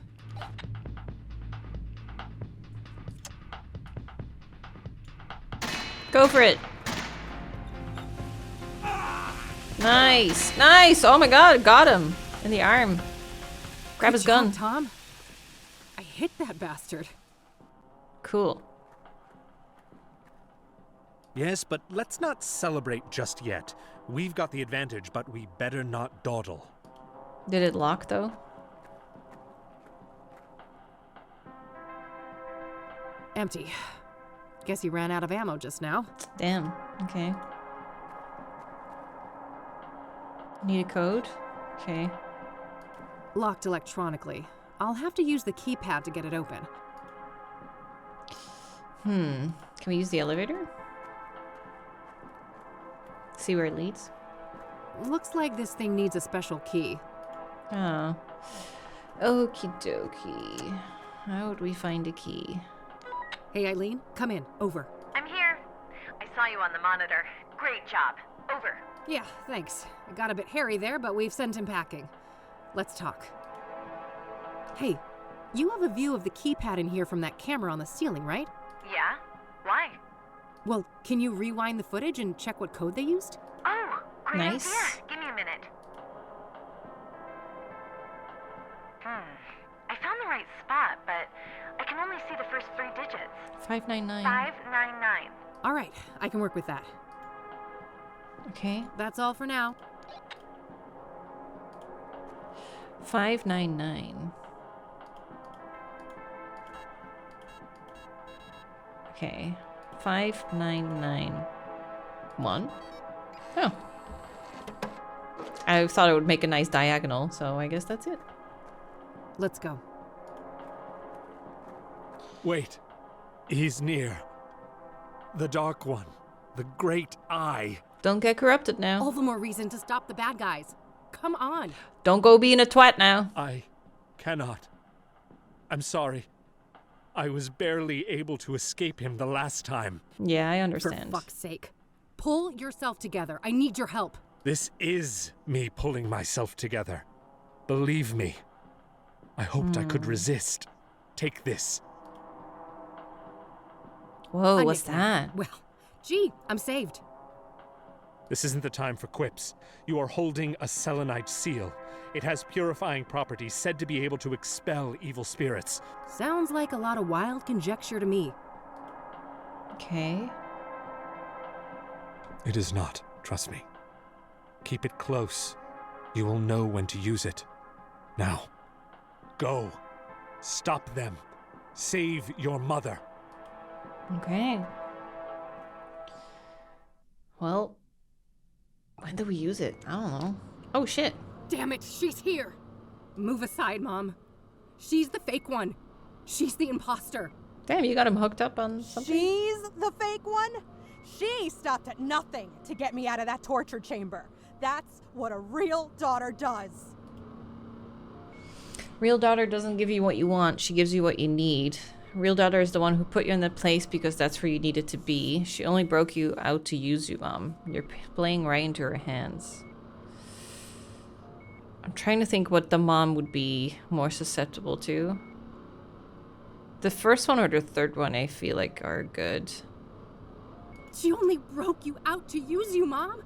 Go for it. Nice. Nice. Oh my god, got him. In the arm. Grab his gun. Good job, Tom. I hit that bastard. Cool. Yes, but let's not celebrate just yet. We've got the advantage, but we better not dawdle. Did it lock though? Empty. Guess he ran out of ammo just now. Damn. Okay. Need a code? Okay. Locked electronically. I'll have to use the keypad to get it open. Can we use the elevator? See where it leads? Looks like this thing needs a special key. Oh. Okie dokie. How would we find a key? Hey, Eileen, come in. Over. I'm here. I saw you on the monitor. Great job. Over. Yeah, thanks. It got a bit hairy there, but we've sent him packing. Let's talk. Hey, you have a view of the keypad in here from that camera on the ceiling, right? Yeah? Why? Well, can you rewind the footage and check what code they used? Oh, great Nice. idea. Give me a minute. I found the right spot, but I can only see the first 3 digits. 599. 599. All right, I can work with that. Okay. That's all for now. 599. Okay. 5991. Oh. I thought it would make a nice diagonal, so I guess that's it. Let's go. Wait. He's near. The Dark One. The Great Eye. Don't get corrupted now. All the more reason to stop the bad guys. Come on. Don't go being a twat now. I cannot. I'm sorry. I was barely able to escape him the last time. Yeah, I understand. For fuck's sake. Pull yourself together. I need your help. This is me pulling myself together. Believe me. I hoped I could resist. Take this. Whoa, what's that? Well, gee, I'm saved. This isn't the time for quips. You are holding a selenite seal. It has purifying properties said to be able to expel evil spirits. Sounds like a lot of wild conjecture to me. Okay. It is not, trust me. Keep it close. You will know when to use it. Now, go. Stop them. Save your mother. Okay. Well, when do we use it? I don't know. Oh, shit. Damn it, she's here. Move aside, Mom. She's the fake one. She's the imposter. Damn, you got him hooked up on something? She's the fake one? She stopped at nothing to get me out of that torture chamber. That's what a real daughter does. Real daughter doesn't give you what you want. She gives you what you need. Real daughter is the one who put you in that place because that's where you needed to be. She only broke you out to use you, Mom. You're playing right into her hands. I'm trying to think what the mom would be more susceptible to. The first one or the third one I feel like are good. She only broke you out to use you, Mom.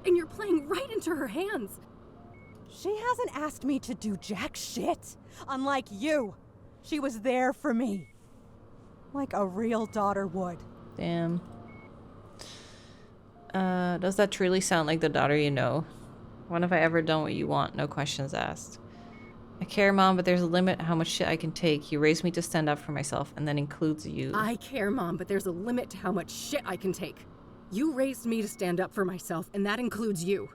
And you're playing right into her hands. She hasn't asked me to do jack shit. Unlike you. She was there for me. Like a real daughter would. Damn. Does that truly sound like the daughter you know? When have I ever done what you want? No questions asked. I care, Mom, but there's a limit how much shit I can take. You raised me to stand up for myself, and that includes you. I care, Mom, but there's a limit to how much shit I can take. You raised me to stand up for myself, and that includes you.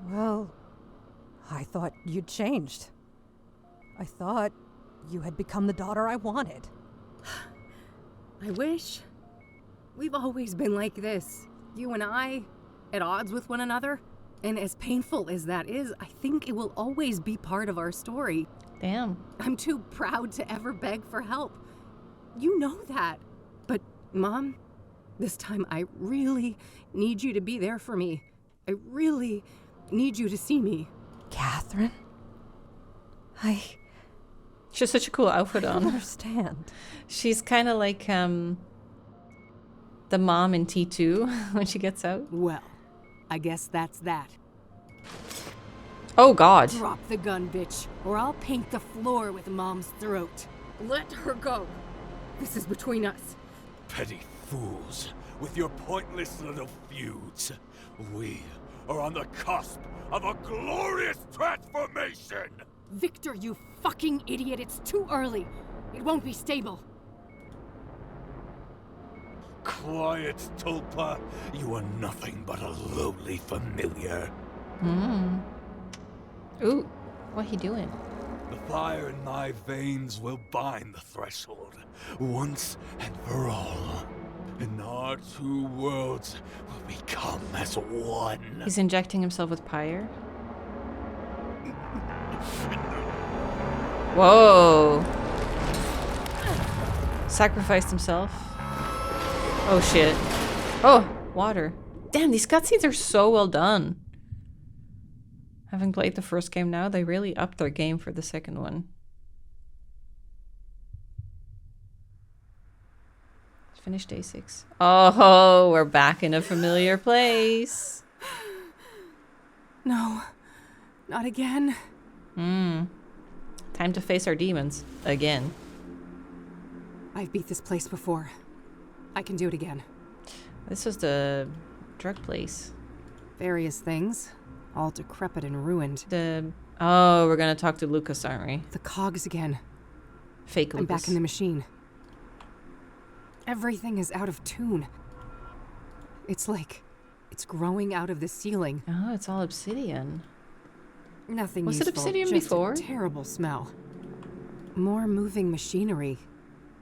Well, I thought you'd changed. I thought you had become the daughter I wanted. I wish. We've always been like this. You and I, at odds with one another. And as painful as that is, I think it will always be part of our story. Damn. I'm too proud to ever beg for help. You know that. But, Mom, this time I really need you to be there for me. I really need you to see me. Catherine? She has such a cool outfit on. I don't understand. She's kind of like the mom in T2 when she gets out. Well, I guess that's that. Oh, God. Drop the gun, bitch, or I'll paint the floor with Mom's throat. Let her go. This is between us. Petty fools, with your pointless little feuds. We are on the cusp of a glorious transformation! Victor, you fucking idiot, it's too early. It won't be stable. quiet, Tulpa. You are nothing but a lowly familiar. Ooh, what he doing? The fire in my veins will bind the threshold once and for all. And our two worlds will become as one. He's injecting himself with pyre. Whoa. Sacrificed himself. Oh shit. Oh, water. Damn, these cutscenes are so well done. Having played the first game now, they really upped their game for the second one. Finish day 6. Oh, we're back in a familiar place. No, not again. Time to face our demons. Again. I've beat this place before. I can do it again. This was the drug place. Various things. All decrepit and ruined. Oh, we're gonna talk to Lucas, aren't we? The cogs again. Fake Lucas. I'm back in the machine. Everything is out of tune. It's like it's growing out of the ceiling. Oh, it's all obsidian. Nothing Was useful, it obsidian just before? A terrible smell. More moving machinery.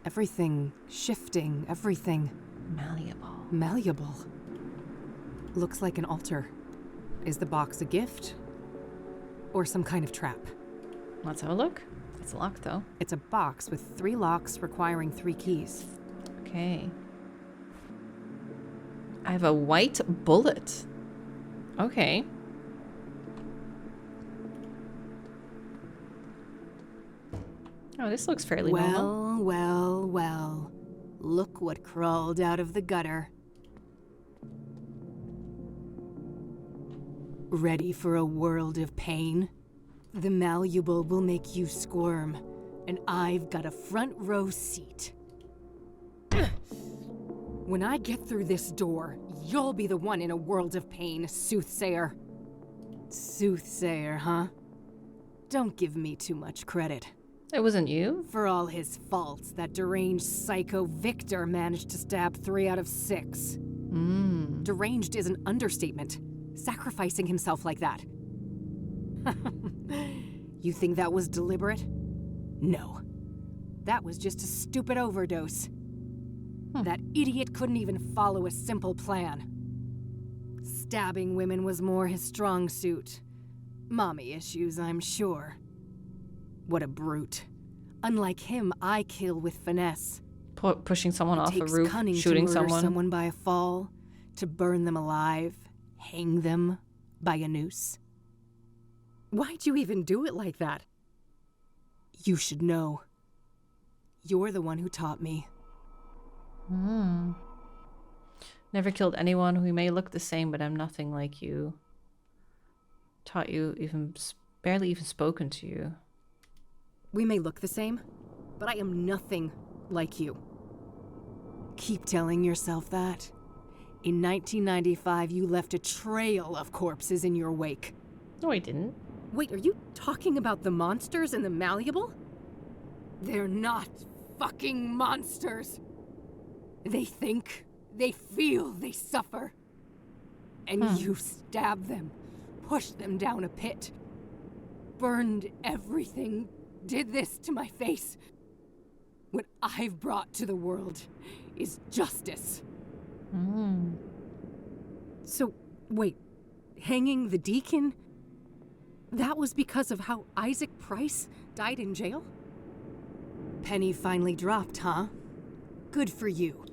Everything shifting, everything malleable. Malleable. Looks like an altar. Is the box a gift? Or some kind of trap? Let's have a look. It's locked though. It's a box with 3 locks requiring 3 keys. Okay. I have a white bullet. Okay. Oh, this looks fairly normal. Well. Look what crawled out of the gutter. Ready for a world of pain? The malleable will make you squirm, and I've got a front row seat. When I get through this door, you'll be the one in a world of pain, soothsayer. Soothsayer, huh? Don't give me too much credit. It wasn't you? For all his faults, that deranged psycho Victor managed to stab 3 out of 6. Deranged is an understatement. Sacrificing himself like that. You think that was deliberate? No. That was just a stupid overdose. That idiot couldn't even follow a simple plan. Stabbing women was more his strong suit. Mommy issues, I'm sure. What a brute. Unlike him, I kill with finesse. Pushing someone off a roof, cunning shooting to murder someone. someone by a fall, to burn them alive, hang them by a noose. Why'd you even do it like that? You should know. You're the one who taught me. Never killed anyone who may look the same, but I'm nothing like you. Taught you, even barely even spoken to you. We may look the same, but I am nothing like you. Keep telling yourself that. In 1995, you left a trail of corpses in your wake. No, I didn't. Wait, are you talking about the monsters and the malleable? They're not fucking monsters. They think, they feel, they suffer. And you stabbed them, pushed them down a pit, burned everything, did this to my face. What I've brought to the world is justice. So, wait, hanging the deacon? That was because of how Isaac Price died in jail? Penny finally dropped, huh? Good for you.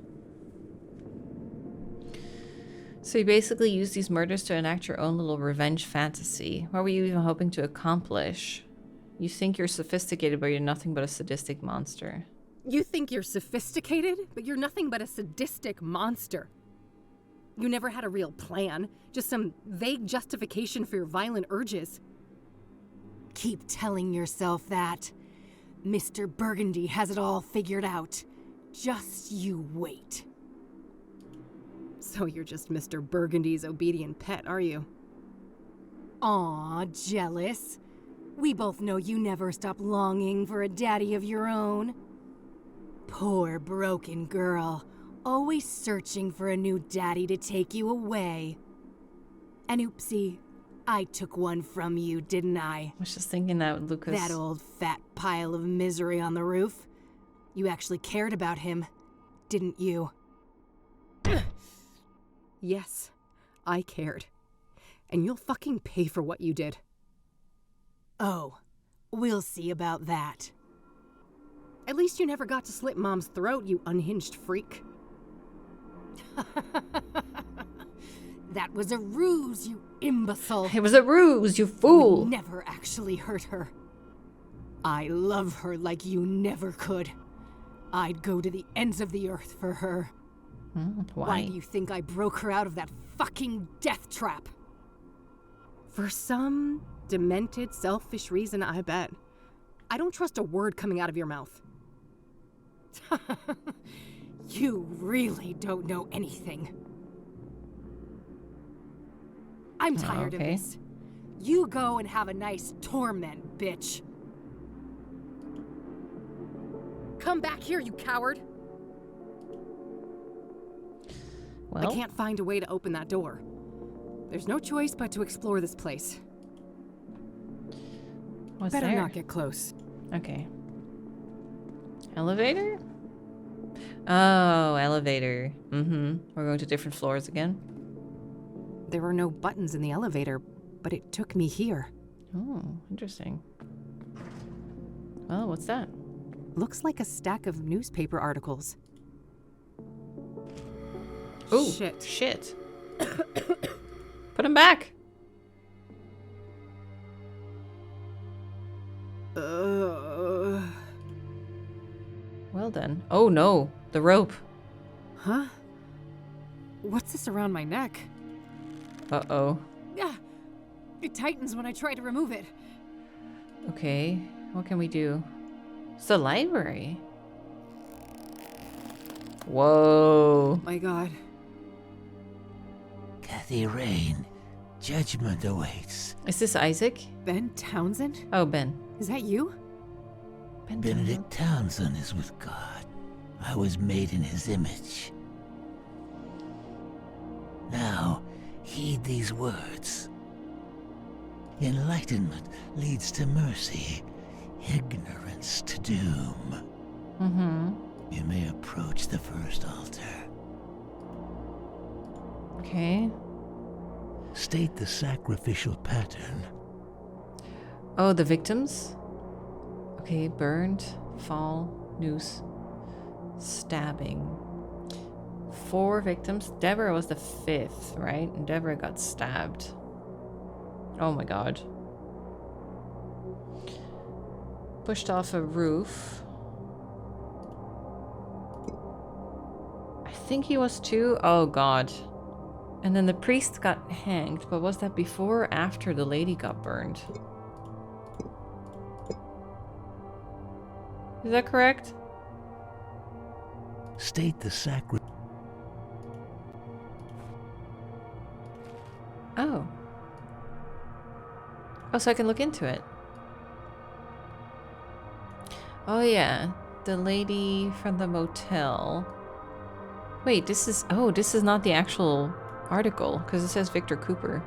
So you basically use these murders to enact your own little revenge fantasy. What were you even hoping to accomplish? You think you're sophisticated, but you're nothing but a sadistic monster. You think you're sophisticated, but you're nothing but a sadistic monster. You never had a real plan, just some vague justification for your violent urges. Keep telling yourself that. Mr. Burgundy has it all figured out. Just you wait. So you're just Mr. Burgundy's obedient pet, are you? Aw, jealous. We both know you never stop longing for a daddy of your own. Poor broken girl, Always searching for a new daddy to take you away. And oopsie, I took one from you, didn't I? I was just thinking that, Lucas. That old fat pile of misery on the roof. You actually cared about him, didn't you? Yes, I cared. And you'll fucking pay for what you did. Oh, we'll see about that. At least you never got to slit Mom's throat, you unhinged freak. That was a ruse, you imbecile. It was a ruse, you fool. You never actually hurt her. I love her like you never could. I'd go to the ends of the earth for her. Why do you think I broke her out of that fucking death trap? For some demented, selfish reason, I bet. I don't trust a word coming out of your mouth. You really don't know anything. I'm tired of this. You go and have a nice torment, bitch. Come back here, you coward. Well, I can't find a way to open that door. There's no choice but to explore this place. What's Better there? not get close. Okay. Elevator? Oh, elevator. We're going to different floors again. There were no buttons in the elevator, but it took me here. Oh, interesting. Well, what's that? Looks like a stack of newspaper articles. Oh, shit. Put him back. Well then. Oh no, the rope. Huh? What's this around my neck? Uh-oh. Yeah, it tightens when I try to remove it. Okay, what can we do? It's the library. Whoa. My God. Kathy Rain, judgment awaits. Is this Isaac? Ben Townsend? Oh, Ben. Is that you? Benedict Townsend is with God. I was made in his image. Now, heed these words. Enlightenment leads to mercy, ignorance to doom. You may approach the first altar. Okay. State the sacrificial pattern. Oh, the victims? Okay, burned, fall, noose, stabbing. 4 victims. Deborah was the 5th, right? And Deborah got stabbed. Oh my God. Pushed off a roof. I think he was 2. Oh God. And then the priest got hanged, but was that before or after the lady got burned? Is that correct? State the sacred. Oh. Oh, so I can look into it. Oh yeah, the lady from the motel. Wait, this is not the actual article, because it says Victor Cooper.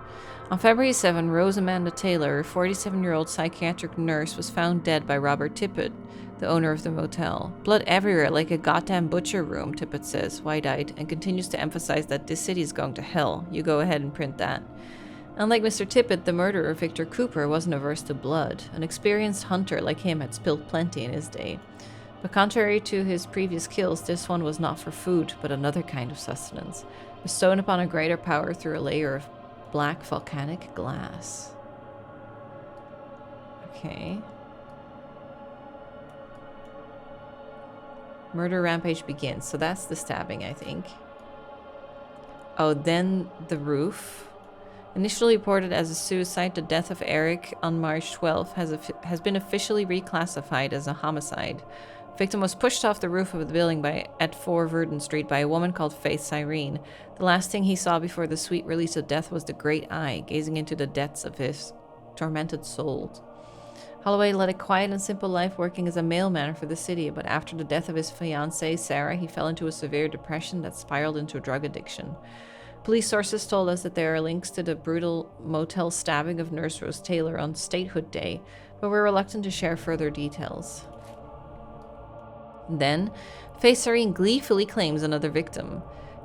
On February 7, Rose Amanda Taylor, a 47-year-old psychiatric nurse, was found dead by Robert Tippett, the owner of the motel. Blood everywhere, like a goddamn butcher room, Tippett says, wide-eyed, and continues to emphasize that this city is going to hell. You go ahead and print that. Unlike Mr. Tippett, the murderer, Victor Cooper, wasn't averse to blood. An experienced hunter like him had spilled plenty in his day. But contrary to his previous kills, this one was not for food, but another kind of sustenance, bestowed upon a greater power through a layer of black volcanic glass. Okay. Murder rampage begins. So that's the stabbing, I think. Oh, then the roof. Initially reported as a suicide, the death of Eric on March 12th has been officially reclassified as a homicide. Victim was pushed off the roof of the building at 4 Verdun Street by a woman called Faith Cyrene. The last thing he saw before the sweet release of death was the great eye, gazing into the depths of his tormented soul. Holloway led a quiet and simple life working as a mailman for the city, but after the death of his fiancée, Sarah, he fell into a severe depression that spiraled into a drug addiction. Police sources told us that there are links to the brutal motel stabbing of Nurse Rose Taylor on Statehood Day, but we're reluctant to share further details. Then, Faith Serene gleefully claims another victim.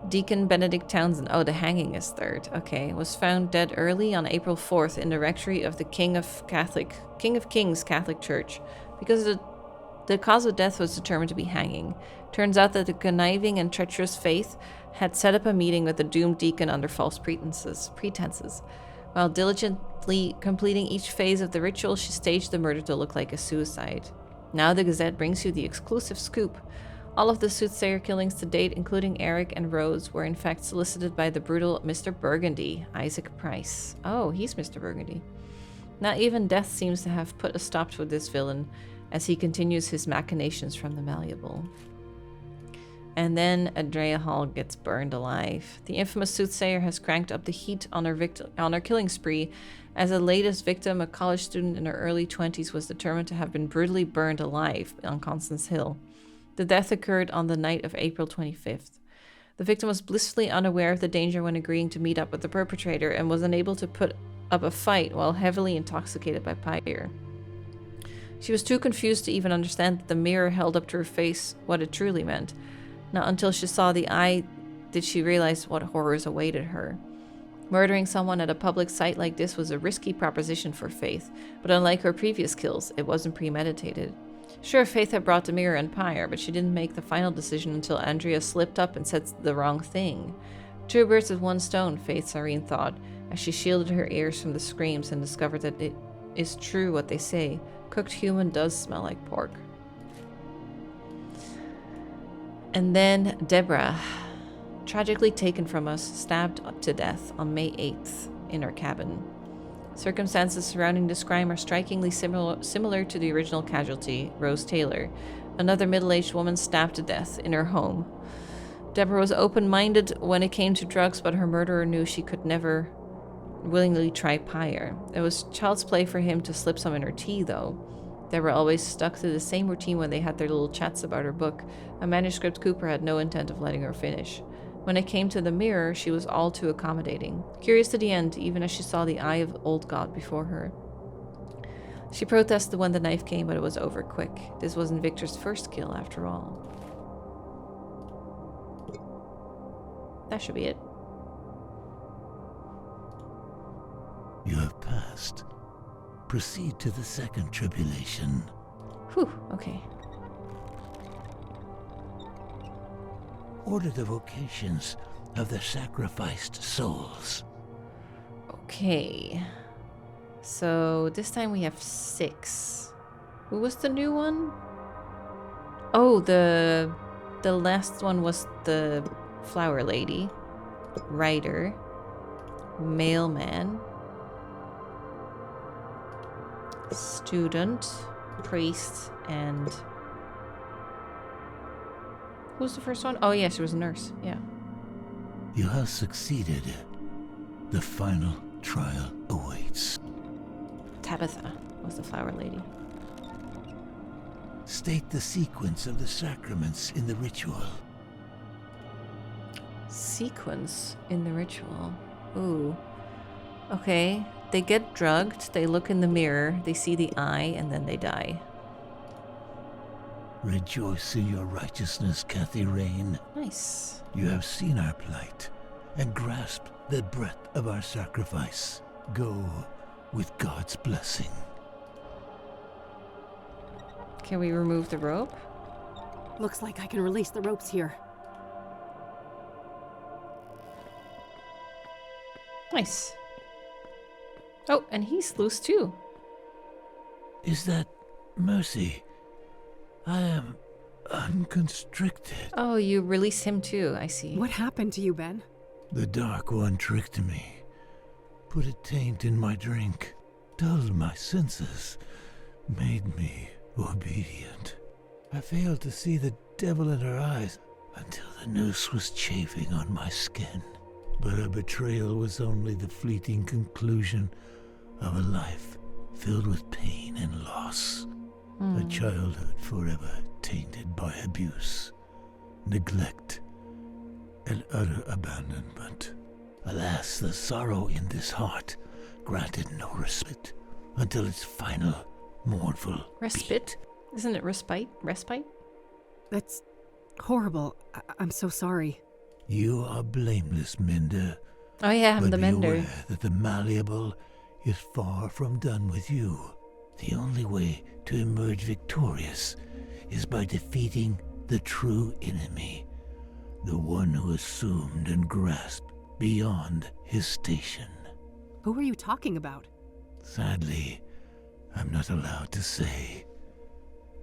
Deacon Benedict Townsend, oh, the hanging is third, okay, was found dead early on April 4th in the rectory of the King of Kings Catholic Church. Because the cause of death was determined to be hanging. Turns out that the conniving and treacherous Faith had set up a meeting with the doomed deacon under false pretenses. While diligently completing each phase of the ritual, she staged the murder to look like a suicide. Now the Gazette brings you the exclusive scoop. All of the soothsayer killings to date, including Eric and Rose, were in fact solicited by the brutal Mr. Burgundy, Isaac Price. Oh, he's Mr. Burgundy. Not even death seems to have put a stop to this villain, as he continues his machinations from the malleable. And then Andrea Hall gets burned alive. The infamous soothsayer has cranked up the heat on her killing spree, as the latest victim, a college student in her early 20s, was determined to have been brutally burned alive on Constance Hill. The death occurred on the night of April 25th. The victim was blissfully unaware of the danger when agreeing to meet up with the perpetrator and was unable to put up a fight while heavily intoxicated by pyre. She was too confused to even understand that the mirror held up to her face what it truly meant. Not until she saw the eye did she realize what horrors awaited her. Murdering someone at a public site like this was a risky proposition for Faith, but unlike her previous kills, it wasn't premeditated. Sure, Faith had brought the mirror and pyre, but she didn't make the final decision until Andrea slipped up and said the wrong thing. Two birds with one stone, Faith Serene thought, as she shielded her ears from the screams and discovered that it is true what they say. Cooked human does smell like pork. And then Deborah, tragically taken from us, stabbed to death on May 8th in her cabin. Circumstances surrounding this crime are strikingly similar to the original casualty, Rose Taylor, another middle-aged woman stabbed to death in her home. Deborah was open-minded when it came to drugs, but her murderer knew she could never willingly try pyre. It was child's play for him to slip some in her tea, though. Deborah always stuck to the same routine when they had their little chats about her book, a manuscript Cooper had no intent of letting her finish. When it came to the mirror, she was all too accommodating, curious to the end, even as she saw the eye of old God before her. She protested when the knife came, but it was over quick. This wasn't Victor's first kill, after all. That should be it. You have passed. Proceed to the second tribulation. Whew, okay. Order the vocations of the sacrificed souls. Okay. So this time we have 6. Who was the new one? Oh, the last one was the flower lady, writer, mailman, student, priest, and who was the first one? Oh yeah, she was a nurse. Yeah. You have succeeded. The final trial awaits. Tabitha was the flower lady. State the sequence of the sacraments in the ritual. Sequence in the ritual. Ooh. Okay. They get drugged, they look in the mirror, they see the eye, and then they die. Rejoice in your righteousness, Kathy Rain. Nice. You have seen our plight and grasped the breadth of our sacrifice. Go with God's blessing. Can we remove the rope? Looks like I can release the ropes here. Nice. Oh, and he's loose too. Is that mercy? I am unconstricted. Oh, you release him too, I see. What happened to you, Ben? The Dark One tricked me. Put a taint in my drink. Dulled my senses. Made me obedient. I failed to see the devil in her eyes until the noose was chafing on my skin. But her betrayal was only the fleeting conclusion of a life filled with pain and loss. A childhood forever tainted by abuse, neglect, and utter abandonment. Alas, the sorrow in this heart granted no respite until its final mournful Respite? Isn't it respite? Respite? That's horrible. I'm so sorry. You are blameless, Mender. Oh yeah, I'm but the be mender. aware that the malleable is far from done with you. The only way to emerge victorious is by defeating the true enemy, the one who assumed and grasped beyond his station. Who are you talking about? Sadly, I'm not allowed to say.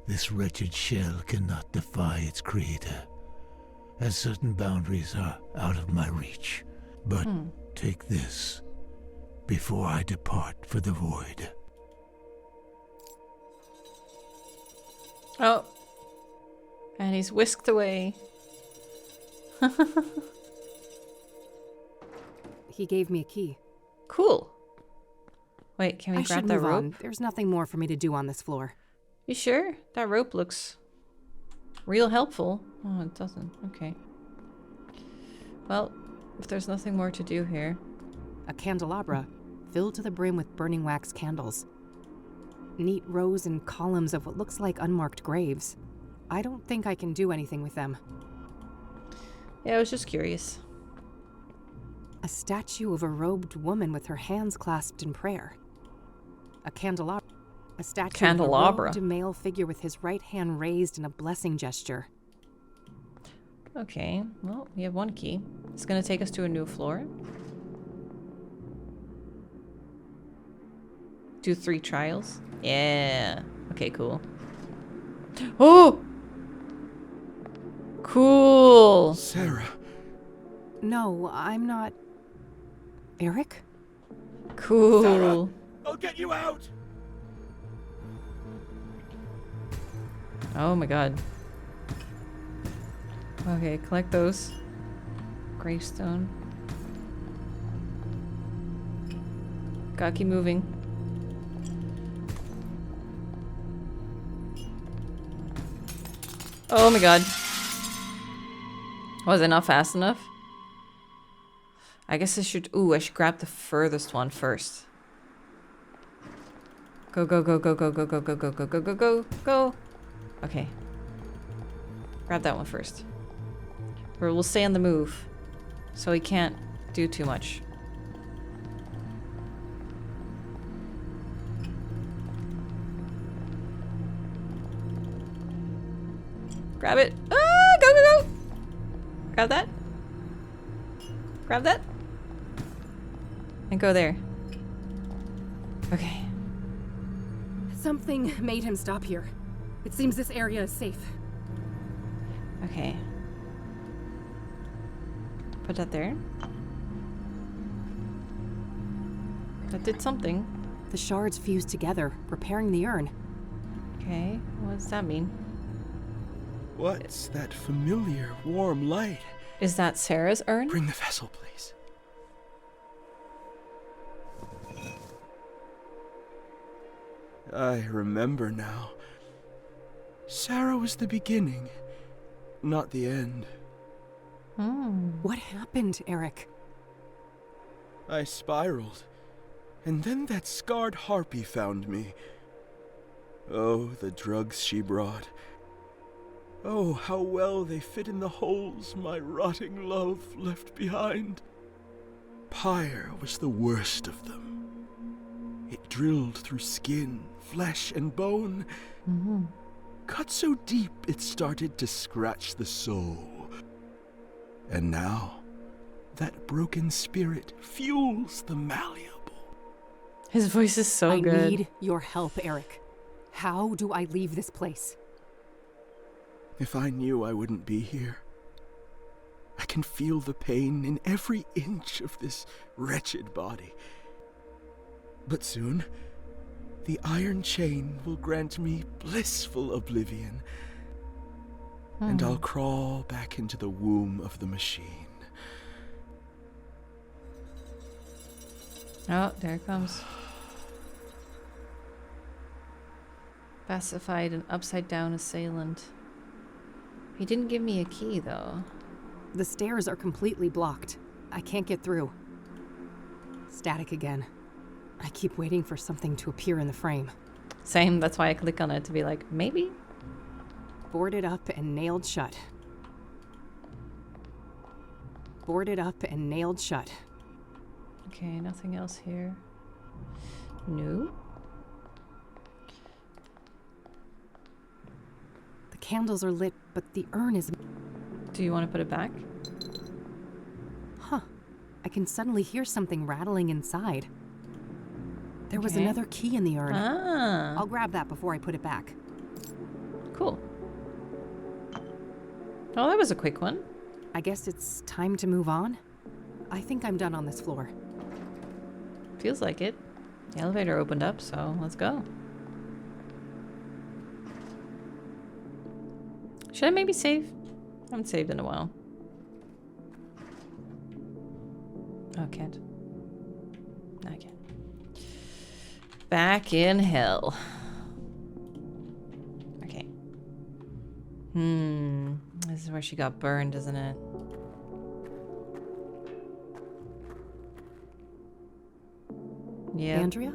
This wretched shell cannot defy its creator, as certain boundaries are out of my reach. But take this before I depart for the void. Oh. And he's whisked away. He gave me a key. Cool. Wait, can we I grab should that move rope? on. There's nothing more for me to do on this floor. You sure? That rope looks real helpful. Oh, it doesn't. Okay. Well, if there's nothing more to do here. A candelabra filled to the brim with burning wax candles. Neat rows and columns of what looks like unmarked graves. I don't think I can do anything with them. Yeah, I was just curious. A statue of a robed woman with her hands clasped in prayer. A candelabra. A statue of a robed male figure with his right hand raised in a blessing gesture. Okay, well, we have one key. It's gonna take us to a new floor. Do 3 trials. Yeah. Okay, cool. Oh! Cool! Sarah. No, I'm not... Eric? Cool. Sarah, I'll get you out! Oh my god. Okay, collect those. Gravestone. Gotta keep moving. Oh my god. Was it not fast enough? I guess I should... Ooh, I should grab the furthest one first. Go, go, go, go, go, go, go, go, go, go, go, go, go, go. Okay. Grab that one first. Or we'll stay on the move. So he can't do too much. Grab it. Ah, go, go, go. Grab that. Grab that. And go there. Okay. Something made him stop here. It seems this area is safe. Okay. Put that there. That did something. The shards fused together, repairing the urn. Okay, what does that mean? What's that familiar, warm light? Is that Sarah's urn? Bring the vessel, please. I remember now. Sarah was the beginning, not the end. What happened, Eric? I spiraled, and then that scarred harpy found me. Oh, the drugs she brought. Oh, how well they fit in the holes my rotting love left behind. Pyre was the worst of them. It drilled through skin, flesh, and bone. Cut so deep it started to scratch the soul. And now, that broken spirit fuels the malleable. His voice is so good. I need your help, Eric. How do I leave this place? If I knew I wouldn't be here. I can feel the pain in every inch of this wretched body. But soon, the iron chain will grant me blissful oblivion. And I'll crawl back into the womb of the machine. Oh, there it comes. Pacified an upside-down assailant. He didn't give me a key, though. The stairs are completely blocked. I can't get through. Static again. I keep waiting for something to appear in the frame. Same, that's why I click on it to be like, maybe? Boarded up and nailed shut. Boarded up and nailed shut. Okay, nothing else here. No. The candles are lit, but the urn is... Do you want to put it back? Huh. I can suddenly hear something rattling inside. There was another key in the urn. Ah. I'll grab that before I put it back. Cool. Oh, that was a quick one. I guess it's time to move on. I think I'm done on this floor. Feels like it. The elevator opened up, so let's go. Should I maybe save? I haven't saved in a while. Oh, can't. I can't. Back in hell. Okay. This is where she got burned, isn't it? Yeah. Andrea?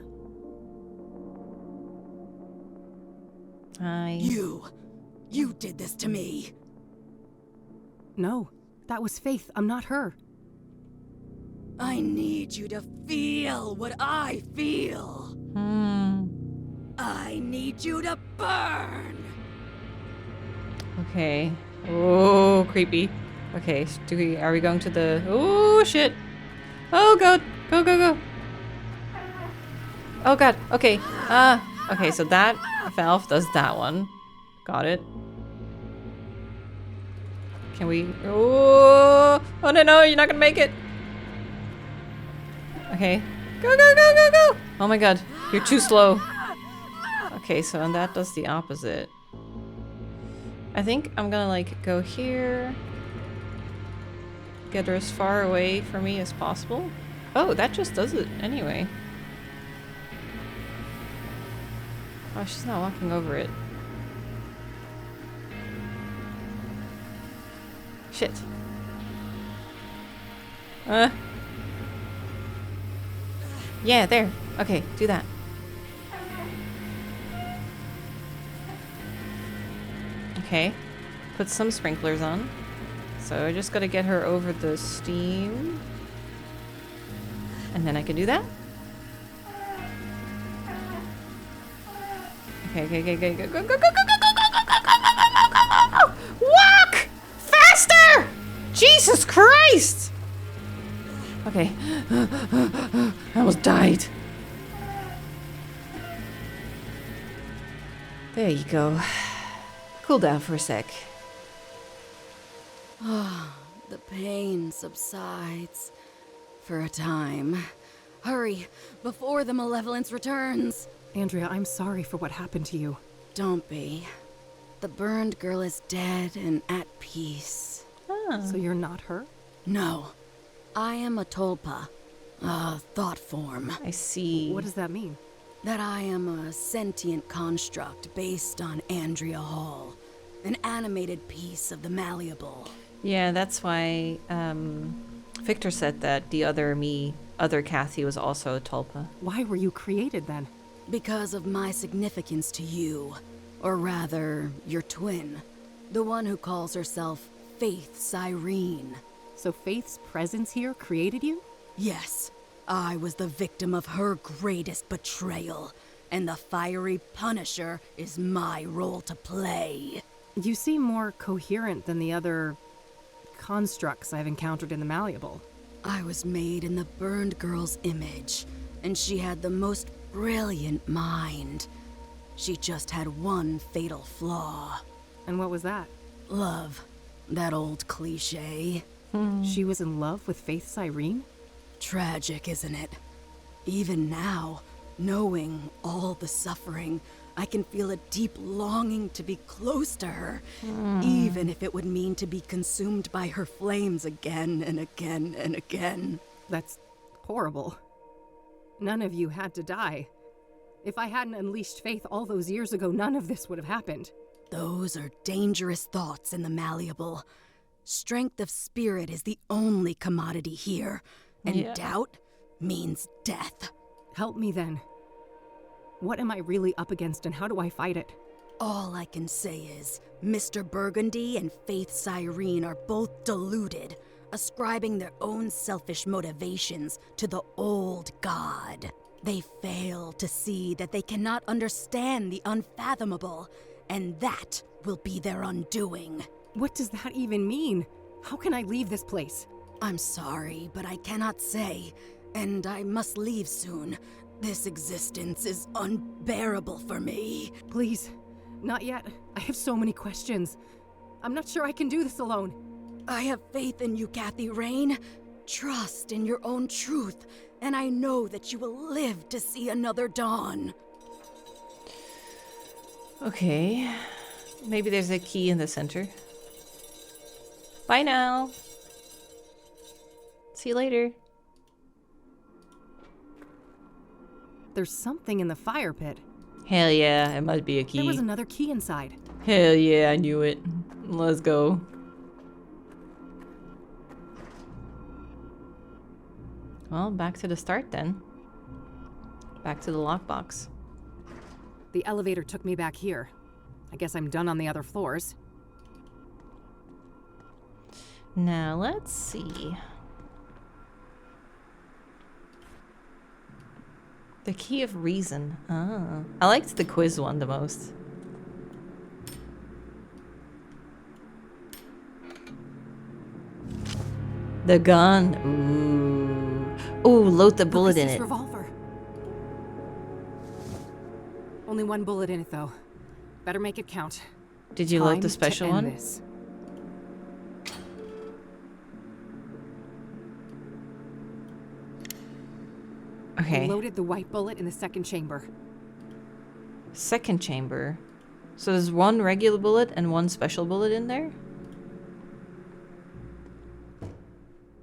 Hi. You did this to me. No, that was Faith. I'm not her. I need you to feel what I feel. I need you to burn. Okay. Oh, creepy. Okay, are we going to the... Oh, shit. Oh, God. Go, go, go. Oh, God. Okay. Okay, so that valve does that one. Got it. Can we... Oh, oh no, no, you're not gonna make it. Okay. Go, go, go, go, go. Oh my God. You're too slow. Okay, so and that does the opposite. I think I'm gonna like go here. Get her as far away from me as possible. Oh, that just does it anyway. Oh, she's not walking over it. Shit. Yeah, there. Okay, do that. Okay. Put some sprinklers on. So I just gotta get her over the steam. And then I can do that. Okay, okay, okay, okay, go, go, go, go, go, go, go, go, go, go, walk! Faster! Jesus Christ! Okay. I almost died. There you go. Cool down for a sec. The pain subsides. For a time. Hurry, before the malevolence returns. Andrea, I'm sorry for what happened to you. Don't be. The burned girl is dead and at peace. So you're not her? No. I am a tulpa. A thought form. I see. What does that mean? That I am a sentient construct based on Andrea Hall. An animated piece of the malleable. Yeah, that's why Victor said that the other Kathy was also a tulpa. Why were you created then? Because of my significance to you. Or rather, your twin. The one who calls herself Faith Cyrene. So Faith's presence here created you? Yes. I was the victim of her greatest betrayal. And the fiery Punisher is my role to play. You seem more coherent than the other constructs I've encountered in the malleable. I was made in the burned girl's image, and she had the most brilliant mind. She just had one fatal flaw. And what was that? Love. That old cliché. She was in love with Faith Cyrene? Tragic, isn't it? Even now, knowing all the suffering, I can feel a deep longing to be close to her, even if it would mean to be consumed by her flames again and again and again. That's horrible. None of you had to die. If I hadn't unleashed Faith all those years ago, none of this would have happened. Those are dangerous thoughts in the malleable. Strength of spirit is the only commodity here, and doubt means death. Help me then. What am I really up against and how do I fight it? All I can say is, Mr. Burgundy and Faith Cyrene are both deluded, ascribing their own selfish motivations to the old god. They fail to see that they cannot understand the unfathomable, and that will be their undoing. What does that even mean? How can I leave this place? I'm sorry, but I cannot say, and I must leave soon. This existence is unbearable for me. Please, not yet. I have so many questions. I'm not sure I can do this alone. I have faith in you, Kathy Rain. Trust in your own truth, and I know that you will live to see another dawn. Okay. Maybe there's a key in the center. Bye now. See you later. There's something in the fire pit. Hell yeah, it must be a key. There was another key inside. Hell yeah, I knew it. Let's go. Well, back to the start then. Back to the lockbox. The elevator took me back here. I guess I'm done on the other floors. Now, let's see. The key of reason. Ah. I liked the quiz one the most. The gun. Ooh. Ooh, load the bullet in it. Revolver. Only one bullet in it, though. Better make it count. Did you load the special one? This. Okay. I loaded the white bullet in the second chamber. Second chamber. So there's one regular bullet and one special bullet in there?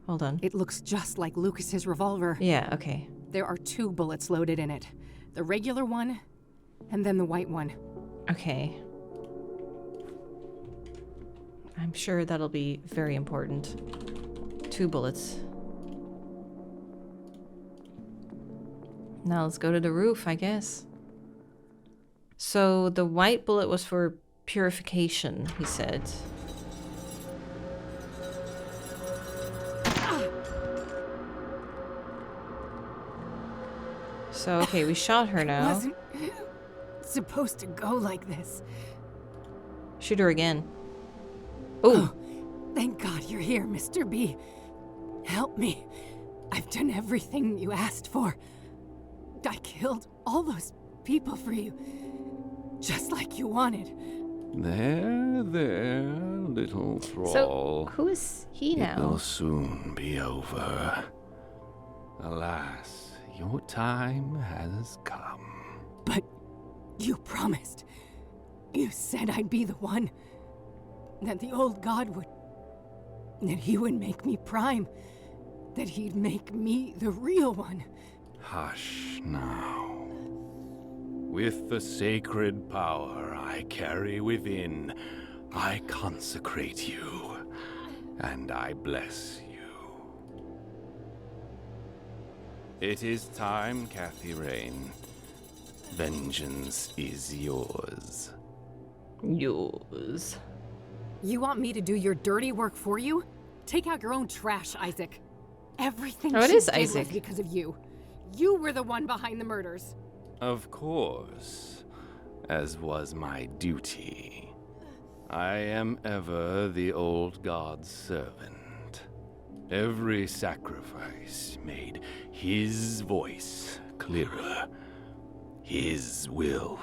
Hold on. It looks just like Lucas's revolver. Yeah, okay. There are 2 bullets loaded in it. The regular one, and then the white one. Okay. I'm sure that'll be very important. 2 bullets. Now let's go to the roof, I guess. So the white bullet was for purification, he said. So, okay, we shot her now. It wasn't supposed to go like this. Shoot her again. Ooh. Oh, thank God you're here, Mr. B. Help me. I've done everything you asked for. I killed all those people for you. Just like you wanted. There, little thrall. So, who is he now? It will soon be over. Alas, your time has come. But you promised. You said I'd be the one. That the old god would... That he would make me prime. That he'd make me the real one. Hush now. With the sacred power I carry within, I consecrate you, and I bless you. It is time, Kathy Rain. Vengeance is yours. Yours. You want me to do your dirty work for you? Take out your own trash, Isaac. Everything it she is did Isaac. was because of you. You were the one behind the murders. Of course, as was my duty. I am ever the old god's servant. Every sacrifice made his voice clearer, his will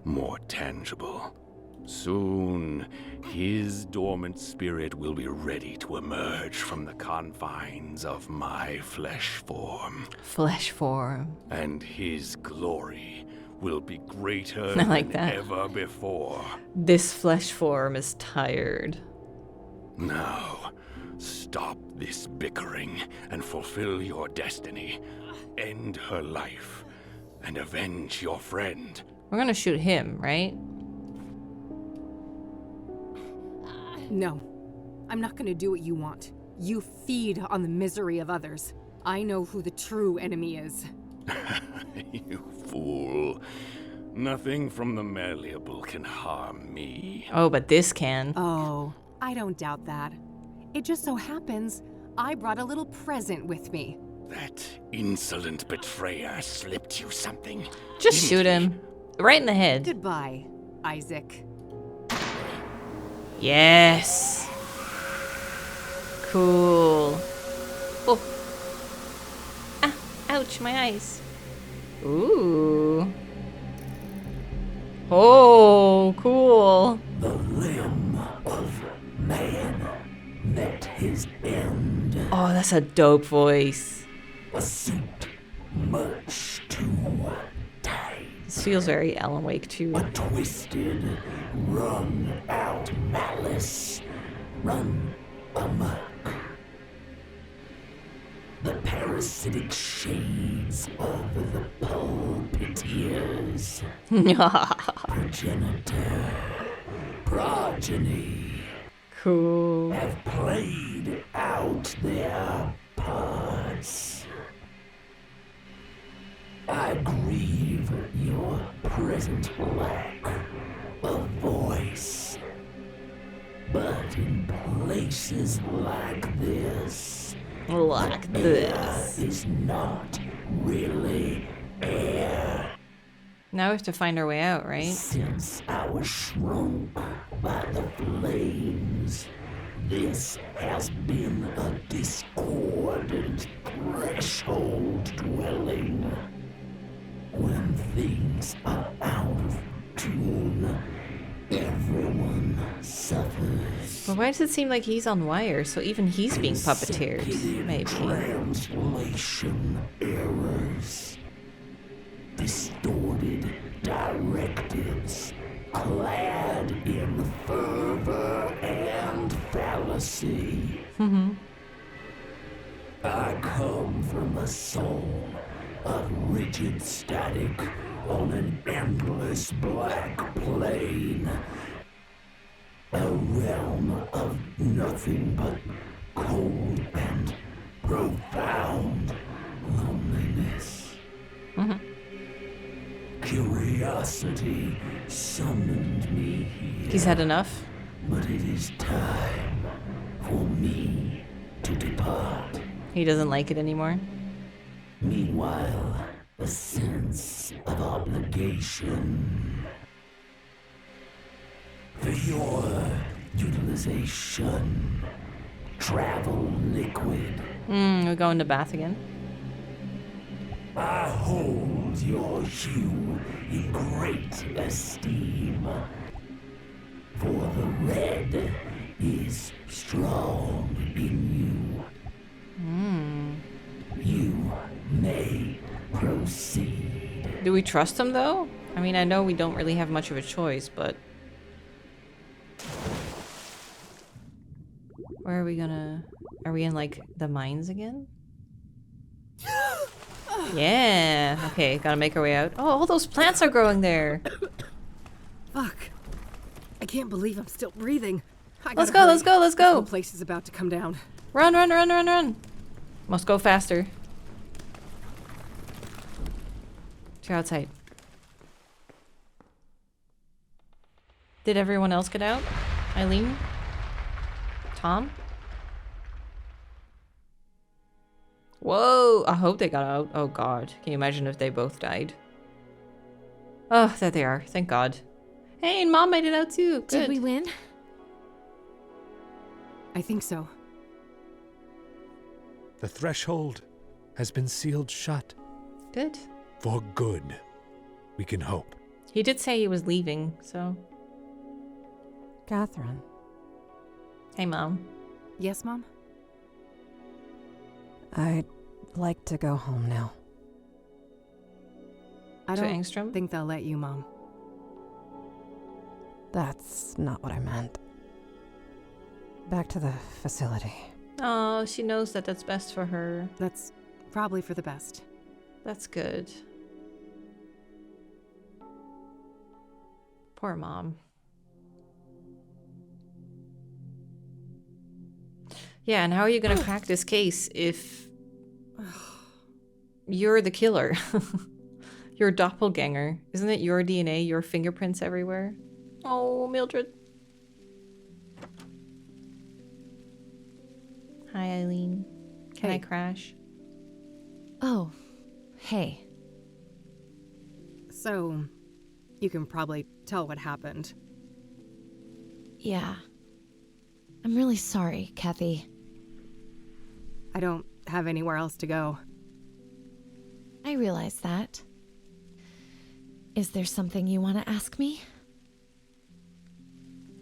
more tangible. Soon, his dormant spirit will be ready to emerge from the confines of my flesh form. Flesh form. And his glory will be greater I like than that. ever before. This flesh form is tired. Now, stop this bickering and fulfill your destiny. End her life, and avenge your friend. We're gonna shoot him, right? No. I'm not gonna do what you want. You feed on the misery of others. I know who the true enemy is. You fool. Nothing from the malleable can harm me. Oh, but this can. Oh, I don't doubt that. It just so happens I brought a little present with me. That insolent betrayer slipped you something. Just shoot him. Right in the head. Goodbye, Isaac. Yes. Cool. Oh. Ah, ouch, my eyes. Ooh. Oh, cool. The limb of man met his end. Oh, that's a dope voice. A suit much too tight. This feels very Alan Wake too. A twisted, wrung out malice. Run amok. The parasitic shades over the pulpiteers. Progenitor, progeny. Cool. Have played out their parts. I grieve your present lack of voice. But in places like this, is not really air. Now we have to find our way out, right? Since I was shrunk by the flames, this has been a discordant threshold dwelling. When things are out of tune, everyone suffers. But why does it seem like he's on wire? So even he's being puppeteered, maybe. Translation errors. Distorted directives. Clad in fervor and fallacy. I come from a soul of rigid static on an endless black plane. A realm of nothing but cold and profound loneliness. Curiosity summoned me here. He's had enough. But it is time for me to depart. He doesn't like it anymore. Meanwhile, a sense of obligation for your utilization. Travel liquid. We're going to bath again. I hold your hue in great esteem. For the red is strong in you. You may proceed. Do we trust him though? I mean, I know we don't really have much of a choice, but... Where are we gonna... Are we in, like, the mines again? Yeah! Okay, gotta make our way out. Oh, all those plants are growing there! Fuck. I can't believe I'm still breathing. Let's go, let's go, let's go! The whole place is about to come down. Run, run, run, run, run! Must go faster. You're outside. Did everyone else get out? Eileen? Tom? Whoa! I hope they got out. Oh god. Can you imagine if they both died? Oh, there they are. Thank god. Hey, and Mom made it out too. Good. Did we win? I think so. The threshold has been sealed shut. Good. For good. We can hope. He did say he was leaving, so... Catherine. Hey, Mom. Yes, Mom? I'd like to go home now. I To don't Engstrom? think they'll let you, Mom. That's not what I meant. Back to the facility. Oh, she knows that that's best for her. That's probably for the best. That's good. Poor mom. Yeah, and how are you gonna crack this case if you're the killer? Your doppelganger. Isn't it your DNA, your fingerprints everywhere? Oh, Mildred. Hi, Eileen. Can I crash? Oh, hey. So, you can probably tell what happened. Yeah. I'm really sorry, Kathy. I don't have anywhere else to go. I realize that. Is there something you want to ask me?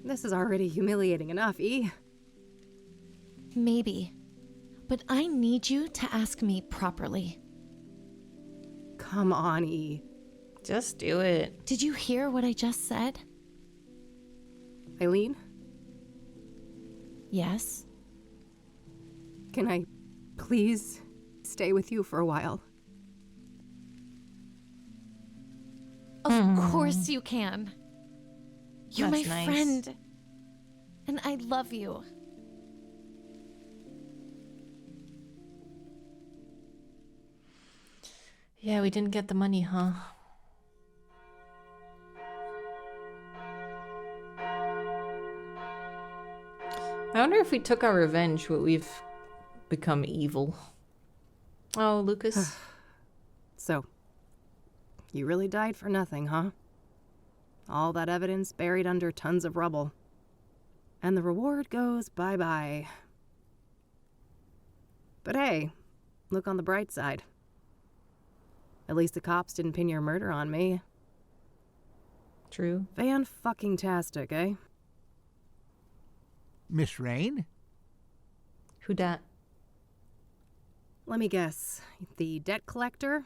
This is already humiliating enough, E. Maybe. But I need you to ask me properly. Come on, E. Just do it. Did you hear what I just said? Eileen? Yes? Can I please stay with you for a while? Of course you can. You're That's my nice. friend. And I love you. Yeah, we didn't get the money, huh? I wonder if we took our revenge, would we've become evil? Oh, Lucas. So, you really died for nothing, huh? All that evidence buried under tons of rubble. And the reward goes bye-bye. But hey, look on the bright side. At least the cops didn't pin your murder on me. True. Fan-fucking-tastic, eh? Miss Rain? Who dat? Let me guess. The debt collector?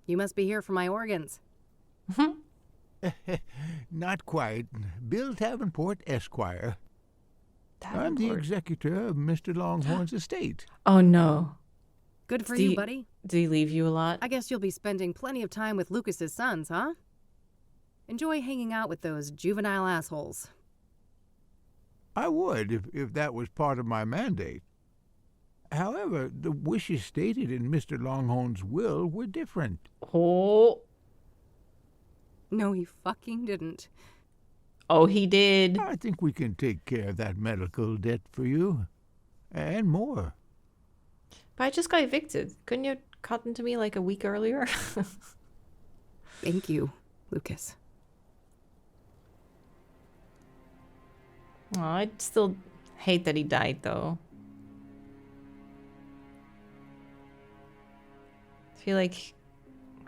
You must be here for my organs. Not quite. Bill Davenport, Esquire. I'm the executor of Mr. Longhorn's estate. Oh, no. Good for you, buddy. Did he leave you a lot? I guess you'll be spending plenty of time with Lucas's sons, huh? Enjoy hanging out with those juvenile assholes. I would, if that was part of my mandate. However, the wishes stated in Mr. Longhorn's will were different. Oh. No, he fucking didn't. Oh, he did. I think we can take care of that medical debt for you. And more. But I just got evicted. Couldn't you have gotten to me like a week earlier? Thank you, Lucas. Oh, I still hate that he died, though. I feel like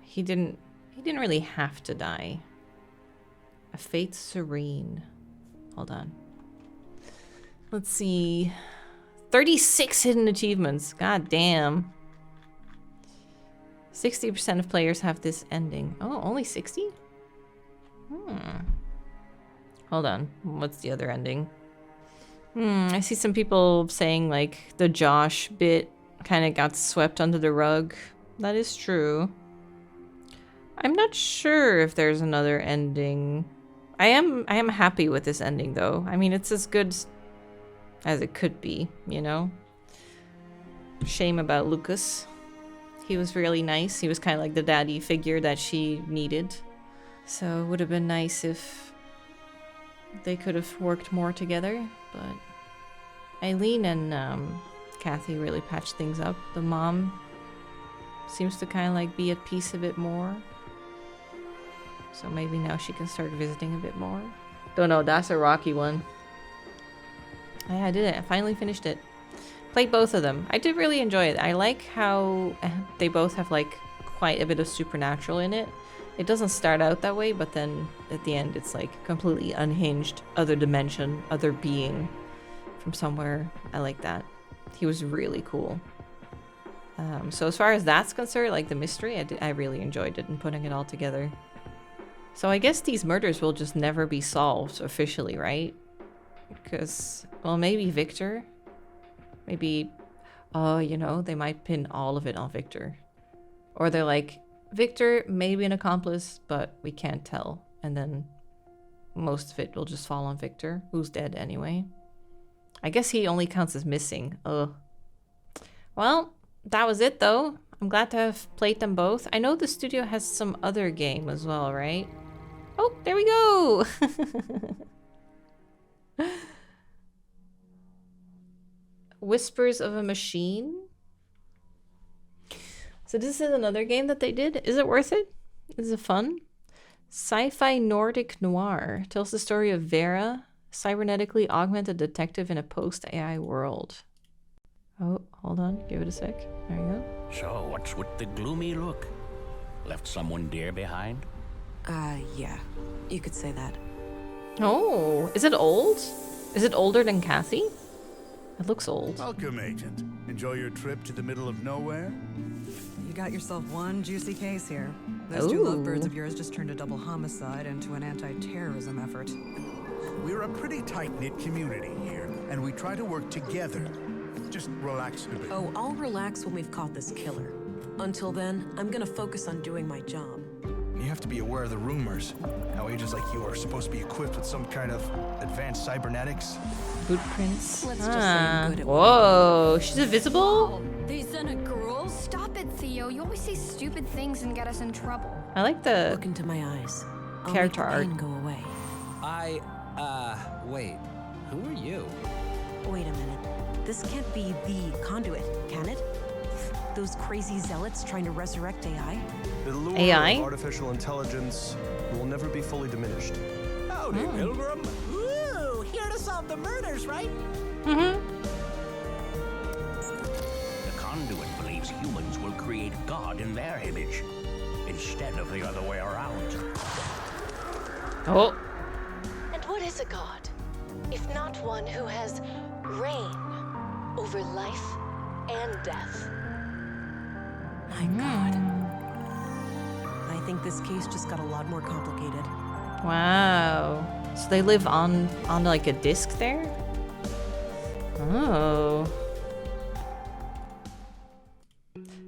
he didn't really have to die. A fate serene. Hold on. Let's see. 36 hidden achievements. God damn. 60% of players have this ending. Oh, only 60? Hold on. What's the other ending? I see some people saying like the Josh bit kind of got swept under the rug. That is true. I'm not sure if there's another ending. I am happy with this ending though. I mean, it's as good as it could be, you know? Shame about Lucas. He was really nice. He was kind of like the daddy figure that she needed. So it would have been nice if they could have worked more together, but Eileen and Kathy really patched things up. The mom seems to kind of like be at peace a bit more. So maybe now she can start visiting a bit more. Don't know, that's a rocky one. Yeah, I did it. I finally finished it. Played both of them. I did really enjoy it. I like how they both have like quite a bit of supernatural in it. It doesn't start out that way, but then at the end it's like completely unhinged, other dimension, other being from somewhere. I like that. He was really cool. So as far as that's concerned, like the mystery, I really enjoyed it and putting it all together. So I guess these murders will just never be solved officially, right? Because, well, maybe Victor. Maybe, you know, they might pin all of it on Victor. Or they're like, Victor may be an accomplice, but we can't tell. And then most of it will just fall on Victor, who's dead anyway. I guess he only counts as missing. Ugh. Well, that was it though. I'm glad to have played them both. I know the studio has some other game as well, right? Oh, there we go! Whispers of a Machine. So this is another game that they did. Is it worth it? Is it fun? Sci-fi Nordic noir tells the story of Vera, cybernetically augmented detective in a post-AI world. Oh, hold on. Give it a sec. There you go. So, what's with the gloomy look? Left someone dear behind? Yeah. You could say that. Oh, is it old? Is it older than Kathy? It looks old. Welcome, Agent. Enjoy your trip to the middle of nowhere? You got yourself one juicy case here. Those two lovebirds of yours just turned a double homicide into an anti-terrorism effort. We're a pretty tight-knit community here, and we try to work together. Just relax a bit. Oh, I'll relax when we've caught this killer. Until then, I'm gonna focus on doing my job. You have to be aware of the rumors. How agents like you are supposed to be equipped with some kind of advanced cybernetics. Footprints. Let's just say I'm good at Whoa, she's invisible? They sent a girl? Stop it, Theo. You always say stupid things and get us in trouble. I like the Look into my eyes. character I'll make art. the pain go away. Wait. Who are you? Wait a minute. This can't be the conduit, can it? Those crazy zealots trying to resurrect AI? The lure AI? of artificial intelligence will never be fully diminished. Howdy, Pilgrim. Woo! Here to solve the murders, right? Mm-hmm. The conduit believes humans will create God in their image, instead of the other way around. Oh. And what is a god, if not one who has reign over life and death? My God. I think this case just got a lot more complicated. Wow. So they live on like a disc there? Oh.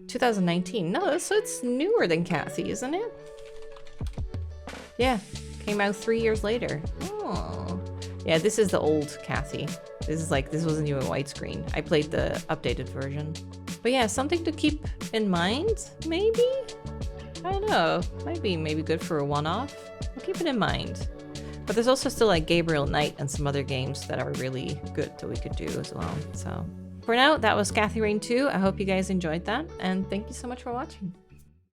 2019. No, so it's newer than Kathy, isn't it? Yeah. Came out 3 years later. Oh. Yeah, this is the old Kathy. This wasn't even widescreen. I played the updated version. But yeah, something to keep in mind, maybe? I don't know. Might be maybe good for a one-off. I'll keep it in mind. But there's also still like Gabriel Knight and some other games that are really good that we could do as well. So for now, that was Kathy Rain 2. I hope you guys enjoyed that, and thank you so much for watching.